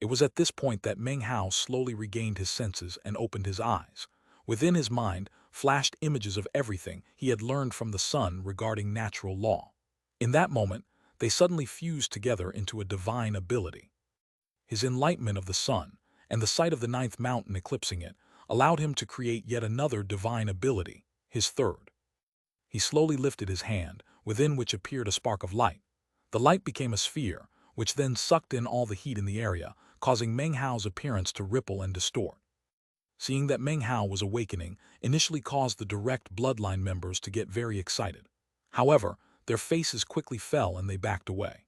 It was at this point that Meng Hao slowly regained his senses and opened his eyes. Within his mind flashed images of everything he had learned from the sun regarding natural law. In that moment, they suddenly fused together into a divine ability. His enlightenment of the sun, and the sight of the 9th mountain eclipsing it, allowed him to create yet another divine ability, his third. He slowly lifted his hand, within which appeared a spark of light. The light became a sphere, which then sucked in all the heat in the area, causing Meng Hao's appearance to ripple and distort. seeing that Meng Hao was awakening, initially caused the direct bloodline members to get very excited. However, their faces quickly fell and they backed away.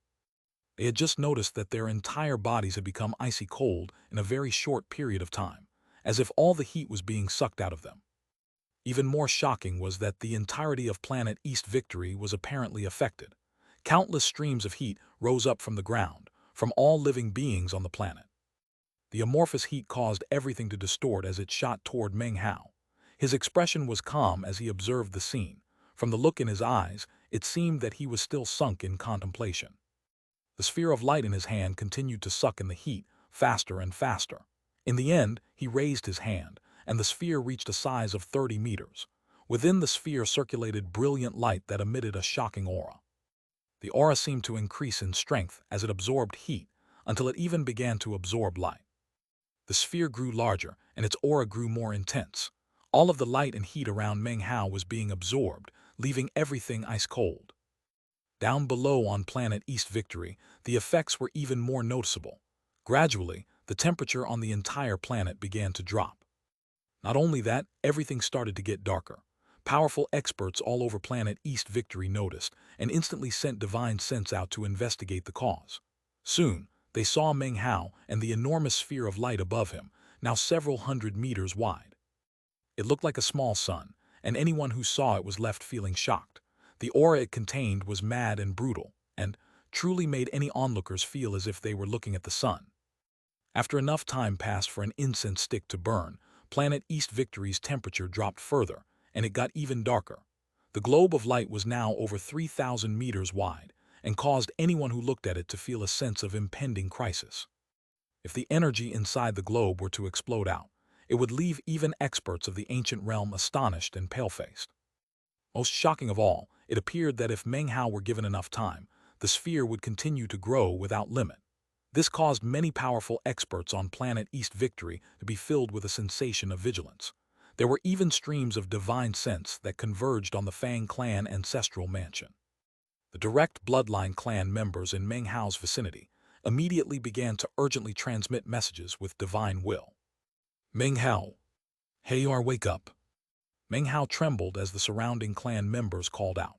They had just noticed that their entire bodies had become icy cold in a very short period of time, as if all the heat was being sucked out of them. Even more shocking was that the entirety of planet East Victory was apparently affected. Countless streams of heat rose up from the ground, from all living beings on the planet. The amorphous heat caused everything to distort as it shot toward Meng Hao. His expression was calm as he observed the scene. From the look in his eyes, it seemed that he was still sunk in contemplation. The sphere of light in his hand continued to suck in the heat, faster and faster. In the end, he raised his hand, and the sphere reached a size of 30 meters. Within the sphere circulated brilliant light that emitted a shocking aura. The aura seemed to increase in strength as it absorbed heat, until it even began to absorb light. The sphere grew larger, and its aura grew more intense. All of the light and heat around Meng Hao was being absorbed, leaving everything ice-cold. Down below on planet East Victory, the effects were even more noticeable. Gradually, the temperature on the entire planet began to drop. Not only that, everything started to get darker. Powerful experts all over planet East Victory noticed and instantly sent divine sense out to investigate the cause. Soon, they saw Meng Hao and the enormous sphere of light above him, now several hundred meters wide. It looked like a small sun, and anyone who saw it was left feeling shocked. The aura it contained was mad and brutal, and truly made any onlookers feel as if they were looking at the sun. After enough time passed for an incense stick to burn, planet East Victory's temperature dropped further, and it got even darker. The globe of light was now over 3,000 meters wide, and caused anyone who looked at it to feel a sense of impending crisis. If the energy inside the globe were to explode out, it would leave even experts of the ancient realm astonished and pale-faced. Most shocking of all, it appeared that if Meng Hao were given enough time, the sphere would continue to grow without limit. This caused many powerful experts on planet East Victory to be filled with a sensation of vigilance. There were even streams of divine sense that converged on the Fang clan ancestral mansion. The direct bloodline clan members in Meng Hao's vicinity immediately began to urgently transmit messages with divine will. Meng Hao, hey, wake up. Meng Hao trembled as the surrounding clan members called out.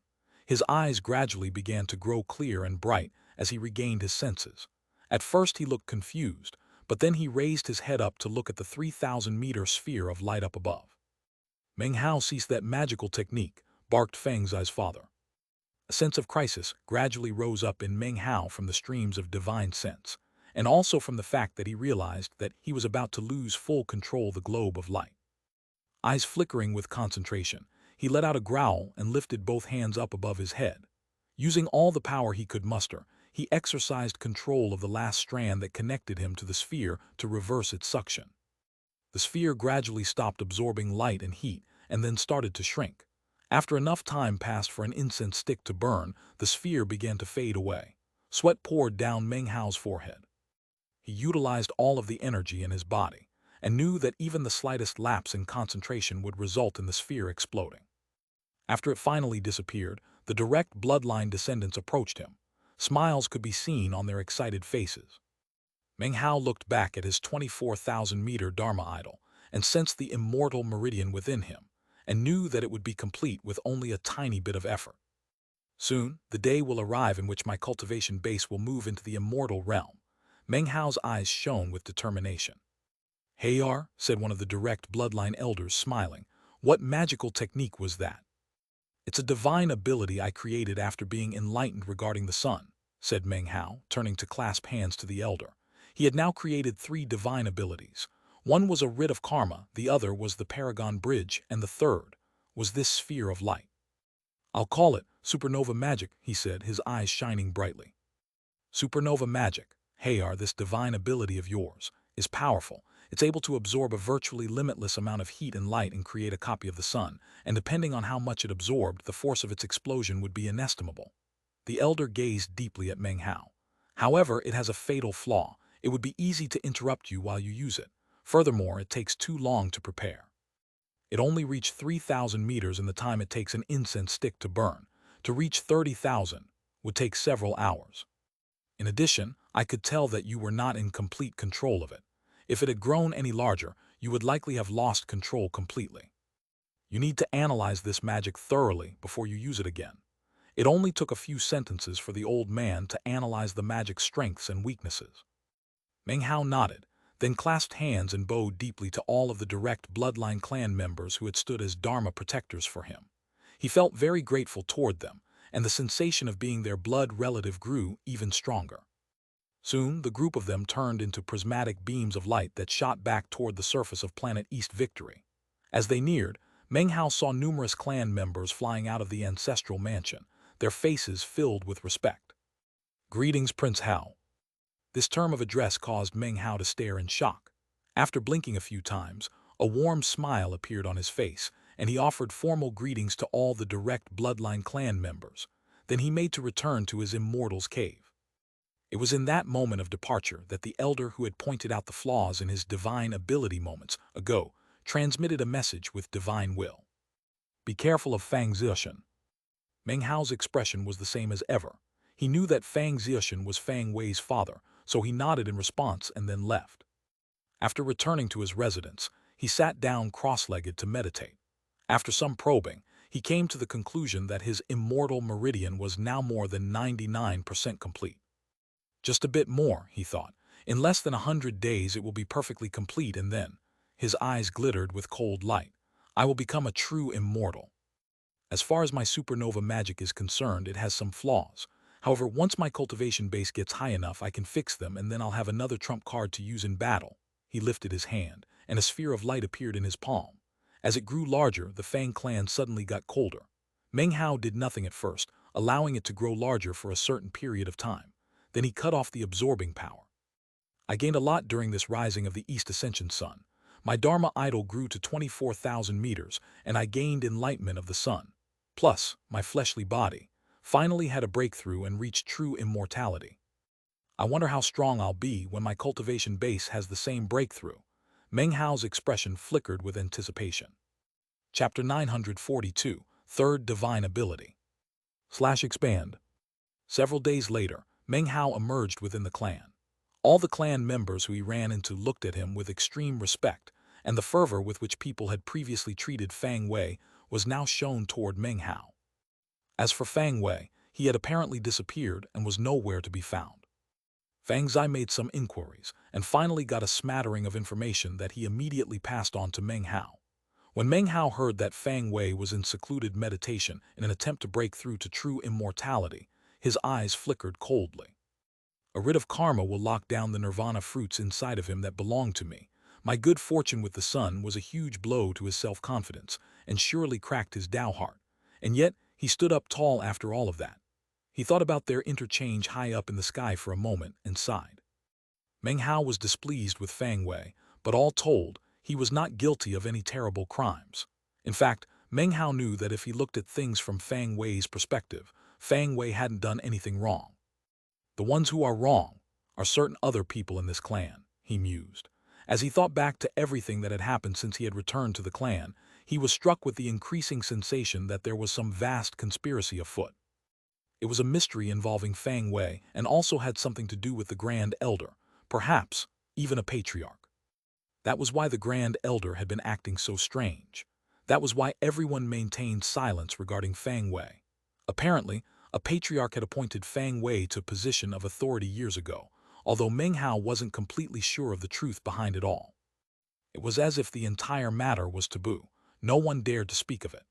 His eyes gradually began to grow clear and bright as he regained his senses. At first he looked confused, but then he raised his head up to look at the 3,000-meter sphere of light up above. Meng Hao ceased that magical technique, barked Feng Zai's father. A sense of crisis gradually rose up in Meng Hao from the streams of divine sense, and also from the fact that he realized that he was about to lose full control of the globe of light. Eyes flickering with concentration, he let out a growl and lifted both hands up above his head. Using all the power he could muster, he exercised control of the last strand that connected him to the sphere to reverse its suction. The sphere gradually stopped absorbing light and heat and then started to shrink. After enough time passed for an incense stick to burn, the sphere began to fade away. Sweat poured down Meng Hao's forehead. He utilized all of the energy in his body and knew that even the slightest lapse in concentration would result in the sphere exploding. After it finally disappeared, the direct bloodline descendants approached him. Smiles could be seen on their excited faces. Meng Hao looked back at his 24,000-meter Dharma idol and sensed the immortal meridian within him, and knew that it would be complete with only a tiny bit of effort. Soon, the day will arrive in which my cultivation base will move into the immortal realm. Meng Hao's eyes shone with determination. Hey, said one of the direct bloodline elders, smiling. What magical technique was that? It's a divine ability I created after being enlightened regarding the sun, said Meng Hao, turning to clasp hands to the elder. He had now created 3 divine abilities. One was a writ of karma, the other was the Paragon Bridge, and the third was this sphere of light. I'll call it supernova magic, he said, his eyes shining brightly. Supernova magic. Hey, this divine ability of yours is powerful. It's able to absorb a virtually limitless amount of heat and light and create a copy of the sun, and depending on how much it absorbed, the force of its explosion would be inestimable. The elder gazed deeply at Meng Hao. However, it has a fatal flaw. It would be easy to interrupt you while you use it. Furthermore, it takes too long to prepare. It only reached 3,000 meters in the time it takes an incense stick to burn. To reach 30,000 would take several hours. In addition, I could tell that you were not in complete control of it. If it had grown any larger, you would likely have lost control completely. You need to analyze this magic thoroughly before you use it again. It only took a few sentences for the old man to analyze the magic's strengths and weaknesses. Meng Hao nodded, then clasped hands and bowed deeply to all of the direct bloodline clan members who had stood as Dharma protectors for him. He felt very grateful toward them, and the sensation of being their blood relative grew even stronger. Soon, the group of them turned into prismatic beams of light that shot back toward the surface of planet East Victory. As they neared, Meng Hao saw numerous clan members flying out of the ancestral mansion, their faces filled with respect. "Greetings, Prince Hao." This term of address caused Meng Hao to stare in shock. After blinking a few times, a warm smile appeared on his face, and he offered formal greetings to all the direct bloodline clan members. Then he made to return to his immortal's cave. It was in that moment of departure that the elder who had pointed out the flaws in his divine ability moments ago transmitted a message with divine will. "Be careful of Fang Zixuan." Meng Hao's expression was the same as ever. He knew that Fang Zixuan was Fang Wei's father, so he nodded in response and then left. After returning to his residence, he sat down cross-legged to meditate. After some probing, he came to the conclusion that his immortal meridian was now more than 99% complete. Just a bit more, he thought. In less than 100 days it will be perfectly complete, and then, his eyes glittered with cold light, I will become a true immortal. As far as my supernova magic is concerned, it has some flaws. However, once my cultivation base gets high enough, I can fix them, and then I'll have another trump card to use in battle. He lifted his hand, and a sphere of light appeared in his palm. As it grew larger, the Fang clan suddenly got colder. Meng Hao did nothing at first, allowing it to grow larger for a certain period of time. Then he cut off the absorbing power. I gained a lot during this rising of the East Ascension Sun. My Dharma idol grew to 24,000 meters, and I gained enlightenment of the sun. Plus, my fleshly body finally had a breakthrough and reached true immortality. I wonder how strong I'll be when my cultivation base has the same breakthrough. Meng Hao's expression flickered with anticipation. Chapter 942, Third Divine Ability. /expand. Several days later, Meng Hao emerged within the clan. All the clan members who he ran into looked at him with extreme respect, and the fervor with which people had previously treated Fang Wei was now shown toward Meng Hao. As for Fang Wei, he had apparently disappeared and was nowhere to be found. Fang Zai made some inquiries and finally got a smattering of information that he immediately passed on to Meng Hao. When Meng Hao heard that Fang Wei was in secluded meditation in an attempt to break through to true immortality, his eyes flickered coldly. A writ of karma will lock down the nirvana fruits inside of him that belong to me. My good fortune with the sun was a huge blow to his self-confidence and surely cracked his Tao heart. And yet, he stood up tall after all of that. He thought about their interchange high up in the sky for a moment and sighed. Meng Hao was displeased with Fang Wei, but all told, he was not guilty of any terrible crimes. In fact, Meng Hao knew that if he looked at things from Fang Wei's perspective, Fang Wei hadn't done anything wrong. The ones who are wrong are certain other people in this clan, he mused. As he thought back to everything that had happened since he had returned to the clan, he was struck with the increasing sensation that there was some vast conspiracy afoot. It was a mystery involving Fang Wei and also had something to do with the Grand Elder, perhaps even a patriarch. That was why the Grand Elder had been acting so strange. That was why everyone maintained silence regarding Fang Wei. Apparently, a patriarch had appointed Fang Wei to a position of authority years ago, although Meng Hao wasn't completely sure of the truth behind it all. It was as if the entire matter was taboo. No one dared to speak of it.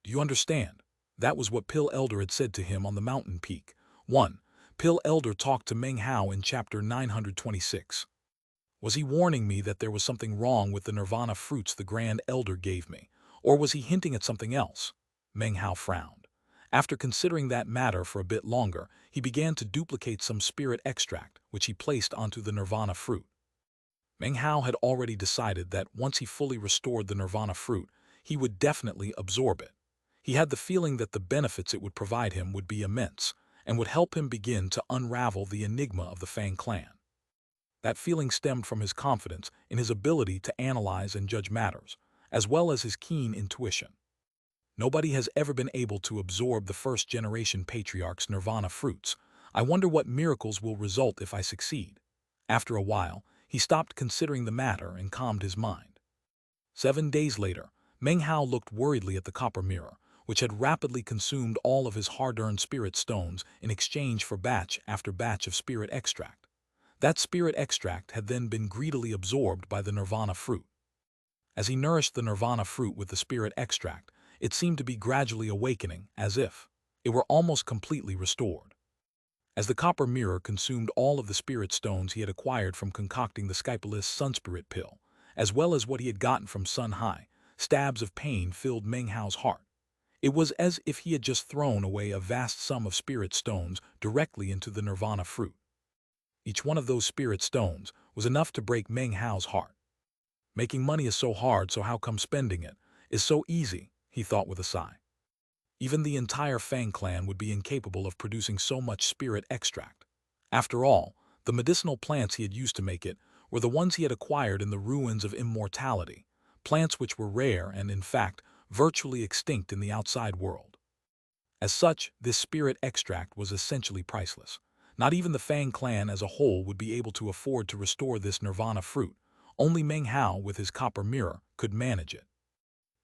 Do you understand? That was what Pill Elder had said to him on the mountain peak. 1. Pill Elder talked to Meng Hao in chapter 926. Was he warning me that there was something wrong with the nirvana fruits the Grand Elder gave me, or was he hinting at something else? Meng Hao frowned. After considering that matter for a bit longer, he began to duplicate some spirit extract, which he placed onto the nirvana fruit. Meng Hao had already decided that once he fully restored the nirvana fruit, he would definitely absorb it. He had the feeling that the benefits it would provide him would be immense, and would help him begin to unravel the enigma of the Fang clan. That feeling stemmed from his confidence in his ability to analyze and judge matters, as well as his keen intuition. Nobody has ever been able to absorb the first-generation patriarch's nirvana fruits. I wonder what miracles will result if I succeed. After a while, he stopped considering the matter and calmed his mind. 7 days later, Meng Hao looked worriedly at the copper mirror, which had rapidly consumed all of his hard-earned spirit stones in exchange for batch after batch of spirit extract. That spirit extract had then been greedily absorbed by the nirvana fruit. As he nourished the nirvana fruit with the spirit extract, it seemed to be gradually awakening, as if it were almost completely restored. As the copper mirror consumed all of the spirit stones he had acquired from concocting the Skypalist Sunspirit pill, as well as what he had gotten from Sun High, stabs of pain filled Meng Hao's heart. It was as if he had just thrown away a vast sum of spirit stones directly into the nirvana fruit. Each one of those spirit stones was enough to break Meng Hao's heart. Making money is so hard, so how come spending it is so easy, he thought with a sigh. Even the entire Fang clan would be incapable of producing so much spirit extract. After all, the medicinal plants he had used to make it were the ones he had acquired in the ruins of immortality, plants which were rare and, in fact, virtually extinct in the outside world. As such, this spirit extract was essentially priceless. Not even the Fang clan as a whole would be able to afford to restore this nirvana fruit. Only Meng Hao, with his copper mirror, could manage it.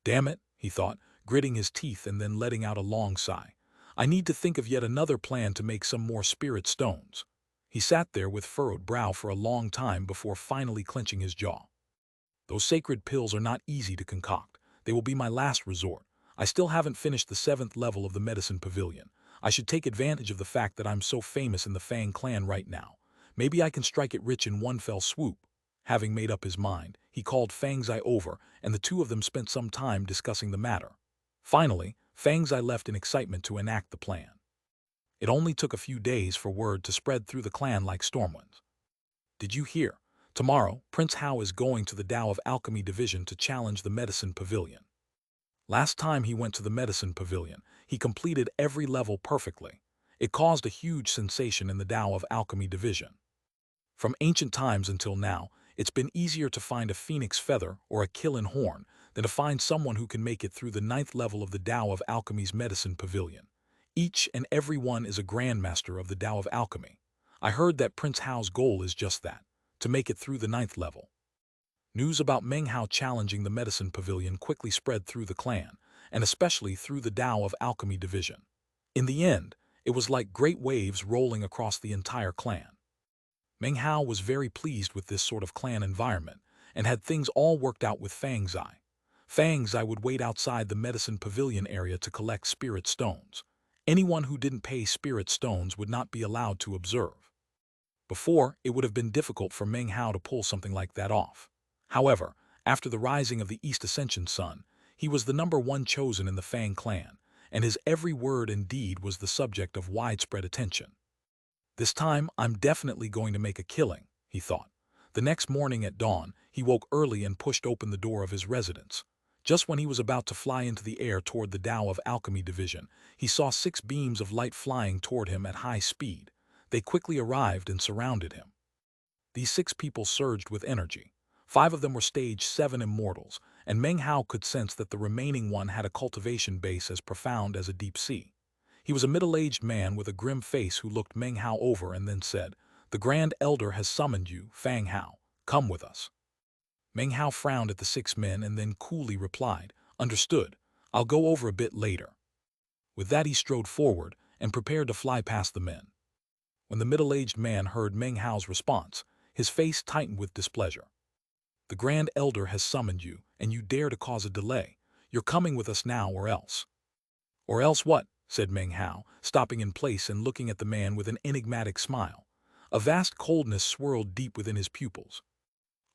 Damn it, he thought, gritting his teeth and then letting out a long sigh. I need to think of yet another plan to make some more spirit stones. He sat there with furrowed brow for a long time before finally clenching his jaw. Those sacred pills are not easy to concoct. They will be my last resort. I still haven't finished the 7th level of the medicine pavilion. I should take advantage of the fact that I'm so famous in the Fang clan right now. Maybe I can strike it rich in one fell swoop. Having made up his mind, he called Fang Zai over, and the two of them spent some time discussing the matter. Finally, Fang Zai left in excitement to enact the plan. It only took a few days for word to spread through the clan like stormwinds. Did you hear? Tomorrow, Prince Hao is going to the Tao of Alchemy Division to challenge the Medicine Pavilion. Last time he went to the Medicine Pavilion, he completed every level perfectly. It caused a huge sensation in the Tao of Alchemy Division. From ancient times until now, it's been easier to find a phoenix feather or a killing horn than to find someone who can make it through the 9th level of the Tao of Alchemy's Medicine Pavilion. Each and every one is a grandmaster of the Tao of Alchemy. I heard that Prince Hao's goal is just that, to make it through the 9th level. News about Meng Hao challenging the Medicine Pavilion quickly spread through the clan, and especially through the Tao of Alchemy Division. In the end, it was like great waves rolling across the entire clan. Meng Hao was very pleased with this sort of clan environment and had things all worked out with Fang Zai. Fang Zai would wait outside the Medicine Pavilion area to collect spirit stones. Anyone who didn't pay spirit stones would not be allowed to observe. Before, it would have been difficult for Meng Hao to pull something like that off. However, after the rising of the East Ascension Sun, he was the #1 chosen in the Fang clan, and his every word and deed was the subject of widespread attention. This time, I'm definitely going to make a killing, he thought. The next morning at dawn, he woke early and pushed open the door of his residence. Just when he was about to fly into the air toward the Tao of Alchemy Division, he saw 6 beams of light flying toward him at high speed. They quickly arrived and surrounded him. These 6 people surged with energy. 5 of them were stage 7 immortals, and Meng Hao could sense that the remaining one had a cultivation base as profound as a deep sea. He was a middle-aged man with a grim face who looked Meng Hao over and then said, "The Grand Elder has summoned you, Fang Hao. Come with us." Meng Hao frowned at the 6 men and then coolly replied, "Understood. I'll go over a bit later." With that he strode forward and prepared to fly past the men. When the middle-aged man heard Meng Hao's response, his face tightened with displeasure. "The Grand Elder has summoned you, and you dare to cause a delay. You're coming with us now or else." "Or else what?" said Meng Hao, stopping in place and looking at the man with an enigmatic smile. A vast coldness swirled deep within his pupils.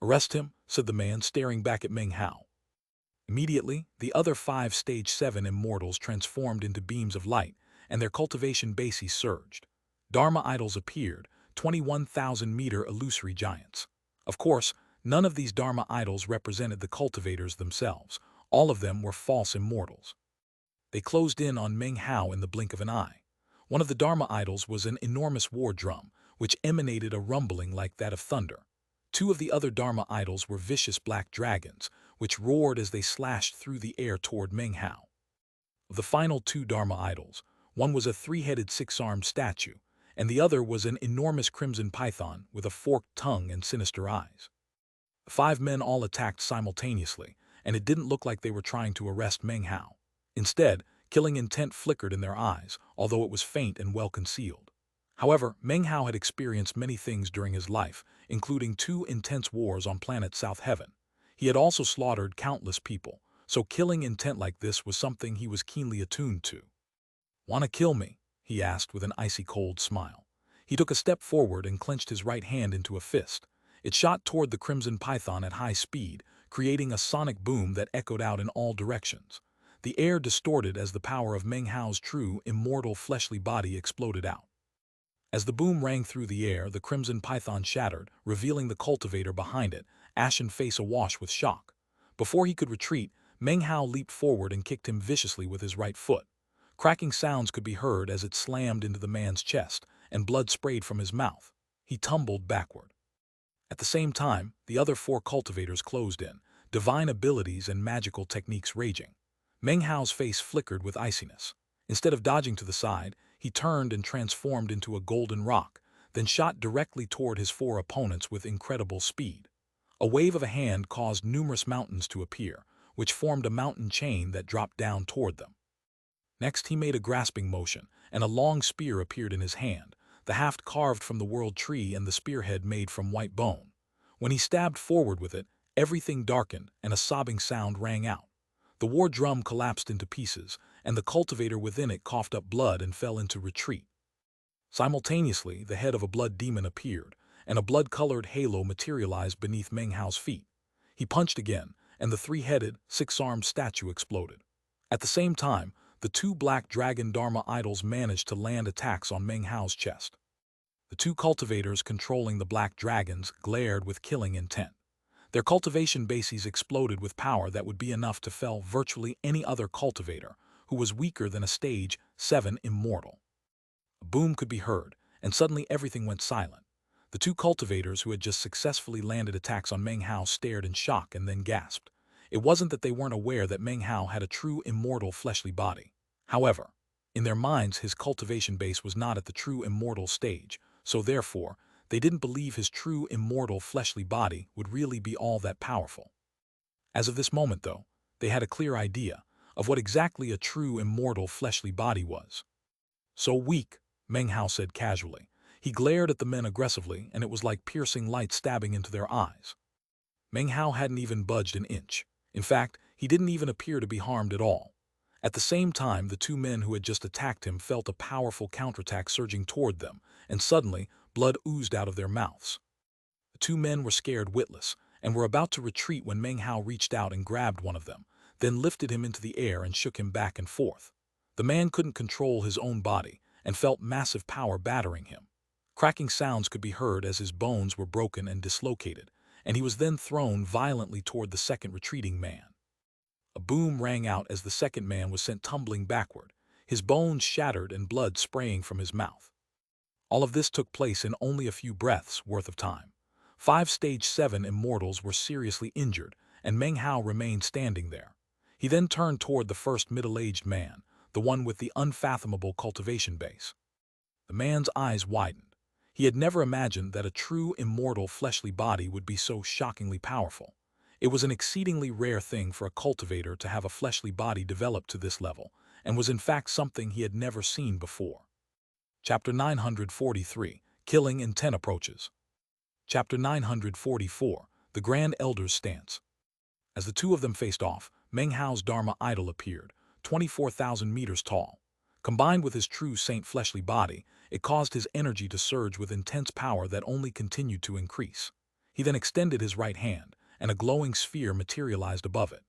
"Arrest him," said the man, staring back at Meng Hao. Immediately, the other 5 stage 7 immortals transformed into beams of light, and their cultivation bases surged. Dharma idols appeared, 21,000-meter illusory giants. Of course, none of these Dharma idols represented the cultivators themselves. All of them were false immortals. They closed in on Meng Hao in the blink of an eye. One of the Dharma idols was an enormous war drum, which emanated a rumbling like that of thunder. 2 of the other Dharma idols were vicious black dragons, which roared as they slashed through the air toward Meng Hao. Of the final 2 Dharma idols, one was a 3-headed 6-armed statue, and the other was an enormous crimson python with a forked tongue and sinister eyes. The 5 men all attacked simultaneously, and it didn't look like they were trying to arrest Meng Hao. Instead, killing intent flickered in their eyes, although it was faint and well concealed. However, Meng Hao had experienced many things during his life, including 2 intense wars on planet South Heaven. He had also slaughtered countless people, so killing intent like this was something he was keenly attuned to. "Want to kill me?" he asked with an icy cold smile. He took a step forward and clenched his right hand into a fist. It shot toward the crimson python at high speed, creating a sonic boom that echoed out in all directions. The air distorted as the power of Meng Hao's true, immortal fleshly body exploded out. As the boom rang through the air, the crimson python shattered, revealing the cultivator behind it, ashen face awash with shock. Before he could retreat, Meng Hao leaped forward and kicked him viciously with his right foot. Cracking sounds could be heard as it slammed into the man's chest, and blood sprayed from his mouth. He tumbled backward. At the same time, the other 4 cultivators closed in, divine abilities and magical techniques raging. Meng Hao's face flickered with iciness. Instead of dodging to the side, he turned and transformed into a golden rock, then shot directly toward his 4 opponents with incredible speed. A wave of a hand caused numerous mountains to appear, which formed a mountain chain that dropped down toward them. Next, he made a grasping motion, and a long spear appeared in his hand, the haft carved from the world tree and the spearhead made from white bone. When he stabbed forward with it, everything darkened and a sobbing sound rang out. The war drum collapsed into pieces, and the cultivator within it coughed up blood and fell into retreat. Simultaneously, the head of a blood demon appeared, and a blood-colored halo materialized beneath Meng Hao's feet. He punched again, and the 3-headed, 6-armed statue exploded. At the same time, the 2 black dragon Dharma idols managed to land attacks on Meng Hao's chest. The 2 cultivators controlling the black dragons glared with killing intent. Their cultivation bases exploded with power that would be enough to fell virtually any other cultivator who was weaker than a stage 7 immortal. A boom could be heard, and suddenly everything went silent. The 2 cultivators who had just successfully landed attacks on Meng Hao stared in shock and then gasped. It wasn't that they weren't aware that Meng Hao had a true immortal fleshly body. However, in their minds his cultivation base was not at the true immortal stage, so therefore, they didn't believe his true immortal fleshly body would really be all that powerful. As of this moment, though, they had a clear idea of what exactly a true immortal fleshly body was. "So weak," Meng Hao said casually. He glared at the men aggressively, and it was like piercing light stabbing into their eyes. Meng Hao hadn't even budged an inch. In fact, he didn't even appear to be harmed at all. At the same time, the 2 men who had just attacked him felt a powerful counterattack surging toward them, and suddenly, blood oozed out of their mouths. The 2 men were scared witless, and were about to retreat when Meng Hao reached out and grabbed one of them, then lifted him into the air and shook him back and forth. The man couldn't control his own body, and felt massive power battering him. Cracking sounds could be heard as his bones were broken and dislocated, and he was then thrown violently toward the second retreating man. A boom rang out as the second man was sent tumbling backward, his bones shattered and blood spraying from his mouth. All of this took place in only a few breaths worth of time. 5 stage 7 immortals were seriously injured, and Meng Hao remained standing there. He then turned toward the first middle-aged man, the one with the unfathomable cultivation base. The man's eyes widened. He had never imagined that a true immortal fleshly body would be so shockingly powerful. It was an exceedingly rare thing for a cultivator to have a fleshly body developed to this level, and was in fact something he had never seen before. Chapter 943, Killing in 10 Approaches. Chapter 944, The Grand Elder's Stance. As the 2 of them faced off, Meng Hao's Dharma idol appeared, 24,000 meters tall. Combined with his true saint fleshly body, it caused his energy to surge with intense power that only continued to increase. He then extended his right hand, and a glowing sphere materialized above it.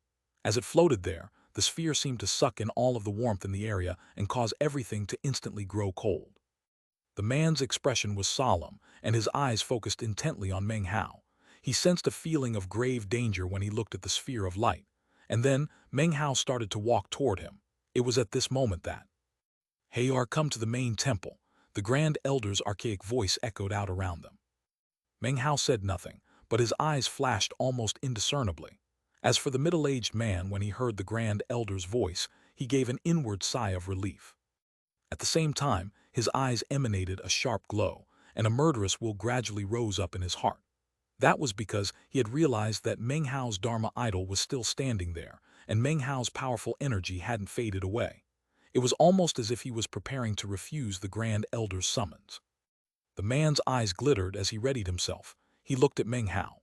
As it floated there, the sphere seemed to suck in all of the warmth in the area and cause everything to instantly grow cold. The man's expression was solemn, and his eyes focused intently on Meng Hao. He sensed a feeling of grave danger when he looked at the sphere of light, and then Meng Hao started to walk toward him. It was at this moment that, "Hey, you are come to the main temple," the Grand Elder's archaic voice echoed out around them. Meng Hao said nothing, but his eyes flashed almost indiscernibly. As for the middle-aged man, when he heard the Grand Elder's voice, he gave an inward sigh of relief. At the same time, His eyes emanated a sharp glow, and a murderous will gradually rose up in his heart. That was because he had realized that Meng Hao's Dharma idol was still standing there, and Meng Hao's powerful energy hadn't faded away. It was almost as if he was preparing to refuse the Grand Elder's summons. The man's eyes glittered as he readied himself. He looked at Meng Hao.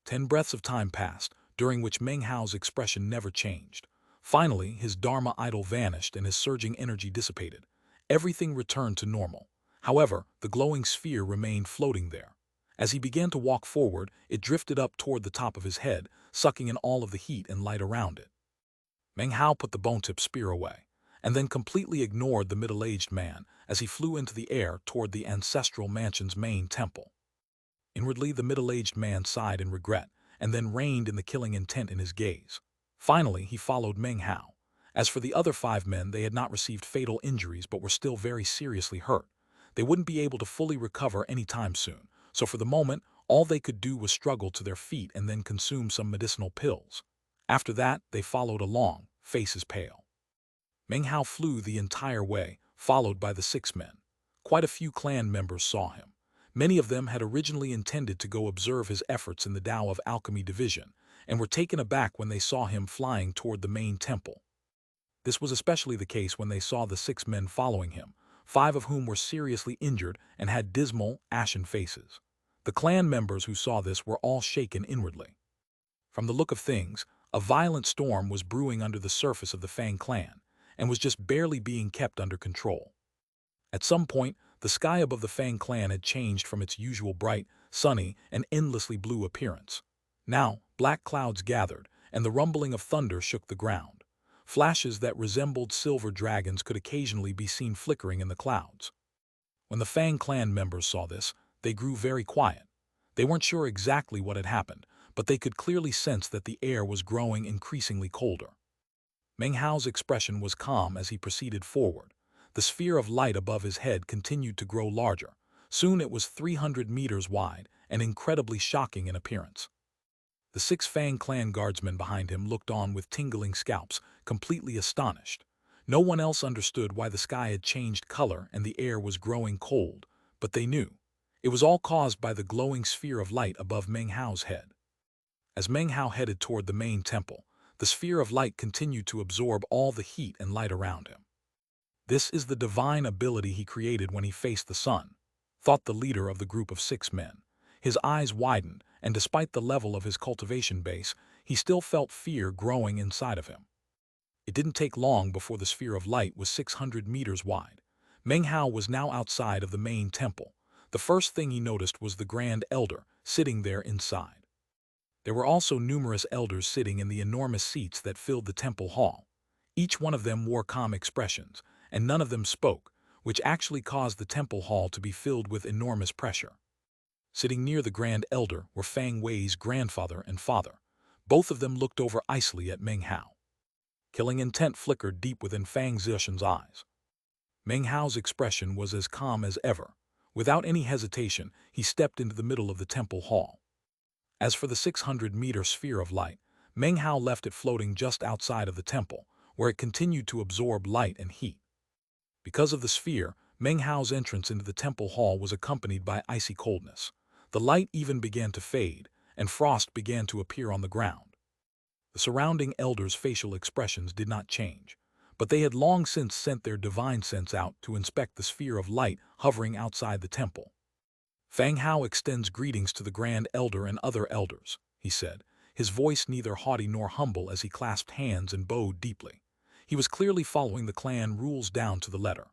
10 breaths of time passed, during which Meng Hao's expression never changed. Finally, his Dharma idol vanished and his surging energy dissipated. Everything returned to normal. However, the glowing sphere remained floating there. As he began to walk forward, it drifted up toward the top of his head, sucking in all of the heat and light around it. Meng Hao put the bone-tip spear away, and then completely ignored the middle-aged man as he flew into the air toward the ancestral mansion's main temple. Inwardly, the middle-aged man sighed in regret, and then reined in the killing intent in his gaze. Finally, he followed Meng Hao. As for the other 5 men, they had not received fatal injuries but were still very seriously hurt. They wouldn't be able to fully recover any time soon, so for the moment, all they could do was struggle to their feet and then consume some medicinal pills. After that, they followed along, faces pale. Meng Hao flew the entire way, followed by the 6 men. Quite a few clan members saw him. Many of them had originally intended to go observe his efforts in the Tao of Alchemy Division, and were taken aback when they saw him flying toward the main temple. This was especially the case when they saw the 6 men following him, 5 of whom were seriously injured and had dismal, ashen faces. The clan members who saw this were all shaken inwardly. From the look of things, a violent storm was brewing under the surface of the Fang clan, and was just barely being kept under control. At some point, the sky above the Fang clan had changed from its usual bright, sunny, and endlessly blue appearance. Now, black clouds gathered, and the rumbling of thunder shook the ground. Flashes that resembled silver dragons could occasionally be seen flickering in the clouds. When the Fang clan members saw this, they grew very quiet. They weren't sure exactly what had happened, but they could clearly sense that the air was growing increasingly colder. Meng Hao's expression was calm as he proceeded forward. The sphere of light above his head continued to grow larger. Soon it was 300 meters wide and incredibly shocking in appearance. The 6 Fang clan guardsmen behind him looked on with tingling scalps, completely astonished. No one else understood why the sky had changed color and the air was growing cold, but they knew. It was all caused by the glowing sphere of light above Meng Hao's head. As Meng Hao headed toward the main temple, the sphere of light continued to absorb all the heat and light around him. This is the divine ability he created when he faced the sun, thought the leader of the group of 6 men. His eyes widened, and despite the level of his cultivation base, he still felt fear growing inside of him. It didn't take long before the sphere of light was 600 meters wide. Meng Hao was now outside of the main temple. The first thing he noticed was the Grand Elder sitting there inside. There were also numerous elders sitting in the enormous seats that filled the temple hall. Each one of them wore calm expressions, and none of them spoke, which actually caused the temple hall to be filled with enormous pressure. Sitting near the Grand Elder were Fang Wei's grandfather and father. Both of them looked over icily at Meng Hao. Killing intent flickered deep within Fang Zishan's eyes. Meng Hao's expression was as calm as ever. Without any hesitation, he stepped into the middle of the temple hall. As for the 600-meter sphere of light, Meng Hao left it floating just outside of the temple, where it continued to absorb light and heat. Because of the sphere, Meng Hao's entrance into the temple hall was accompanied by icy coldness. The light even began to fade, and frost began to appear on the ground. The surrounding elders' facial expressions did not change, but they had long since sent their divine sense out to inspect the sphere of light hovering outside the temple. Fang Hao extends greetings to the Grand Elder and other elders, he said, his voice neither haughty nor humble as he clasped hands and bowed deeply. He was clearly following the clan rules down to the letter.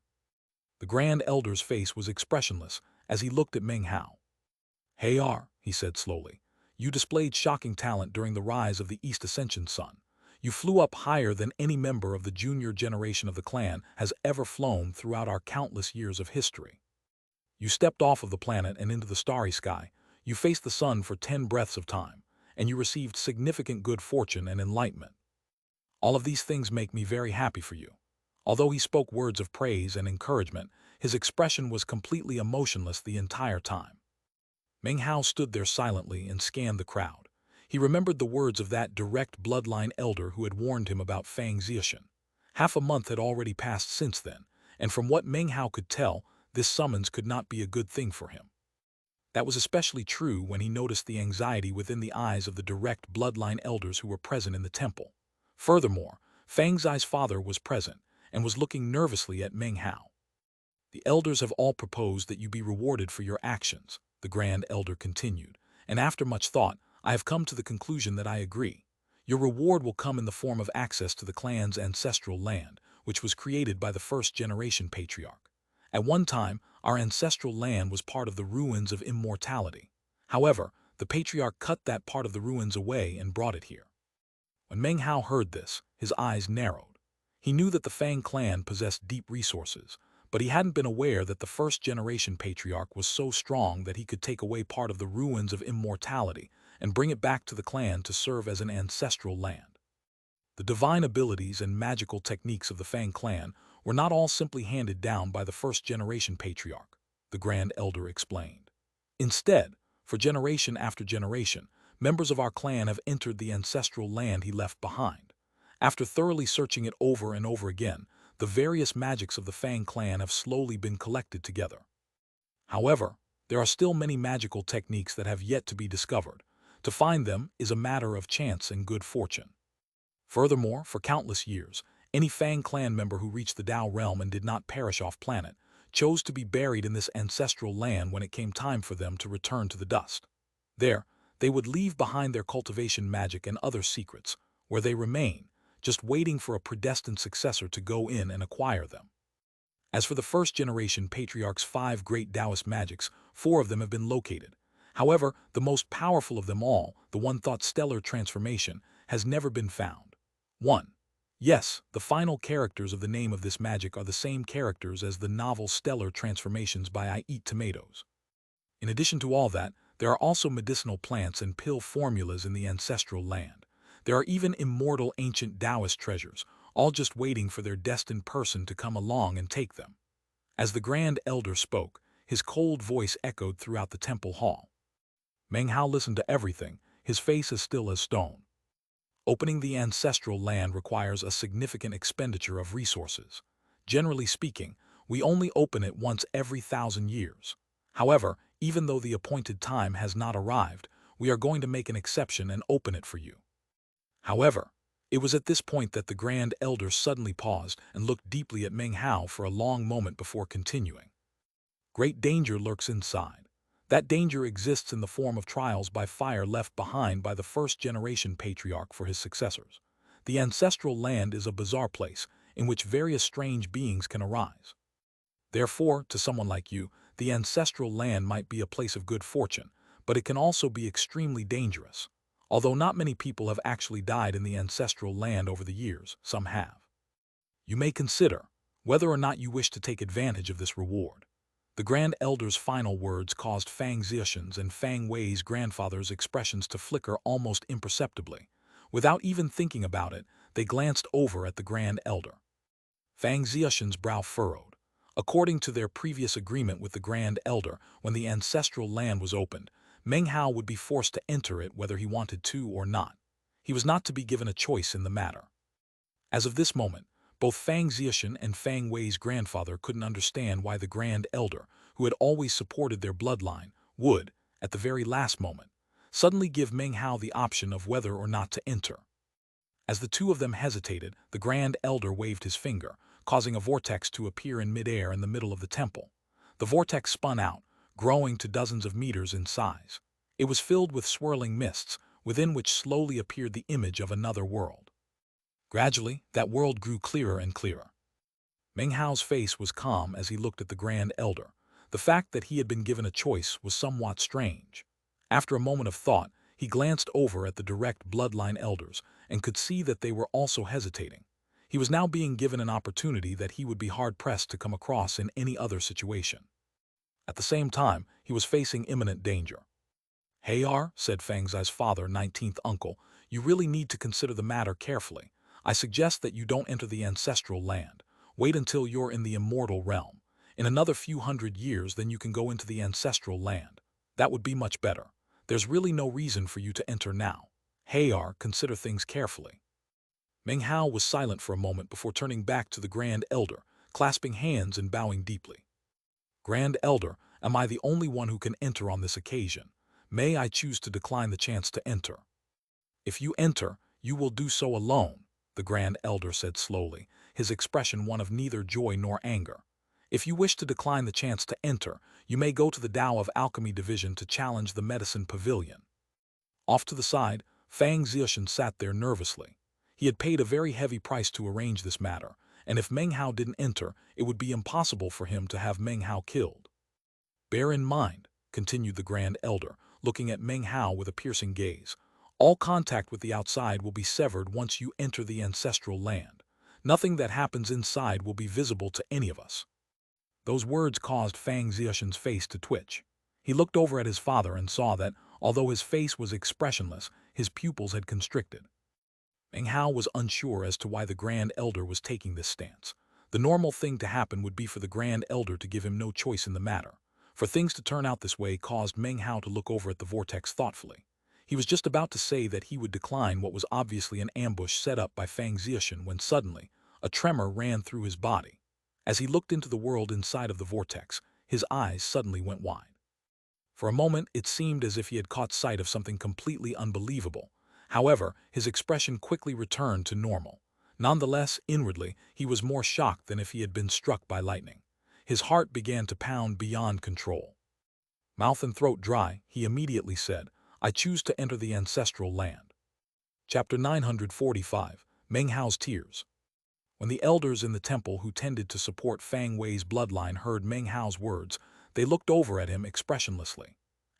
The Grand Elder's face was expressionless as he looked at Meng Hao. "Hey R," he said slowly, "you displayed shocking talent during the rise of the East Ascension Sun. You flew up higher than any member of the junior generation of the clan has ever flown throughout our countless years of history. You stepped off of the planet and into the starry sky. You faced the sun for 10 breaths of time, and you received significant good fortune and enlightenment. All of these things make me very happy for you." Although he spoke words of praise and encouragement, his expression was completely emotionless the entire time. Meng Hao stood there silently and scanned the crowd. He remembered the words of that direct bloodline elder who had warned him about Fang Zishan. Half a month had already passed since then, and from what Meng Hao could tell, this summons could not be a good thing for him. That was especially true when he noticed the anxiety within the eyes of the direct bloodline elders who were present in the temple. Furthermore, Fang Zai's father was present and was looking nervously at Meng Hao. "The elders have all proposed that you be rewarded for your actions," the Grand Elder continued, "and after much thought, I have come to the conclusion that I agree. Your reward will come in the form of access to the clan's ancestral land, which was created by the first-generation patriarch. At one time, our ancestral land was part of the ruins of immortality. However, the patriarch cut that part of the ruins away and brought it here." When Meng Hao heard this, his eyes narrowed. He knew that the Fang clan possessed deep resources, but he hadn't been aware that the first-generation patriarch was so strong that he could take away part of the ruins of immortality and bring it back to the clan to serve as an ancestral land. The divine abilities and magical techniques of the Fang clan were not all simply handed down by the first-generation patriarch, the Grand Elder explained. Instead, for generation after generation, members of our clan have entered the ancestral land he left behind. After thoroughly searching it over and over again, the various magics of the Fang clan have slowly been collected together. However, there are still many magical techniques that have yet to be discovered. To find them is a matter of chance and good fortune. Furthermore, for countless years, any Fang clan member who reached the Tao realm and did not perish off-planet chose to be buried in this ancestral land when it came time for them to return to the dust. There, they would leave behind their cultivation magic and other secrets, where they remain, just waiting for a predestined successor to go in and acquire them. As for the first-generation patriarch's 5 great Taoist magics, 4 of them have been located. However, the most powerful of them all, the one thought stellar transformation, has never been found. 1. Yes, the final characters of the name of this magic are the same characters as the novel Stellar Transformations by I Eat Tomatoes. In addition to all that, there are also medicinal plants and pill formulas in the ancestral land. There are even immortal ancient Taoist treasures, all just waiting for their destined person to come along and take them. As the Grand Elder spoke, his cold voice echoed throughout the temple hall. Meng Hao listened to everything, his face as still as stone. Opening the ancestral land requires a significant expenditure of resources. Generally speaking, we only open it once every 1,000 years. However, even though the appointed time has not arrived, we are going to make an exception and open it for you. However, it was at this point that the Grand Elder suddenly paused and looked deeply at Meng Hao for a long moment before continuing. Great danger lurks inside. That danger exists in the form of trials by fire left behind by the first-generation patriarch for his successors. The ancestral land is a bizarre place in which various strange beings can arise. Therefore, to someone like you, the ancestral land might be a place of good fortune, but it can also be extremely dangerous. Although not many people have actually died in the ancestral land over the years, some have. You may consider whether or not you wish to take advantage of this reward. The Grand Elder's final words caused Fang Zixian's and Fang Wei's grandfather's expressions to flicker almost imperceptibly. Without even thinking about it, they glanced over at the Grand Elder. Fang Zixian's brow furrowed. According to their previous agreement with the Grand Elder, when the ancestral land was opened, Meng Hao would be forced to enter it whether he wanted to or not. He was not to be given a choice in the matter. As of this moment, both Fang Zixian and Fang Wei's grandfather couldn't understand why the Grand Elder, who had always supported their bloodline, would, at the very last moment, suddenly give Meng Hao the option of whether or not to enter. As the two of them hesitated, the Grand Elder waved his finger, causing a vortex to appear in midair in the middle of the temple. The vortex spun out, growing to dozens of meters in size. It was filled with swirling mists, within which slowly appeared the image of another world. Gradually, that world grew clearer and clearer. Meng Hao's face was calm as he looked at the Grand Elder. The fact that he had been given a choice was somewhat strange. After a moment of thought, he glanced over at the direct bloodline elders and could see that they were also hesitating. He was now being given an opportunity that he would be hard-pressed to come across in any other situation. At the same time, he was facing imminent danger. "Hayar," said Fang Zai's father, 19th uncle, "you really need to consider the matter carefully. I suggest that you don't enter the ancestral land. Wait until you're in the immortal realm. In another few hundred years, then you can go into the ancestral land. That would be much better. There's really no reason for you to enter now. Hayar, consider things carefully." Meng Hao was silent for a moment before turning back to the Grand Elder, clasping hands and bowing deeply. "Grand Elder, am I the only one who can enter on this occasion? May I choose to decline the chance to enter?" "If you enter, you will do so alone," the Grand Elder said slowly, his expression one of neither joy nor anger. "If you wish to decline the chance to enter, you may go to the Tao of Alchemy Division to challenge the Medicine Pavilion." Off to the side, Fang Zixian sat there nervously. He had paid a very heavy price to arrange this matter, and if Meng Hao didn't enter, it would be impossible for him to have Meng Hao killed. "Bear in mind," continued the Grand Elder, looking at Meng Hao with a piercing gaze, "all contact with the outside will be severed once you enter the ancestral land. Nothing that happens inside will be visible to any of us." Those words caused Fang Zixian's face to twitch. He looked over at his father and saw that, although his face was expressionless, his pupils had constricted. Meng Hao was unsure as to why the Grand Elder was taking this stance. The normal thing to happen would be for the Grand Elder to give him no choice in the matter. For things to turn out this way caused Meng Hao to look over at the vortex thoughtfully. He was just about to say that he would decline what was obviously an ambush set up by Fang Zixian when suddenly, a tremor ran through his body. As he looked into the world inside of the vortex, his eyes suddenly went wide. For a moment, it seemed as if he had caught sight of something completely unbelievable. However, his expression quickly returned to normal. Nonetheless, inwardly, he was more shocked than if he had been struck by lightning. His heart began to pound beyond control. Mouth and throat dry, he immediately said, "I choose to enter the ancestral land." Chapter 945, Meng Hao's Tears. When the elders in the temple who tended to support Fang Wei's bloodline heard Meng Hao's words, they looked over at him expressionlessly.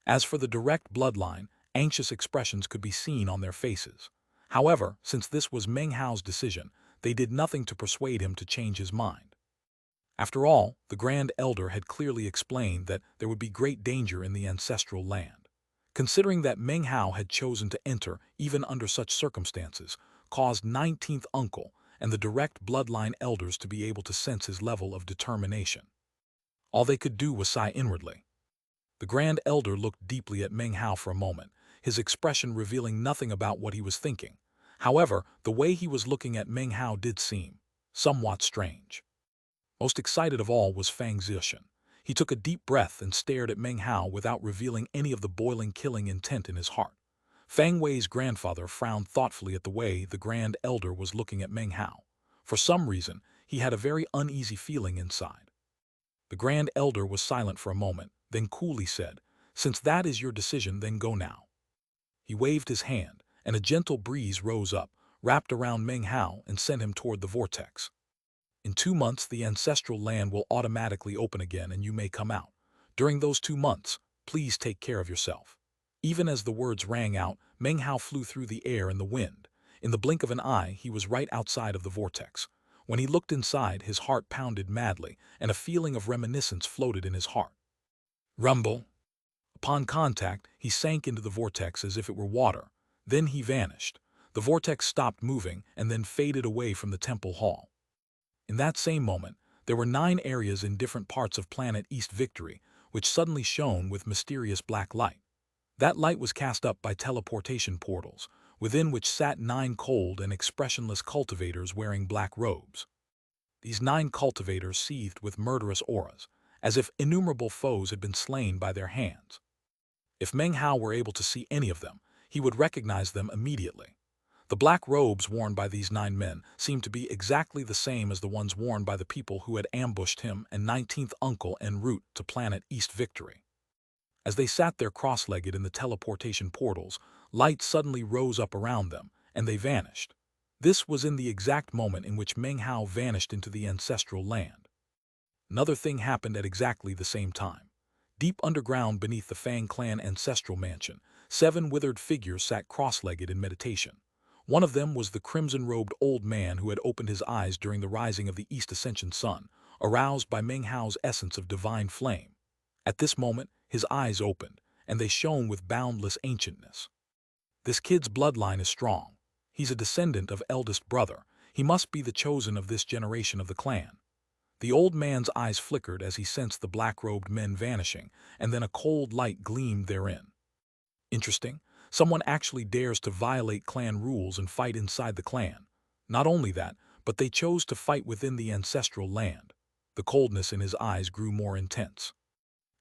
As for the direct bloodline, anxious expressions could be seen on their faces. However, since this was Meng Hao's decision, they did nothing to persuade him to change his mind. After all, the Grand Elder had clearly explained that there would be great danger in the ancestral land. Considering that Meng Hao had chosen to enter even under such circumstances, caused 19th uncle and the direct bloodline elders to be able to sense his level of determination. All they could do was sigh inwardly. The Grand Elder looked deeply at Meng Hao for a moment, his expression revealing nothing about what he was thinking. However, the way he was looking at Meng Hao did seem somewhat strange. Most excited of all was Fang Zixian. He took a deep breath and stared at Meng Hao without revealing any of the boiling killing intent in his heart. Fang Wei's grandfather frowned thoughtfully at the way the Grand Elder was looking at Meng Hao. For some reason, he had a very uneasy feeling inside. The Grand Elder was silent for a moment, then coolly said, "Since that is your decision, then go now." He waved his hand, and a gentle breeze rose up, wrapped around Meng Hao and sent him toward the vortex. "In 2 months, the ancestral land will automatically open again and you may come out. During those 2 months, please take care of yourself." Even as the words rang out, Meng Hao flew through the air and the wind. In the blink of an eye, he was right outside of the vortex. When he looked inside, his heart pounded madly, and a feeling of reminiscence floated in his heart. Rumble. Upon contact, he sank into the vortex as if it were water. Then he vanished. The vortex stopped moving and then faded away from the temple hall. In that same moment, there were 9 areas in different parts of planet East Victory, which suddenly shone with mysterious black light. That light was cast up by teleportation portals, within which sat 9 cold and expressionless cultivators wearing black robes. These 9 cultivators seethed with murderous auras, as if innumerable foes had been slain by their hands. If Meng Hao were able to see any of them, he would recognize them immediately. The black robes worn by these 9 men seemed to be exactly the same as the ones worn by the people who had ambushed him and 19th uncle en route to planet East Victory. As they sat there cross-legged in the teleportation portals, light suddenly rose up around them, and they vanished. This was in the exact moment in which Meng Hao vanished into the ancestral land. Another thing happened at exactly the same time. Deep underground beneath the Fang clan ancestral mansion, 7 withered figures sat cross-legged in meditation. One of them was the crimson-robed old man who had opened his eyes during the rising of the East Ascension sun, aroused by Meng Hao's essence of divine flame. At this moment, his eyes opened, and they shone with boundless ancientness. "This kid's bloodline is strong. He's a descendant of eldest brother. He must be the chosen of this generation of the clan." The old man's eyes flickered as he sensed the black-robed men vanishing, and then a cold light gleamed therein. Interesting. Someone actually dares to violate clan rules and fight inside the clan. Not only that, but they chose to fight within the ancestral land. The coldness in his eyes grew more intense.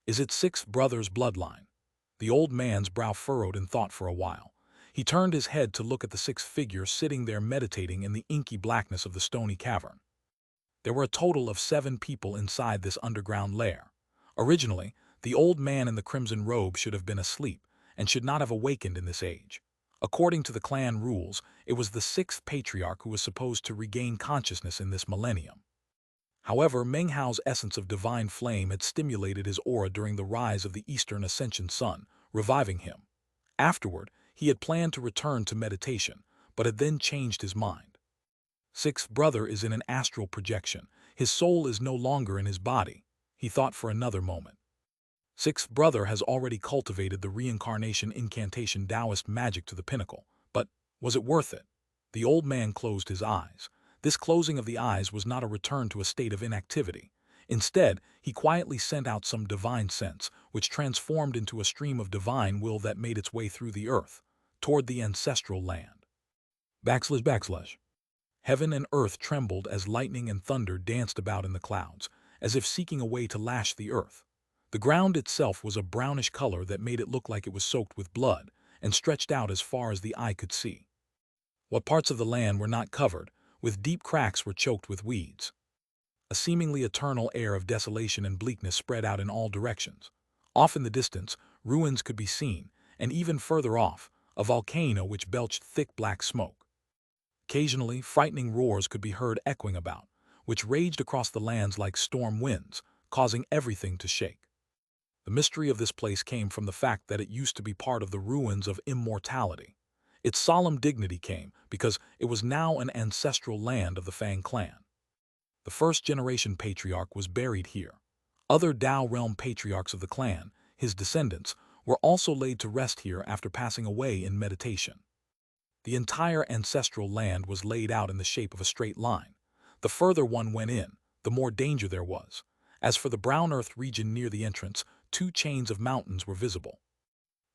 Is it sixth brother's bloodline? The old man's brow furrowed in thought for a while. He turned his head to look at the sixth figure sitting there meditating in the inky blackness of the stony cavern. There were a total of 7 people inside this underground lair. Originally, the old man in the crimson robe should have been asleep and should not have awakened in this age. According to the clan rules, it was the 6th patriarch who was supposed to regain consciousness in this millennium. However, Meng Hao's essence of divine flame had stimulated his aura during the rise of the Eastern Ascension Sun, reviving him. Afterward, he had planned to return to meditation, but had then changed his mind. Sixth brother is in an astral projection. His soul is no longer in his body, he thought for another moment. Sixth brother has already cultivated the reincarnation incantation Taoist magic to the pinnacle, but was it worth it? The old man closed his eyes. This closing of the eyes was not a return to a state of inactivity. Instead, he quietly sent out some divine sense, which transformed into a stream of divine will that made its way through the earth, toward the ancestral land. // Heaven and earth trembled as lightning and thunder danced about in the clouds, as if seeking a way to lash the earth. The ground itself was a brownish color that made it look like it was soaked with blood and stretched out as far as the eye could see. What parts of the land were not covered, with deep cracks, were choked with weeds. A seemingly eternal air of desolation and bleakness spread out in all directions. Off in the distance, ruins could be seen, and even further off, a volcano which belched thick black smoke. Occasionally, frightening roars could be heard echoing about, which raged across the lands like storm winds, causing everything to shake. The mystery of this place came from the fact that it used to be part of the ruins of immortality. Its solemn dignity came because it was now an ancestral land of the Fang clan. The first-generation patriarch was buried here. Other Dao realm patriarchs of the clan, his descendants, were also laid to rest here after passing away in meditation. The entire ancestral land was laid out in the shape of a straight line. The further one went in, the more danger there was. As for the brown earth region near the entrance, 2 chains of mountains were visible.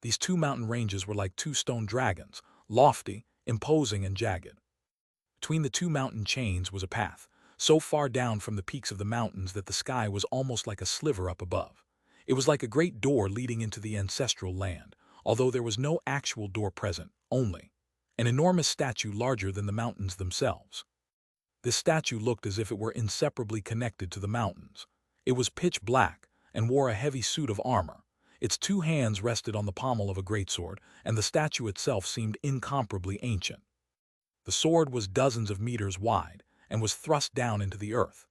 These 2 mountain ranges were like 2 stone dragons, lofty, imposing, and jagged. Between the 2 mountain chains was a path, so far down from the peaks of the mountains that the sky was almost like a sliver up above. It was like a great door leading into the ancestral land, although there was no actual door present, only an enormous statue larger than the mountains themselves. This statue looked as if it were inseparably connected to the mountains. It was pitch black and wore a heavy suit of armor. Its 2 hands rested on the pommel of a greatsword, and the statue itself seemed incomparably ancient. The sword was dozens of meters wide and was thrust down into the earth.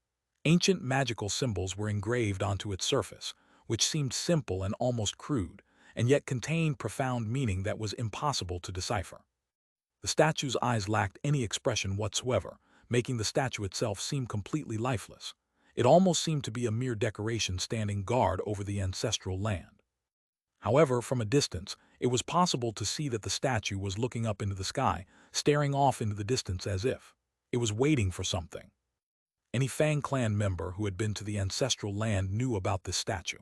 Ancient magical symbols were engraved onto its surface, which seemed simple and almost crude, and yet contained profound meaning that was impossible to decipher. The statue's eyes lacked any expression whatsoever, making the statue itself seem completely lifeless. It almost seemed to be a mere decoration standing guard over the ancestral land. However, from a distance, it was possible to see that the statue was looking up into the sky, staring off into the distance as if it was waiting for something. Any Fang clan member who had been to the ancestral land knew about this statue.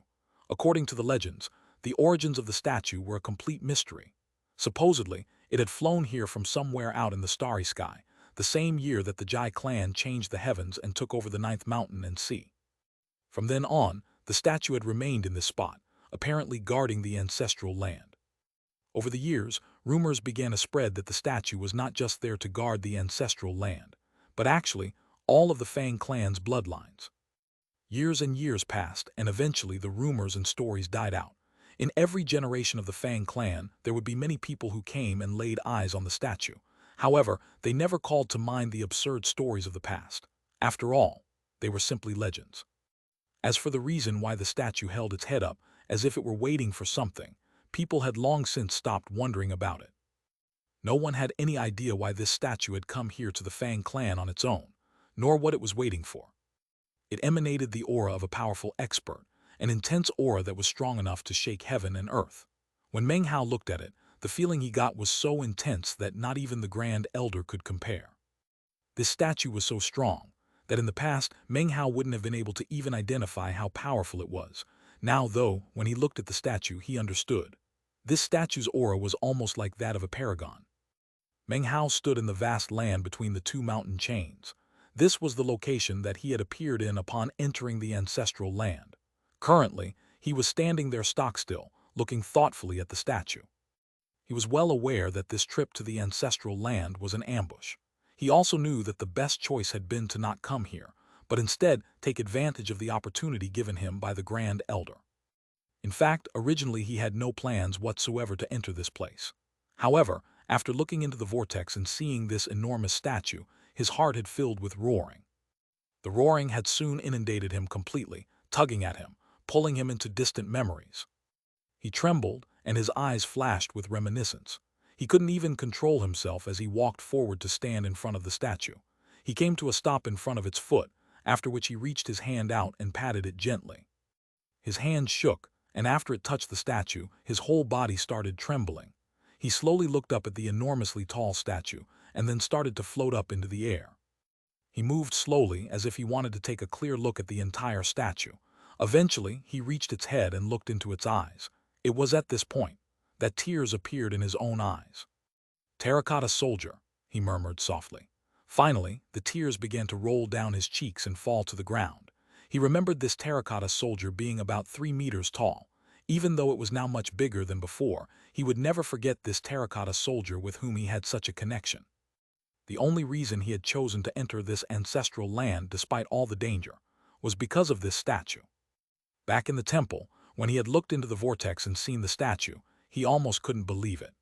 According to the legends, the origins of the statue were a complete mystery. Supposedly, it had flown here from somewhere out in the starry sky, the same year that the Jai clan changed the heavens and took over the 9th mountain and sea. From then on, the statue had remained in this spot, apparently guarding the ancestral land. Over the years, rumors began to spread that the statue was not just there to guard the ancestral land, but actually all of the Fang clan's bloodlines. Years and years passed, and eventually the rumors and stories died out. In every generation of the Fang clan, there would be many people who came and laid eyes on the statue. However, they never called to mind the absurd stories of the past. After all, they were simply legends. As for the reason why the statue held its head up, as if it were waiting for something, people had long since stopped wondering about it. No one had any idea why this statue had come here to the Fang clan on its own, nor what it was waiting for. It emanated the aura of a powerful expert, an intense aura that was strong enough to shake heaven and earth. When Meng Hao looked at it, the feeling he got was so intense that not even the Grand Elder could compare. This statue was so strong that in the past, Meng Hao wouldn't have been able to even identify how powerful it was. Now, though, when he looked at the statue, he understood. This statue's aura was almost like that of a paragon. Meng Hao stood in the vast land between the 2 mountain chains. This was the location that he had appeared in upon entering the ancestral land. Currently, he was standing there stock-still, looking thoughtfully at the statue. He was well aware that this trip to the ancestral land was an ambush. He also knew that the best choice had been to not come here, but instead take advantage of the opportunity given him by the Grand Elder. In fact, originally he had no plans whatsoever to enter this place. However, after looking into the vortex and seeing this enormous statue, his heart had filled with roaring. The roaring had soon inundated him completely, tugging at him, pulling him into distant memories. He trembled, and his eyes flashed with reminiscence. He couldn't even control himself as he walked forward to stand in front of the statue. He came to a stop in front of its foot, after which he reached his hand out and patted it gently. His hand shook, and after it touched the statue, his whole body started trembling. He slowly looked up at the enormously tall statue, and then started to float up into the air. He moved slowly, as if he wanted to take a clear look at the entire statue. Eventually, he reached its head and looked into its eyes. It was at this point that tears appeared in his own eyes. "Terracotta soldier," he murmured softly. Finally, the tears began to roll down his cheeks and fall to the ground. He remembered this terracotta soldier being about 3 meters tall. Even though it was now much bigger than before, he would never forget this terracotta soldier with whom he had such a connection. The only reason he had chosen to enter this ancestral land despite all the danger was because of this statue. Back in the temple, when he had looked into the vortex and seen the statue, he almost couldn't believe it.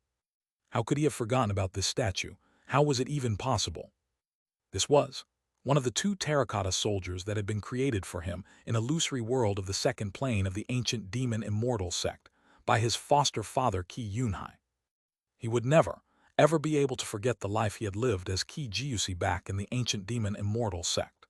How could he have forgotten about this statue? How was it even possible? This was one of the 2 terracotta soldiers that had been created for him in a illusory world of the second plane of the ancient demon immortal sect by his foster father Qi Yunhai. He would never, ever be able to forget the life he had lived as Qi Jiusi back in the ancient demon immortal sect.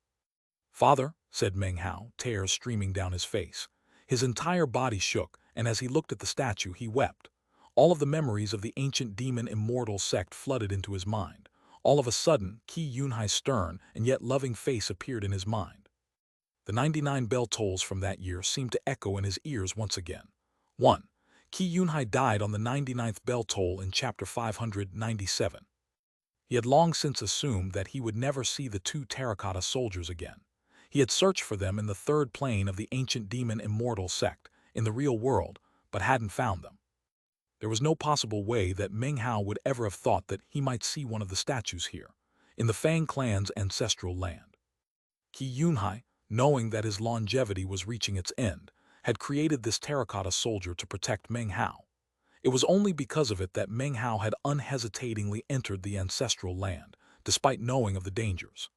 "Father," said Meng Hao, tears streaming down his face. His entire body shook, and as he looked at the statue, he wept. All of the memories of the ancient demon immortal sect flooded into his mind. All of a sudden, Qi Yunhai's stern and yet loving face appeared in his mind. The 99 bell tolls from that year seemed to echo in his ears once again. 1. Qi Yunhai died on the 99th bell toll in chapter 597. He had long since assumed that he would never see the 2 terracotta soldiers again. He had searched for them in the 3rd plane of the ancient demon immortal sect, in the real world, but hadn't found them. There was no possible way that Meng Hao would ever have thought that he might see one of the statues here, in the Fang clan's ancestral land. Qi Yunhai, knowing that his longevity was reaching its end, had created this terracotta soldier to protect Meng Hao. It was only because of it that Meng Hao had unhesitatingly entered the ancestral land, despite knowing of the dangers.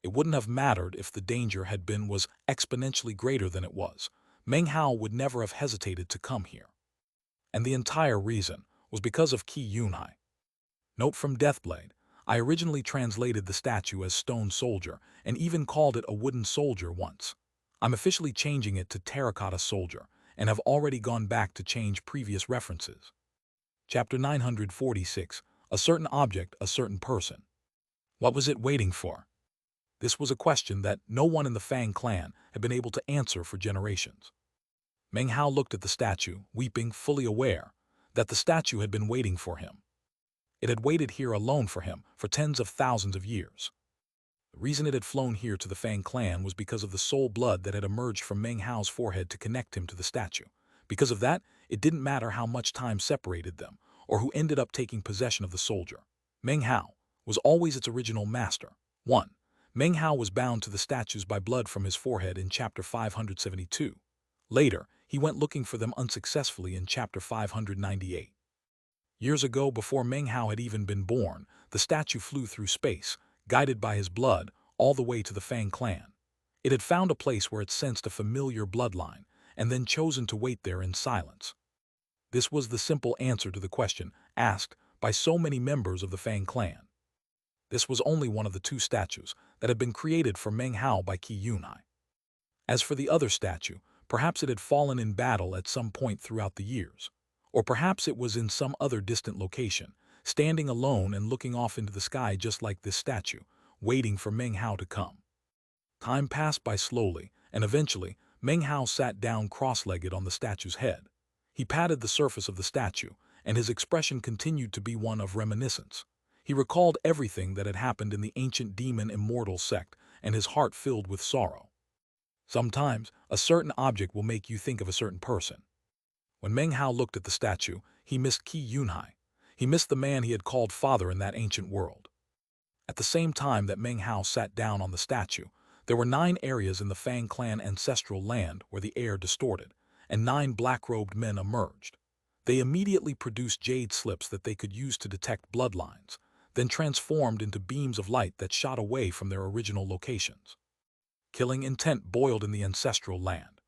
It wouldn't have mattered if the danger was exponentially greater than it was. Meng Hao would never have hesitated to come here. And the entire reason was because of Qi Yunhai. Note from Deathblade: I originally translated the statue as Stone Soldier and even called it a Wooden Soldier once. I'm officially changing it to Terracotta Soldier and have already gone back to change previous references. Chapter 946, A Certain Object, a Certain Person. What was it waiting for? This was a question that no one in the Fang clan had been able to answer for generations. Meng Hao looked at the statue, weeping, fully aware that the statue had been waiting for him. It had waited here alone for him for tens of thousands of years. The reason it had flown here to the Fang clan was because of the soul blood that had emerged from Meng Hao's forehead to connect him to the statue. Because of that, it didn't matter how much time separated them, or who ended up taking possession of the soldier. Meng Hao was always its original master. 1. Meng Hao was bound to the statues by blood from his forehead in chapter 572. Later, he went looking for them unsuccessfully in chapter 598. Years ago, before Meng Hao had even been born, the statue flew through space, guided by his blood, all the way to the Fang clan. It had found a place where it sensed a familiar bloodline, and then chosen to wait there in silence. This was the simple answer to the question asked by so many members of the Fang clan. This was only one of the 2 statues that had been created for Meng Hao by Qi Yunhai. As for the other statue, perhaps it had fallen in battle at some point throughout the years. Or perhaps it was in some other distant location, standing alone and looking off into the sky just like this statue, waiting for Meng Hao to come. Time passed by slowly, and eventually, Meng Hao sat down cross-legged on the statue's head. He patted the surface of the statue, and his expression continued to be one of reminiscence. He recalled everything that had happened in the ancient demon immortal sect, and his heart filled with sorrow. Sometimes, a certain object will make you think of a certain person. When Meng Hao looked at the statue, he missed Qi Yunhai. He missed the man he had called father in that ancient world. At the same time that Meng Hao sat down on the statue, there were 9 areas in the Fang clan ancestral land where the air distorted, and 9 black-robed men emerged. They immediately produced jade slips that they could use to detect bloodlines, then transformed into beams of light that shot away from their original locations. Killing intent boiled in the ancestral land.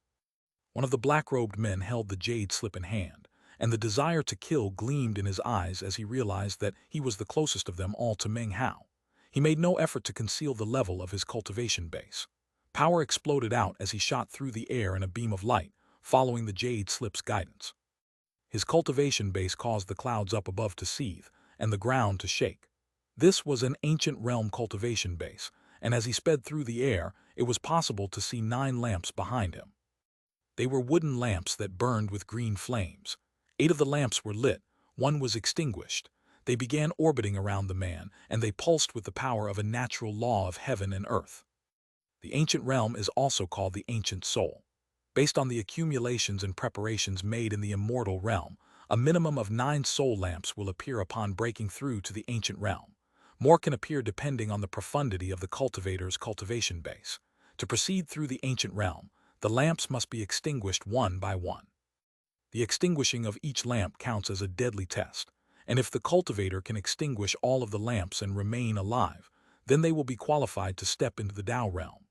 One of the black-robed men held the jade slip in hand, and the desire to kill gleamed in his eyes as he realized that he was the closest of them all to Meng Hao. He made no effort to conceal the level of his cultivation base. Power exploded out as he shot through the air in a beam of light, following the jade slip's guidance. His cultivation base caused the clouds up above to seethe, and the ground to shake. This was an ancient realm cultivation base, and as he sped through the air, it was possible to see 9 lamps behind him. They were wooden lamps that burned with green flames. 8 of the lamps were lit, 1 was extinguished. They began orbiting around the man, and they pulsed with the power of a natural law of heaven and earth. The ancient realm is also called the ancient soul. Based on the accumulations and preparations made in the immortal realm, a minimum of 9 soul lamps will appear upon breaking through to the ancient realm. More can appear depending on the profundity of the cultivator's cultivation base. To proceed through the ancient realm, the lamps must be extinguished one by one. The extinguishing of each lamp counts as a deadly test, and if the cultivator can extinguish all of the lamps and remain alive, then they will be qualified to step into the Tao realm.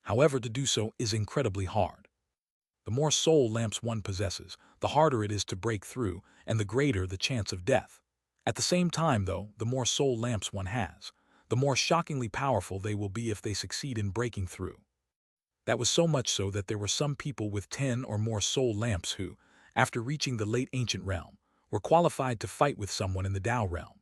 However, to do so is incredibly hard. The more soul lamps one possesses, the harder it is to break through, and the greater the chance of death. At the same time, though, the more soul lamps one has, the more shockingly powerful they will be if they succeed in breaking through. That was so much so that there were some people with 10 or more soul lamps who, after reaching the late ancient realm, were qualified to fight with someone in the Tao realm.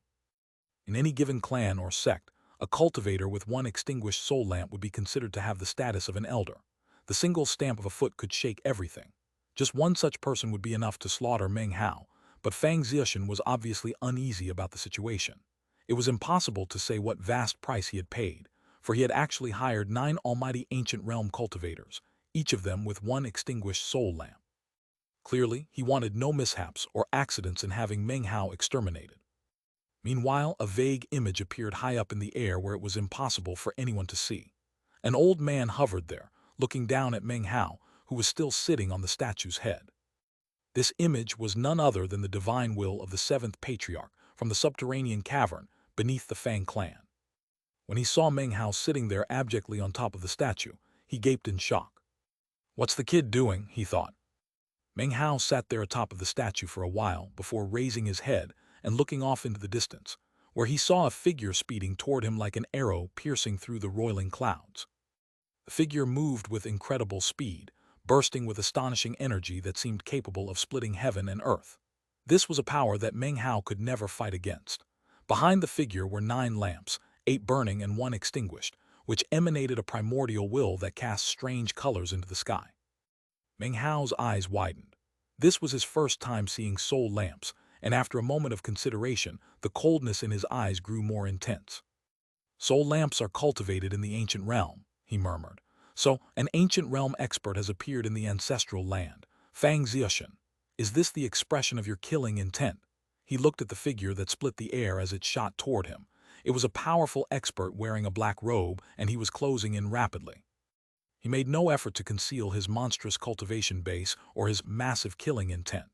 In any given clan or sect, a cultivator with 1 extinguished soul lamp would be considered to have the status of an elder. The single stamp of a foot could shake everything. Just 1 such person would be enough to slaughter Meng Hao, but Fang Zixian was obviously uneasy about the situation. It was impossible to say what vast price he had paid, for he had actually hired 9 almighty ancient realm cultivators, each of them with 1 extinguished soul lamp. Clearly, he wanted no mishaps or accidents in having Meng Hao exterminated. Meanwhile, a vague image appeared high up in the air where it was impossible for anyone to see. An old man hovered there, looking down at Meng Hao, who was still sitting on the statue's head. This image was none other than the divine will of the 7th patriarch from the subterranean cavern beneath the Fang clan. When he saw Meng Hao sitting there abjectly on top of the statue, he gaped in shock. "What's the kid doing?" he thought. Meng Hao sat there atop of the statue for a while before raising his head and looking off into the distance, where he saw a figure speeding toward him like an arrow piercing through the roiling clouds. The figure moved with incredible speed, bursting with astonishing energy that seemed capable of splitting heaven and earth. This was a power that Meng Hao could never fight against. Behind the figure were 9 lamps, 8 burning and 1 extinguished, which emanated a primordial will that cast strange colors into the sky. Meng Hao's eyes widened. This was his first time seeing soul lamps, and after a moment of consideration, the coldness in his eyes grew more intense. "Soul lamps are cultivated in the ancient realm," he murmured. "So, an ancient realm expert has appeared in the ancestral land. Fang Zixian, is this the expression of your killing intent?" He looked at the figure that split the air as it shot toward him. It was a powerful expert wearing a black robe, and he was closing in rapidly. He made no effort to conceal his monstrous cultivation base or his massive killing intent.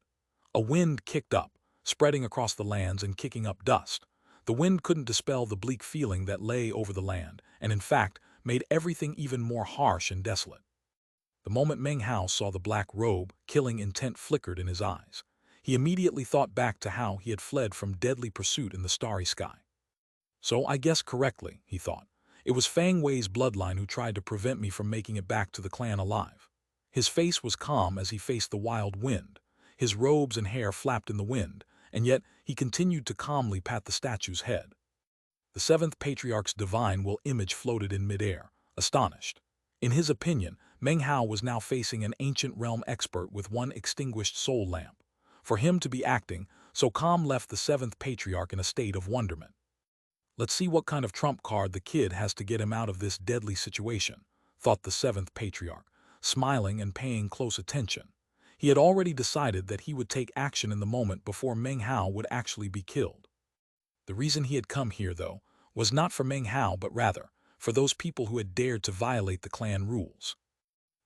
A wind kicked up, spreading across the lands and kicking up dust. The wind couldn't dispel the bleak feeling that lay over the land, and in fact, made everything even more harsh and desolate. The moment Meng Hao saw the black robe, killing intent flickered in his eyes. He immediately thought back to how he had fled from deadly pursuit in the starry sky. "So I guessed correctly," he thought. "It was Fang Wei's bloodline who tried to prevent me from making it back to the clan alive." His face was calm as he faced the wild wind. His robes and hair flapped in the wind, and yet he continued to calmly pat the statue's head. The 7th Patriarch's divine will image floated in midair, astonished. In his opinion, Meng Hao was now facing an ancient realm expert with 1 extinguished soul lamp. For him to be acting so calm left the 7th Patriarch in a state of wonderment. Let's see what kind of trump card the kid has to get him out of this deadly situation, thought the seventh patriarch, smiling and paying close attention. He had already decided that he would take action in the moment before Meng Hao would actually be killed. The reason he had come here, though, was not for Meng Hao but rather for those people who had dared to violate the clan rules.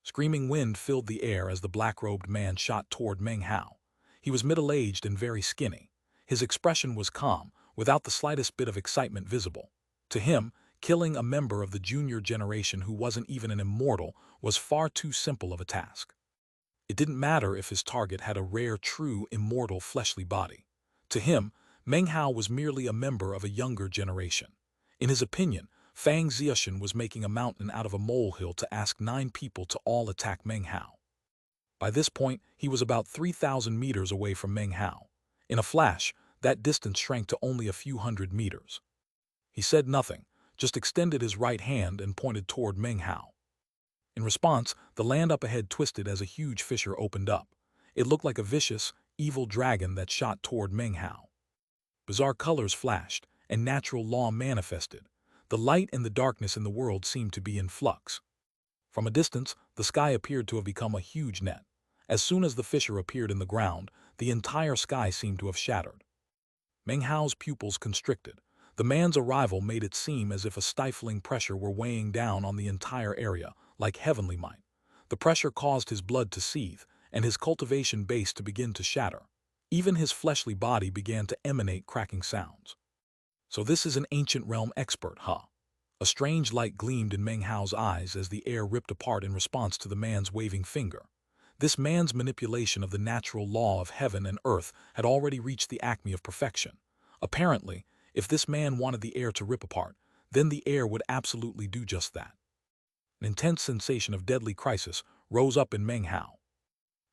Screaming wind filled the air as the black-robed man shot toward Meng Hao. He was middle-aged and very skinny. His expression was calm, without the slightest bit of excitement visible. To him, killing a member of the junior generation who wasn't even an immortal was far too simple of a task. It didn't matter if his target had a rare, true, immortal fleshly body. To him, Meng Hao was merely a member of a younger generation. In his opinion, Fang Ziushan was making a mountain out of a molehill to ask 9 people to all attack Meng Hao. By this point, he was about 3,000 meters away from Meng Hao. In a flash, that distance shrank to only a few hundred meters. He said nothing, just extended his right hand and pointed toward Meng Hao. In response, the land up ahead twisted as a huge fissure opened up. It looked like a vicious, evil dragon that shot toward Meng Hao. Bizarre colors flashed, and natural law manifested. The light and the darkness in the world seemed to be in flux. From a distance, the sky appeared to have become a huge net. As soon as the fissure appeared in the ground, the entire sky seemed to have shattered. Meng Hao's pupils constricted. The man's arrival made it seem as if a stifling pressure were weighing down on the entire area, like heavenly might. The pressure caused his blood to seethe, and his cultivation base to begin to shatter. Even his fleshly body began to emanate cracking sounds. So this is an ancient realm expert, huh? A strange light gleamed in Meng Hao's eyes as the air ripped apart in response to the man's waving finger. This man's manipulation of the natural law of heaven and earth had already reached the acme of perfection. Apparently, if this man wanted the air to rip apart, then the air would absolutely do just that. An intense sensation of deadly crisis rose up in Meng Hao.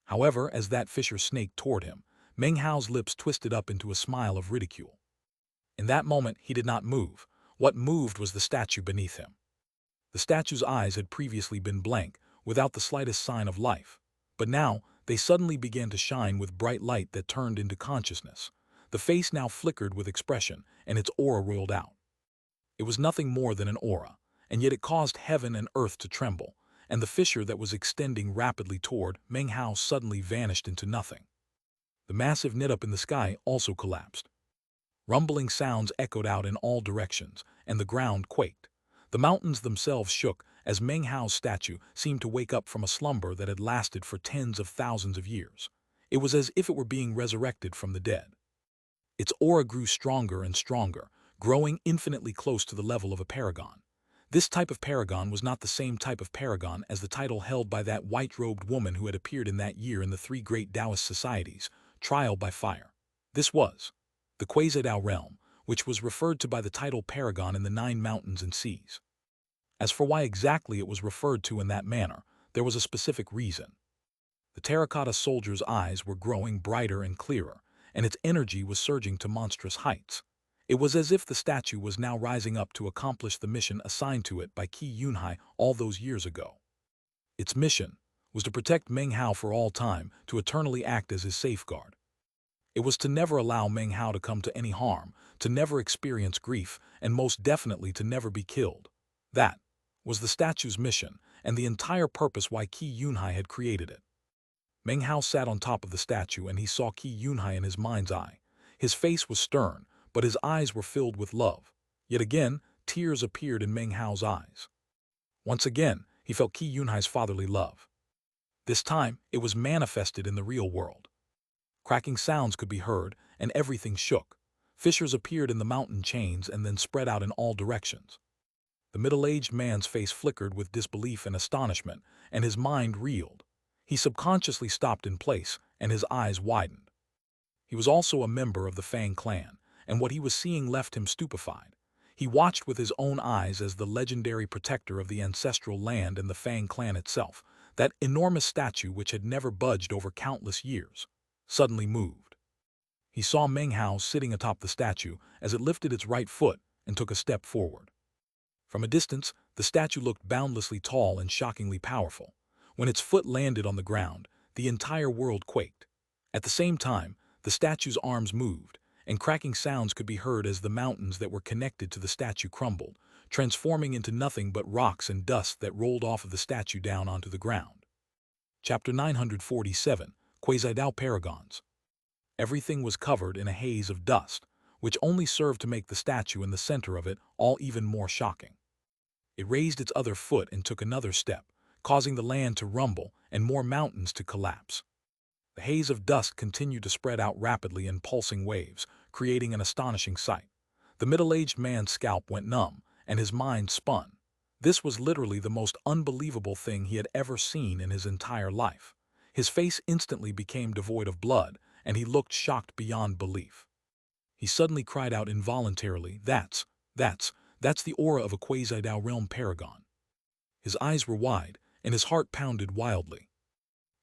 However, as that fissure snaked toward him, Meng Hao's lips twisted up into a smile of ridicule. In that moment, he did not move. What moved was the statue beneath him. The statue's eyes had previously been blank, without the slightest sign of life. But now, they suddenly began to shine with bright light that turned into consciousness. The face now flickered with expression, and its aura roiled out. It was nothing more than an aura, and yet it caused heaven and earth to tremble, and the fissure that was extending rapidly toward Meng Hao suddenly vanished into nothing. The massive net up in the sky also collapsed. Rumbling sounds echoed out in all directions, and the ground quaked. The mountains themselves shook as Meng Hao's statue seemed to wake up from a slumber that had lasted for tens of thousands of years. It was as if it were being resurrected from the dead. Its aura grew stronger and stronger, growing infinitely close to the level of a paragon. This type of paragon was not the same type of paragon as the title held by that white-robed woman who had appeared in that year in the 3 great Taoist societies, Trial by Fire. This was the Quasi-Tao realm, which was referred to by the title paragon in the 9 mountains and seas. As for why exactly it was referred to in that manner, there was a specific reason. The terracotta soldier's eyes were growing brighter and clearer, and its energy was surging to monstrous heights. It was as if the statue was now rising up to accomplish the mission assigned to it by Qi Yunhai all those years ago. Its mission was to protect Meng Hao for all time, to eternally act as his safeguard. It was to never allow Meng Hao to come to any harm, to never experience grief, and most definitely to never be killed. That was the statue's mission, and the entire purpose why Qi Yunhai had created it. Meng Hao sat on top of the statue and he saw Qi Yunhai in his mind's eye. His face was stern, but his eyes were filled with love. Yet again, tears appeared in Meng Hao's eyes. Once again, he felt Qi Yunhai's fatherly love. This time, it was manifested in the real world. Cracking sounds could be heard, and everything shook. Fissures appeared in the mountain chains and then spread out in all directions. The middle-aged man's face flickered with disbelief and astonishment, and his mind reeled. He subconsciously stopped in place, and his eyes widened. He was also a member of the Fang clan, and what he was seeing left him stupefied. He watched with his own eyes as the legendary protector of the ancestral land and the Fang clan itself, that enormous statue which had never budged over countless years, suddenly moved. He saw Meng Hao sitting atop the statue as it lifted its right foot and took a step forward. From a distance, the statue looked boundlessly tall and shockingly powerful. When its foot landed on the ground, the entire world quaked. At the same time, the statue's arms moved, and cracking sounds could be heard as the mountains that were connected to the statue crumbled, transforming into nothing but rocks and dust that rolled off of the statue down onto the ground. Chapter 947, Quasi-Dao Paragons. Everything was covered in a haze of dust, which only served to make the statue in the center of it all even more shocking. It raised its other foot and took another step, causing the land to rumble and more mountains to collapse. The haze of dust continued to spread out rapidly in pulsing waves, creating an astonishing sight. The middle-aged man's scalp went numb, and his mind spun. This was literally the most unbelievable thing he had ever seen in his entire life. His face instantly became devoid of blood, and he looked shocked beyond belief. He suddenly cried out involuntarily, that's the aura of a Quasi-Dao realm paragon. His eyes were wide, and his heart pounded wildly.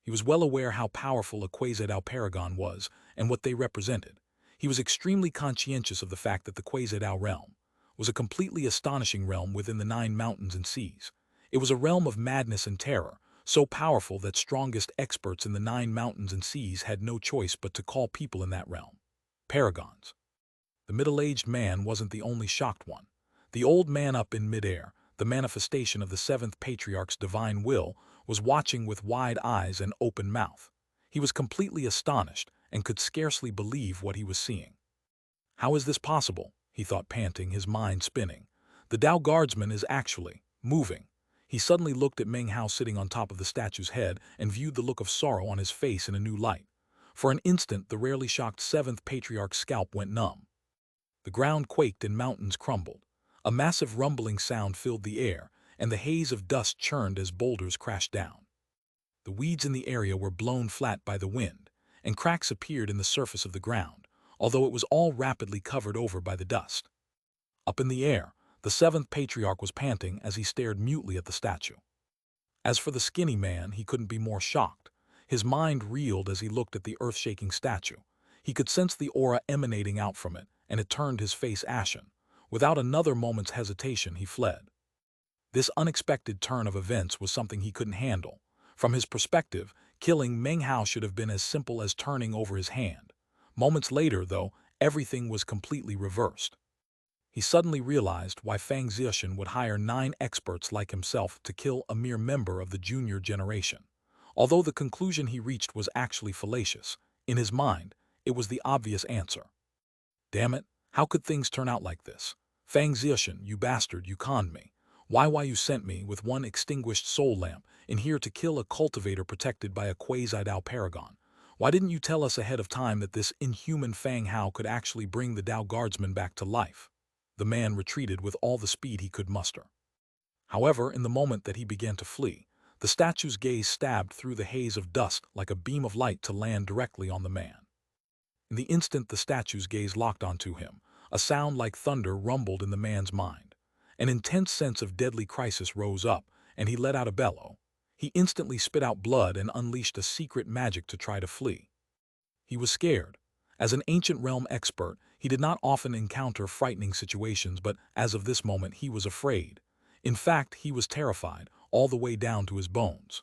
He was well aware how powerful a Quasi-Dao paragon was and what they represented. He was extremely conscientious of the fact that the Quasi-Dao realm was a completely astonishing realm within the 9 mountains and seas. It was a realm of madness and terror, so powerful that strongest experts in the 9 mountains and seas had no choice but to call people in that realm paragons. The middle-aged man wasn't the only shocked one. The old man up in midair, the manifestation of the 7th Patriarch's divine will, was watching with wide eyes and open mouth. He was completely astonished and could scarcely believe what he was seeing. How is this possible? He thought, panting, his mind spinning. The Dao guardsman is actually moving. He suddenly looked at Meng Hao sitting on top of the statue's head and viewed the look of sorrow on his face in a new light. For an instant, the rarely shocked 7th Patriarch's scalp went numb. The ground quaked and mountains crumbled. A massive rumbling sound filled the air, and the haze of dust churned as boulders crashed down. The weeds in the area were blown flat by the wind, and cracks appeared in the surface of the ground, although it was all rapidly covered over by the dust. Up in the air, the 7th Patriarch was panting as he stared mutely at the statue. As for the skinny man, he couldn't be more shocked. His mind reeled as he looked at the earth-shaking statue. He could sense the aura emanating out from it, and it turned his face ashen. Without another moment's hesitation, he fled. This unexpected turn of events was something he couldn't handle. From his perspective, killing Meng Hao should have been as simple as turning over his hand. Moments later, though, everything was completely reversed. He suddenly realized why Fang Zixian would hire 9 experts like himself to kill a mere member of the junior generation. Although the conclusion he reached was actually fallacious, in his mind, it was the obvious answer. Damn it, how could things turn out like this? Fang Zixian, you bastard, you conned me. Why you sent me, with one extinguished soul lamp, in here to kill a cultivator protected by a Quasi-Dao paragon? Why didn't you tell us ahead of time that this inhuman Fang Hao could actually bring the Dao guardsman back to life? The man retreated with all the speed he could muster. However, in the moment that he began to flee, the statue's gaze stabbed through the haze of dust like a beam of light to land directly on the man. In the instant the statue's gaze locked onto him, a sound like thunder rumbled in the man's mind. An intense sense of deadly crisis rose up, and he let out a bellow. He instantly spit out blood and unleashed a secret magic to try to flee. He was scared. As an ancient realm expert, he did not often encounter frightening situations, but as of this moment he was afraid. In fact, he was terrified, all the way down to his bones.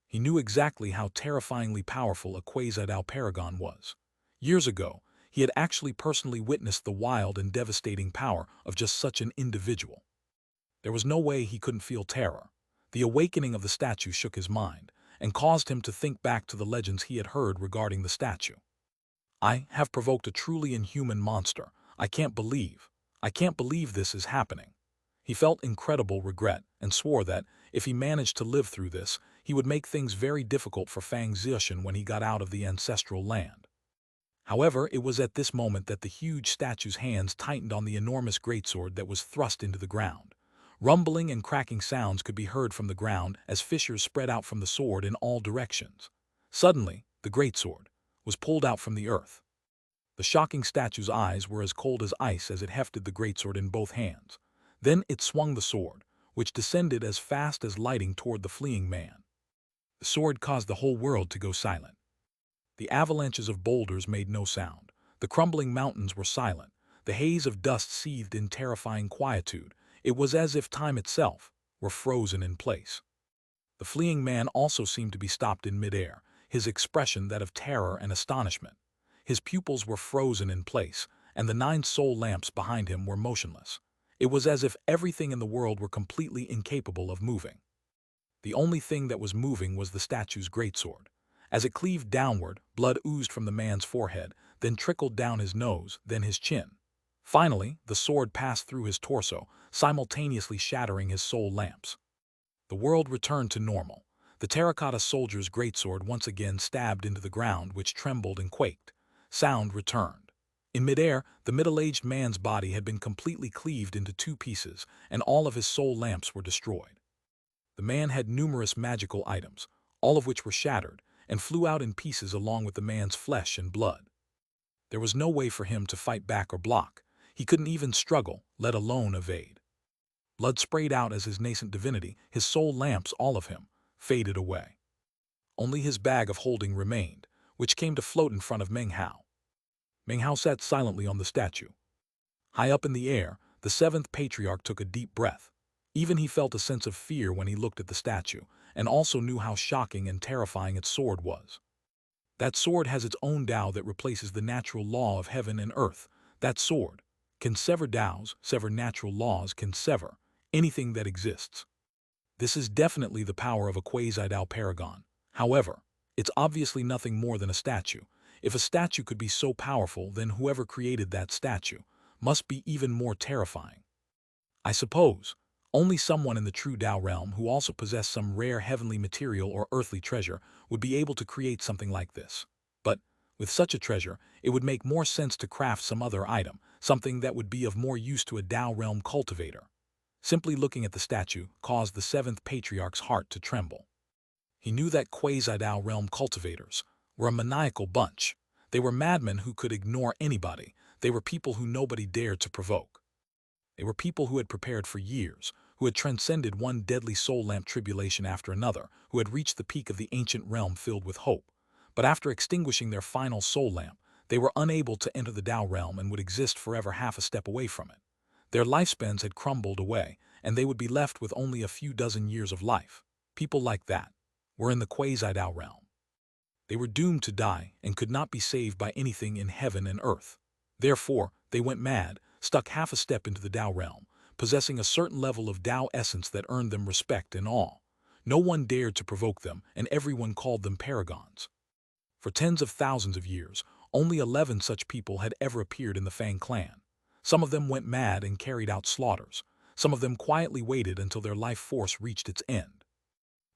He knew exactly how terrifyingly powerful a Quasi-Dao paragon was. Years ago, he had actually personally witnessed the wild and devastating power of just such an individual. There was no way he couldn't feel terror. The awakening of the statue shook his mind, and caused him to think back to the legends he had heard regarding the statue. I have provoked a truly inhuman monster. I can't believe this is happening. He felt incredible regret and swore that, if he managed to live through this, he would make things very difficult for Fang Zixian when he got out of the ancestral land. However, it was at this moment that the huge statue's hands tightened on the enormous greatsword that was thrust into the ground. Rumbling and cracking sounds could be heard from the ground as fissures spread out from the sword in all directions. Suddenly, the greatsword was pulled out from the earth. The shocking statue's eyes were as cold as ice as it hefted the greatsword in both hands. Then it swung the sword, which descended as fast as lightning toward the fleeing man. The sword caused the whole world to go silent. The avalanches of boulders made no sound. The crumbling mountains were silent. The haze of dust seethed in terrifying quietude. It was as if time itself were frozen in place. The fleeing man also seemed to be stopped in midair, his expression that of terror and astonishment. His pupils were frozen in place, and the 9 soul lamps behind him were motionless. It was as if everything in the world were completely incapable of moving. The only thing that was moving was the statue's greatsword. As it cleaved downward, blood oozed from the man's forehead, then trickled down his nose, then his chin. Finally, the sword passed through his torso, simultaneously shattering his soul lamps. The world returned to normal. The terracotta soldier's greatsword once again stabbed into the ground, which trembled and quaked. Sound returned. In midair, the middle-aged man's body had been completely cleaved into 2 pieces, and all of his soul lamps were destroyed. The man had numerous magical items, all of which were shattered, and flew out in pieces along with the man's flesh and blood. There was no way for him to fight back or block. He couldn't even struggle, let alone evade. Blood sprayed out as his nascent divinity, his soul lamps, all of him, faded away. Only his bag of holding remained, which came to float in front of Meng Hao. Meng Hao sat silently on the statue. High up in the air, the 7th patriarch took a deep breath. Even he felt a sense of fear when he looked at the statue, and also knew how shocking and terrifying its sword was. That sword has its own Tao that replaces the natural law of heaven and earth. That sword can sever Taos, sever natural laws, can sever anything that exists. This is definitely the power of a quasi-Tao paragon. However, it's obviously nothing more than a statue. If a statue could be so powerful, then whoever created that statue must be even more terrifying. I suppose only someone in the true Tao realm who also possessed some rare heavenly material or earthly treasure would be able to create something like this. But with such a treasure, it would make more sense to craft some other item, something that would be of more use to a Tao realm cultivator. Simply looking at the statue caused the 7th patriarch's heart to tremble. He knew that quasi-Tao realm cultivators were a maniacal bunch. They were madmen who could ignore anybody. They were people who nobody dared to provoke. They were people who had prepared for years, who had transcended one deadly soul lamp tribulation after another, who had reached the peak of the ancient realm filled with hope. But after extinguishing their final soul lamp, they were unable to enter the Tao realm and would exist forever half a step away from it. Their lifespans had crumbled away, and they would be left with only a few dozen years of life. People like that were in the quasi-Tao realm. They were doomed to die and could not be saved by anything in heaven and earth. Therefore, they went mad, stuck half a step into the Tao realm, possessing a certain level of Tao essence that earned them respect and awe. No one dared to provoke them, and everyone called them paragons. For tens of thousands of years, only 11 such people had ever appeared in the Fang clan. Some of them went mad and carried out slaughters. Some of them quietly waited until their life force reached its end.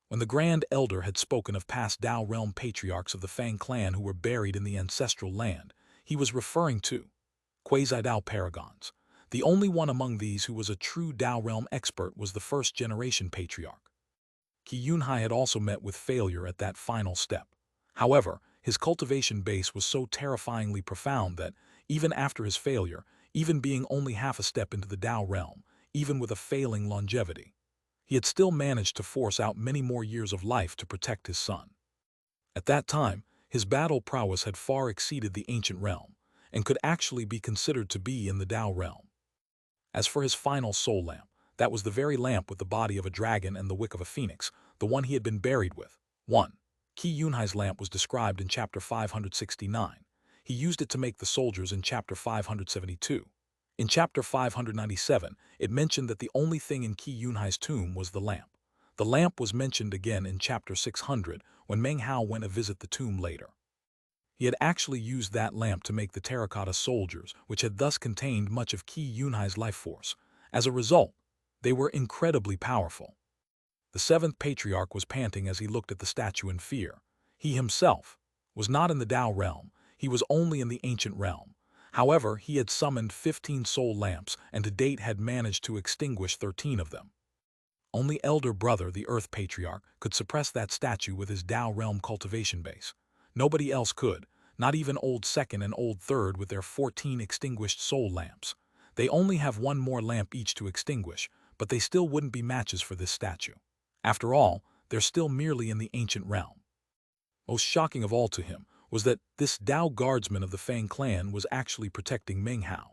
When the Grand Elder had spoken of past Tao realm patriarchs of the Fang clan who were buried in the ancestral land, he was referring to quasi-Tao paragons. The only one among these who was a true Tao realm expert was the 1st-generation patriarch. Qi Yunhai had also met with failure at that final step. However, his cultivation base was so terrifyingly profound that, even after his failure, even being only half a step into the Tao realm, even with a failing longevity, he had still managed to force out many more years of life to protect his son. At that time, his battle prowess had far exceeded the ancient realm, and could actually be considered to be in the Tao realm. As for his final soul lamp, that was the very lamp with the body of a dragon and the wick of a phoenix, the one he had been buried with. 1. Qi Yunhai's lamp was described in chapter 569. He used it to make the soldiers in chapter 572. In chapter 597, it mentioned that the only thing in Qi Yunhai's tomb was the lamp. The lamp was mentioned again in chapter 600 when Meng Hao went to visit the tomb later. He had actually used that lamp to make the terracotta soldiers, which had thus contained much of Qi Yunhai's life force. As a result, they were incredibly powerful. The 7th patriarch was panting as he looked at the statue in fear. He himself was not in the Tao realm, he was only in the ancient realm. However, he had summoned 15 soul lamps and to date had managed to extinguish 13 of them. Only elder brother, the Earth Patriarch, could suppress that statue with his Tao realm cultivation base. Nobody else could, not even old second and old third with their 14 extinguished soul lamps. They only have one more lamp each to extinguish, but they still wouldn't be matches for this statue. After all, they're still merely in the ancient realm. Most shocking of all to him was that this Tao guardsman of the Fang clan was actually protecting Meng Hao.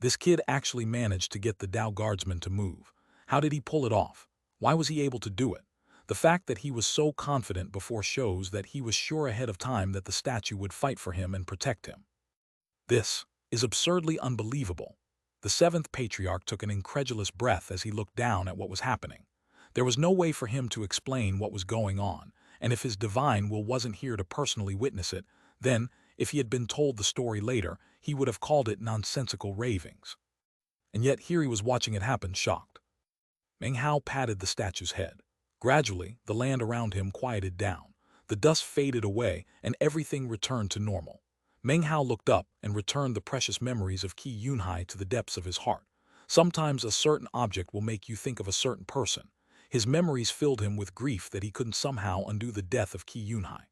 This kid actually managed to get the Tao guardsman to move. How did he pull it off? Why was he able to do it? The fact that he was so confident before shows that he was sure ahead of time that the statue would fight for him and protect him. This is absurdly unbelievable. The seventh patriarch took an incredulous breath as he looked down at what was happening. There was no way for him to explain what was going on, and if his divine will wasn't here to personally witness it, then, if he had been told the story later, he would have called it nonsensical ravings. And yet here he was watching it happen, shocked. Meng Hao patted the statue's head. Gradually, the land around him quieted down. The dust faded away, and everything returned to normal. Meng Hao looked up and returned the precious memories of Qi Yunhai to the depths of his heart. Sometimes a certain object will make you think of a certain person. His memories filled him with grief that he couldn't somehow undo the death of Qi Yunhai.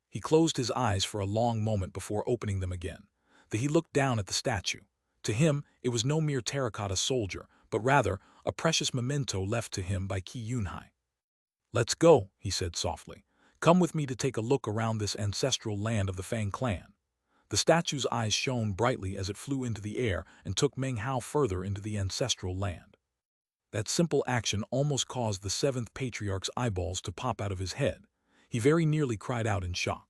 He closed his eyes for a long moment before opening them again. Then he looked down at the statue. To him, it was no mere terracotta soldier, but rather a precious memento left to him by Qi Yunhai. "Let's go," he said softly. "Come with me to take a look around this ancestral land of the Fang clan." The statue's eyes shone brightly as it flew into the air and took Meng Hao further into the ancestral land. That simple action almost caused the seventh patriarch's eyeballs to pop out of his head. He very nearly cried out in shock.